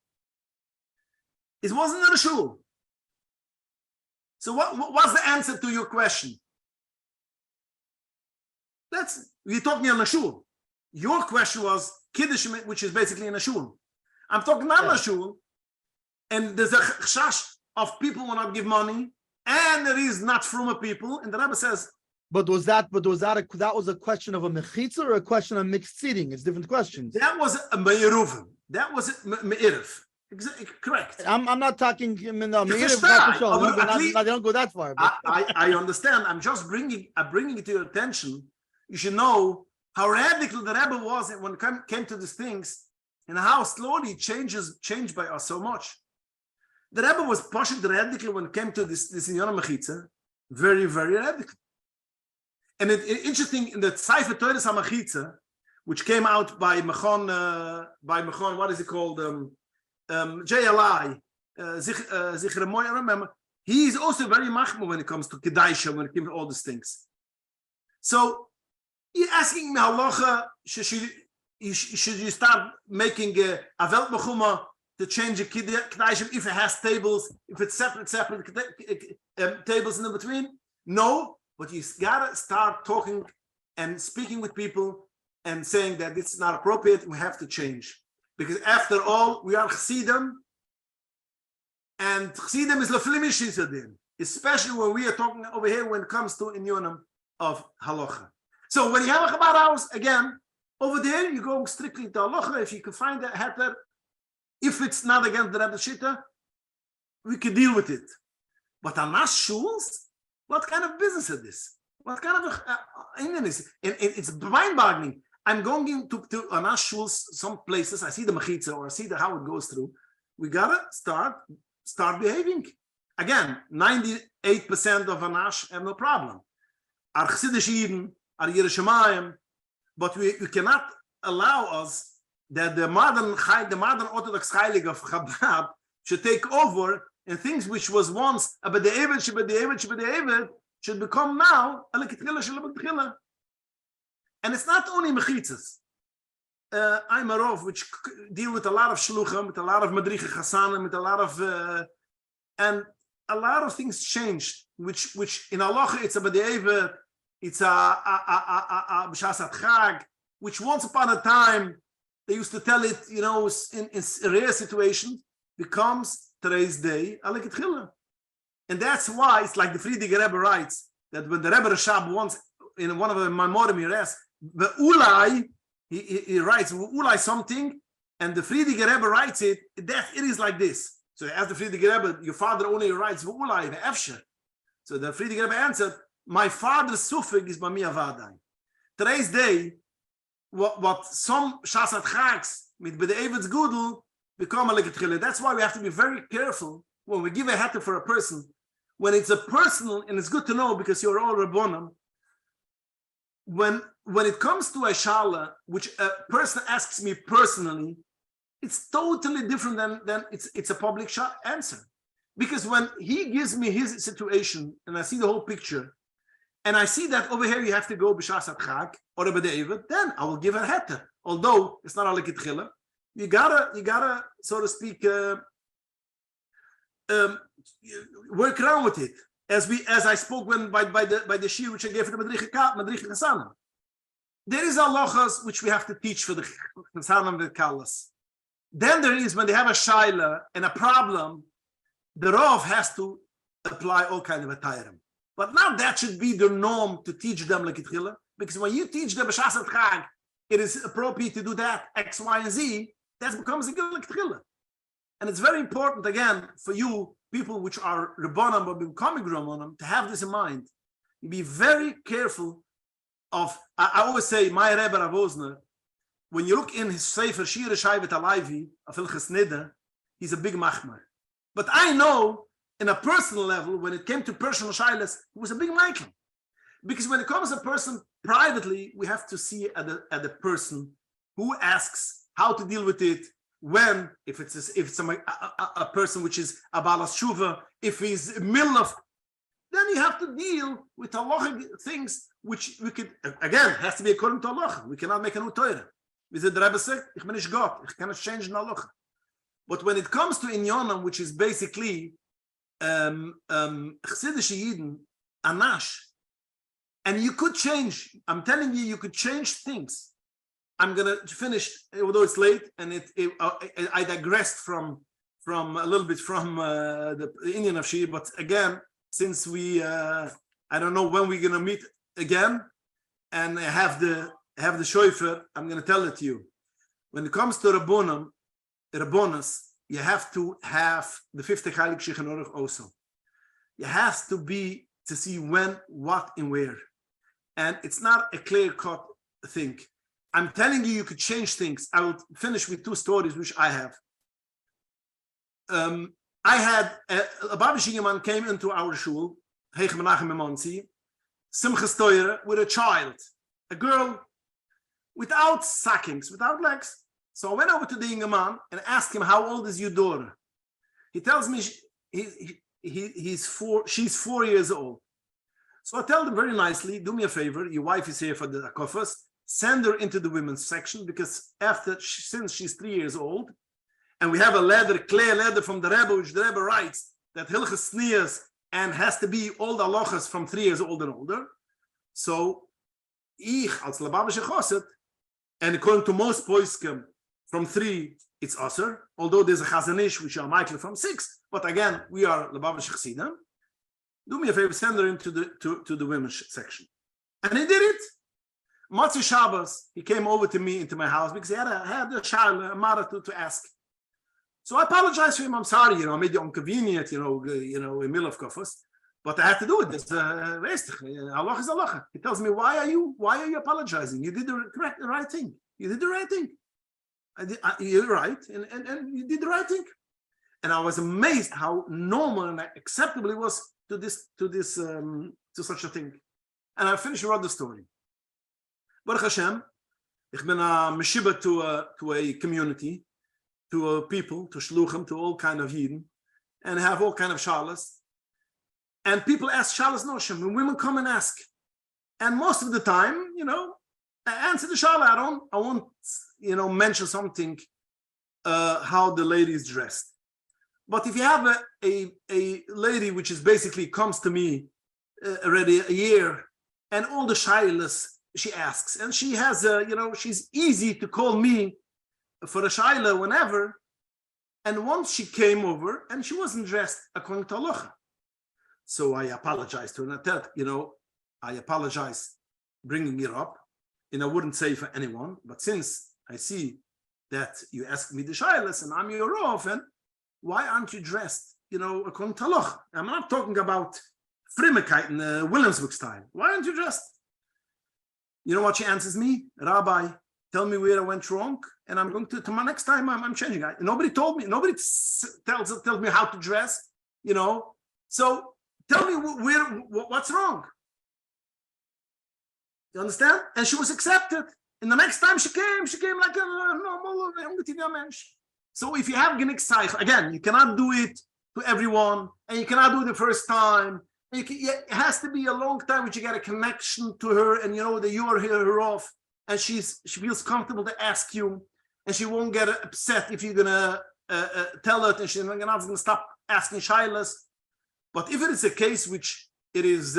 S1: It wasn't in a shul. So what's the answer to your question? We're talking in a shul. Your question was Kiddush, which is basically in a shul. I'm talking not in a shul, and there's a chash of people will not give money, and there is not from a people, and the Rebbe says.
S2: But was that a question of a mechitza or a question of mixed seating? It's different questions.
S1: That was a me'iruvim. That was me'iruf. Correct.
S2: I'm not talking. They don't go that far.
S1: I understand. I'm just bringing it to your attention. You should know how radical the Rebbe was when it came to these things, and how slowly changed by us so much. The Rebbe was pushing the radical when it came to this Inyana Mechitza, very, very radical. And interesting in the Sefer Torah HaMechitza, which came out by מכון, what is it called? JLI, I remember. He is also very machmir when it comes to Kedaisha, when it comes to all these things. So you're asking me halacha, should you start making a Weltmechuma to change a Kedaisha if it has tables, if it's separate tables in between? No, but you gotta start talking and speaking with people and saying that this is not appropriate, we have to change. Because after all, we are Chassidim, and Chassidim is leflimish Yisadim, especially when we are talking over here when it comes to inyonim of halacha. So when you have a Chabad house, again, over there, you go strictly to halacha. If you can find a heter, if it's not against the Rebbe Shitta, we can deal with it. But on us shuls, what kind of business is this? What kind of Indian is it? It's mind-boggling. I'm going to Anash shuls, some places, I see the mechitza or I see how it goes through. We gotta start behaving. Again, 98% of Anash have no problem. Our Chassidish Yidden, our Yerushalayim, but we cannot allow us that the modern Orthodox Heilig of Chabad should take over, and things which was once a b'de'evet should become now a lekitchila shel. And it's not only mechitzas. I'm a rov which deal with a lot of shluchim, with a lot of madricha chasanim, with a lot of and a lot of things changed. Which in halacha it's a b'de'evet, it's a b'shas chag, which once upon a time they used to tell it, in rare situations, becomes today's day a lekitchila. And that's why it's like the Friediger Rebbe writes that when the Rebbe Rashab once in one of the Maimorim he writes, the Ulai, he writes Ulai something, and the Friediger Rebbe writes it, that it is like this. So as the Friediger Rebbe, your father only writes Ulai, the Efsher. So the Friediger Rebbe answered, my father's suffix is Bami Avadai. Today's day, what some Shasat Chags with B'de'evet's Gudel become a lekitchila. That's why we have to be very careful when we give a heter for a person. When it's a personal, and it's good to know because you're all Rabbonim, when it comes to a shala, which a person asks me personally, it's totally different than it's a public answer. Because when he gives me his situation, and I see the whole picture, and I see that over here you have to go b'shas chag or b'de'evet, then I will give a heter. Although it's not a lekitchila, you gotta, so to speak, work around with it. As I spoke by the shiur which I gave for the madricha chasanim. There is halachas which we have to teach for the chasanim and kalas. Then there is when they have a shaila and a problem, the Rav has to apply all kind of attayrim. But now that should be the norm to teach them like it, because when you teach them b'shas chag, it is appropriate to do that X, Y, and Z. That becomes a good like tchila. And it's very important again for you people which are Rabbanim or becoming Rabbanim to have this in mind. You be very careful of. I always say my Rebbe Rav Osner, when you look in his Sefer Shir Shayvet Alayvi of Hilchas Nida, he's a big machmer. But I know in a personal level, when it came to personal shilas, he was a big Michael. Because when it comes to a person privately, we have to see at the person who asks how to deal with it, when, if it's a person which is a balas shuva, if he's middle of, then you have to deal with halachic things which we could, again, has to be according to halacha. We cannot make a new Torah. Wie the Rebbe said, ich bin nicht Gott, ich cannot change the halacha. But when it comes to inyanim, which is basically chassidische Yidden, anash, and you could change, I'm telling you, you could change things. I'm gonna finish, although it's late, and I digressed from a little bit from the Indian of Shia, but again, since we, I don't know when we're gonna meet again, and have the shofar, I'm gonna tell it to you. When it comes to Rabbonas, you have to have the 50 Heilig Shulchan Aruch also. You have to see when, what, and where. And it's not a clear-cut thing. I'm telling you, you could change things. I will finish with two stories which I have. I had a Babyshigeman came into our shul, Heich Menachem Emonzi, Simchas Torah, with a child, a girl without stockings, without legs. So I went over to the Ingeman and asked him, how old is your daughter? He tells me she's 4 years old. So I tell them very nicely, do me a favor, your wife is here for the akofas, send her into the women's section, because since she's 3 years old, and we have a clear letter from the Rebbe, which the Rebbe writes that Hilchas Sneas and has to be all the halachas from 3 years old and older. So, ich als Lubavitcher Chassid, and according to most poskim, from 3 it's Aser, although there's a Chazanish which are Michael from 6, but again we are Lubavitcher Chassidim. Do me a favor, send her into the women's section, and he did it. Matzi Shabbos, he came over to me into my house because he had a child, a mother to ask. So I apologize to him. I'm sorry, I made you inconvenient, in the middle of kofos, but I had to do it. It's Allah is Allah. He tells me, why are you apologizing? You did the right thing. You did the right thing. You're right, and you did the right thing. And I was amazed how normal and acceptable it was to such a thing. And I finished wrote the story. Baruch Hashem, ich bin a meshiba to a community, to a people, to shluchim, to all kind of Yidden, and have all kind of shalas. And people ask shalas noshim, and women come and ask. And most of the time, I answer the shala. I won't, mention something, how the lady is dressed. But if you have a lady which is basically comes to me already a year, and all the shalas she asks, and she has she's easy to call me for a shaila whenever. And once she came over and she wasn't dressed according to halacha. So I apologized to her, and I said, I apologize bringing it up, and I wouldn't say for anyone, but since I see that you asked me the shailas and I'm your Rav, and why aren't you dressed, according to halacha? I'm not talking about Frimmigkeit in the Williamsburg style. Why aren't you dressed? You know what she answers me? Rabbi, tell me where I went wrong, and I'm going to my next time I'm changing. Nobody told me, nobody tells me how to dress, So tell me what's wrong. You understand? And she was accepted. And the next time she came like a normal mensch. So if you have genick seich, again, you cannot do it to everyone, and you cannot do it the first time. It has to be a long time which you get a connection to her, and that you are her off, and she feels comfortable to ask you, and she won't get upset if you're gonna tell her, and she's not gonna stop asking shailas. But if it is a case which it is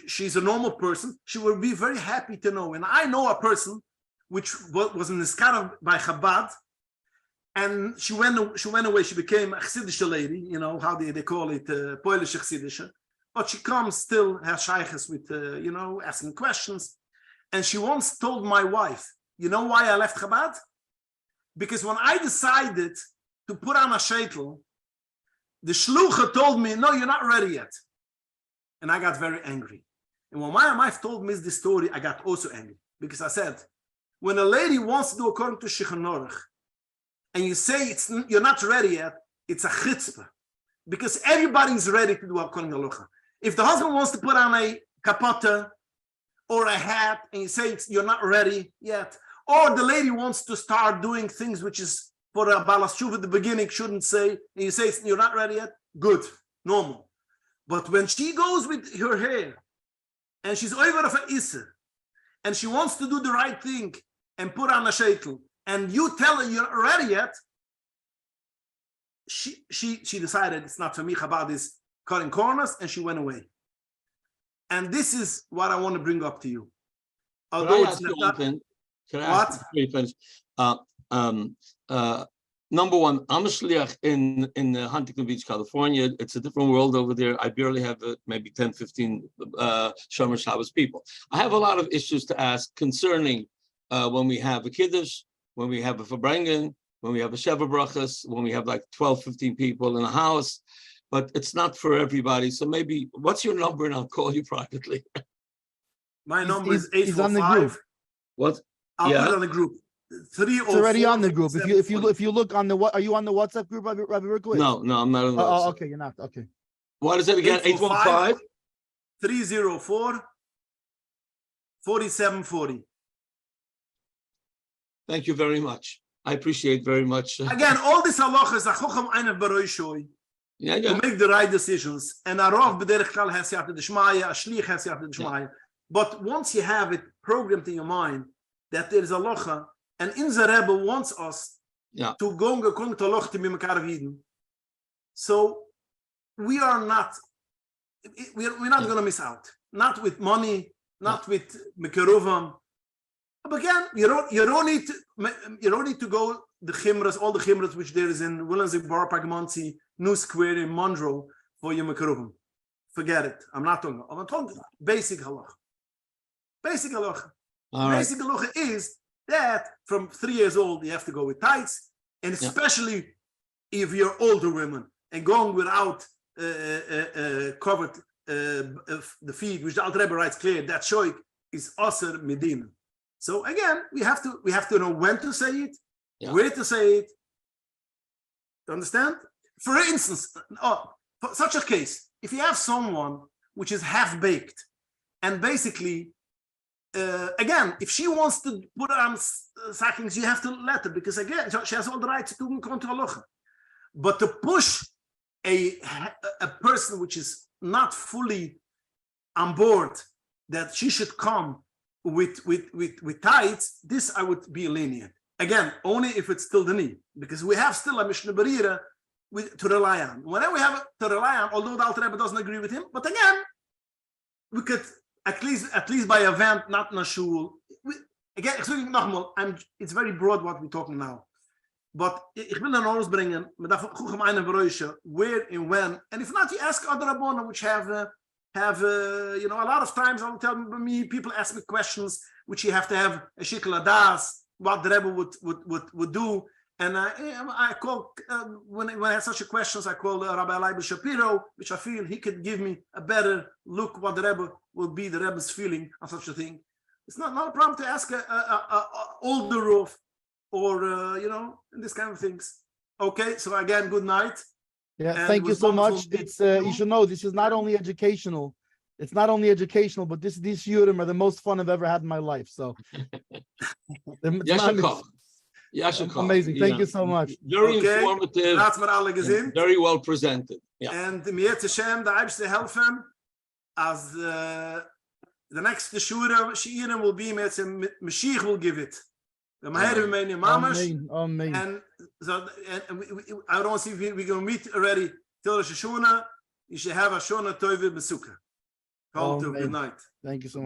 S1: she's a normal person, she will be very happy to know. And I know a person which was in Niskara by Chabad, and she went away. She became a chassidische lady, how they call it, Polish chassidische. But she comes still, has shaykhs with, asking questions. And she once told my wife, why I left Chabad? Because when I decided to put on a sheitel, the shlucha told me, no, you're not ready yet. And I got very angry. And when my wife told me this story, I got also angry. Because I said, when a lady wants to do according to Shulchan Aruch, and you say you're not ready yet, it's a chutzpah, because everybody's ready to do according to halacha. If the husband wants to put on a kapota or a hat and you say you're not ready yet, or the lady wants to start doing things which is for a balas shuv at the beginning shouldn't say, and you say you're not ready yet, good, normal. But when she goes with her hair and she's over of a iser and she wants to do the right thing and put on a shekel, and you tell her you're not ready yet, she decided it's not for me, Chabad is cutting corners, and she went away. And this is what I want to bring up to you. Although it's not,
S3: can I ask you before you finish? Number one, I'm a shliach in Huntington Beach, California. It's a different world over there. I barely have maybe 10, 15 Shomer Shabbos people. I have a lot of issues to ask concerning when we have a kiddush, when we have a farbrengen, when we have a sheva brachas, when we have like 12, 15 people in a house. But it's not for everybody. So maybe, what's your number? And I'll call you privately.
S1: My number is
S2: he's on the group.
S1: 845.
S3: What?
S1: I'll
S3: Yeah.
S1: put it on the group.
S2: It's already on the group. If you look on the, what are you on the WhatsApp group, Rabbi Berkowitz?
S3: No, I'm not on the
S2: Oh,
S3: website.
S2: okay, you're not. Okay.
S3: What is it again? 815?
S1: 304 4740.
S3: Thank you very much. I appreciate very much.
S1: Again, all this halacha is a chocham einer baroishoi
S3: Yeah.
S1: to make the right decisions. And a rov b'derech kal has yat d'shmaya, a shlich has yat d'shmaya. But once you have it programmed in your mind that there is a halacha, and in the Rebbe wants us to go according to halacha to be mekar v'yidin. So we are not, we're not going to miss out. Not with money, not with mekeruvam. But again, you don't need to go the chimras, all the chimras which there is in Williamsburg, Bar Park, Monsey, New Square in Monroe for your mekeruvim. Forget it. I'm not talking. I'm talking basic halacha. Basic halacha. Basic halacha is that from 3 years old you have to go with tights, and especially if you're older women and going without covered the feet, which the Alter Rebbe writes clear that shoik is aser medina. So again, we have to know when to say it, where to say it. You understand? For instance, for such a case, if you have someone which is half-baked, and basically, again, if she wants to put on stockings, you have to let her, because again, she has all the right to do to halacha. But to push a person which is not fully on board that she should come with tights, this I would be lenient. Again, only if it's still the knee, because we have still a Mishnah Berira to rely on. Whenever we have to rely on, although the Alter Rebbe doesn't agree with him, but again, we could at least by event, not in a shul. Again, it's very broad what we're talking now. But ich will an orders bringen, where and when, and if not, you ask other Rabbanim which have a lot of times I'll tell me, people ask me questions which you have to have a shikla das, what the Rebbe would do, and I call when I have such a questions, I call Rabbi Eiliba Shapiro, which I feel he could give me a better look what the Rebbe will be, the Rebbe's feeling on such a thing. It's not a problem to ask a older roof or this kind of things. Okay, so again, good night.
S2: Yeah, thank you so much. It's you should know this is not only educational. It's not only educational, but these shiurim are the most fun I've ever had in my life. So, amazing. Thank you so much.
S3: Very informative. Very well presented. Yeah.
S1: And mir to Hashem, the Eibste helfen, as the next shiurim will be Mashiach will give it.
S2: Amen.
S1: And so, I don't see if we're going to meet already till Rosh Hashanah. You should have a Shona Tov Besukkah. Good night.
S2: Thank you so much.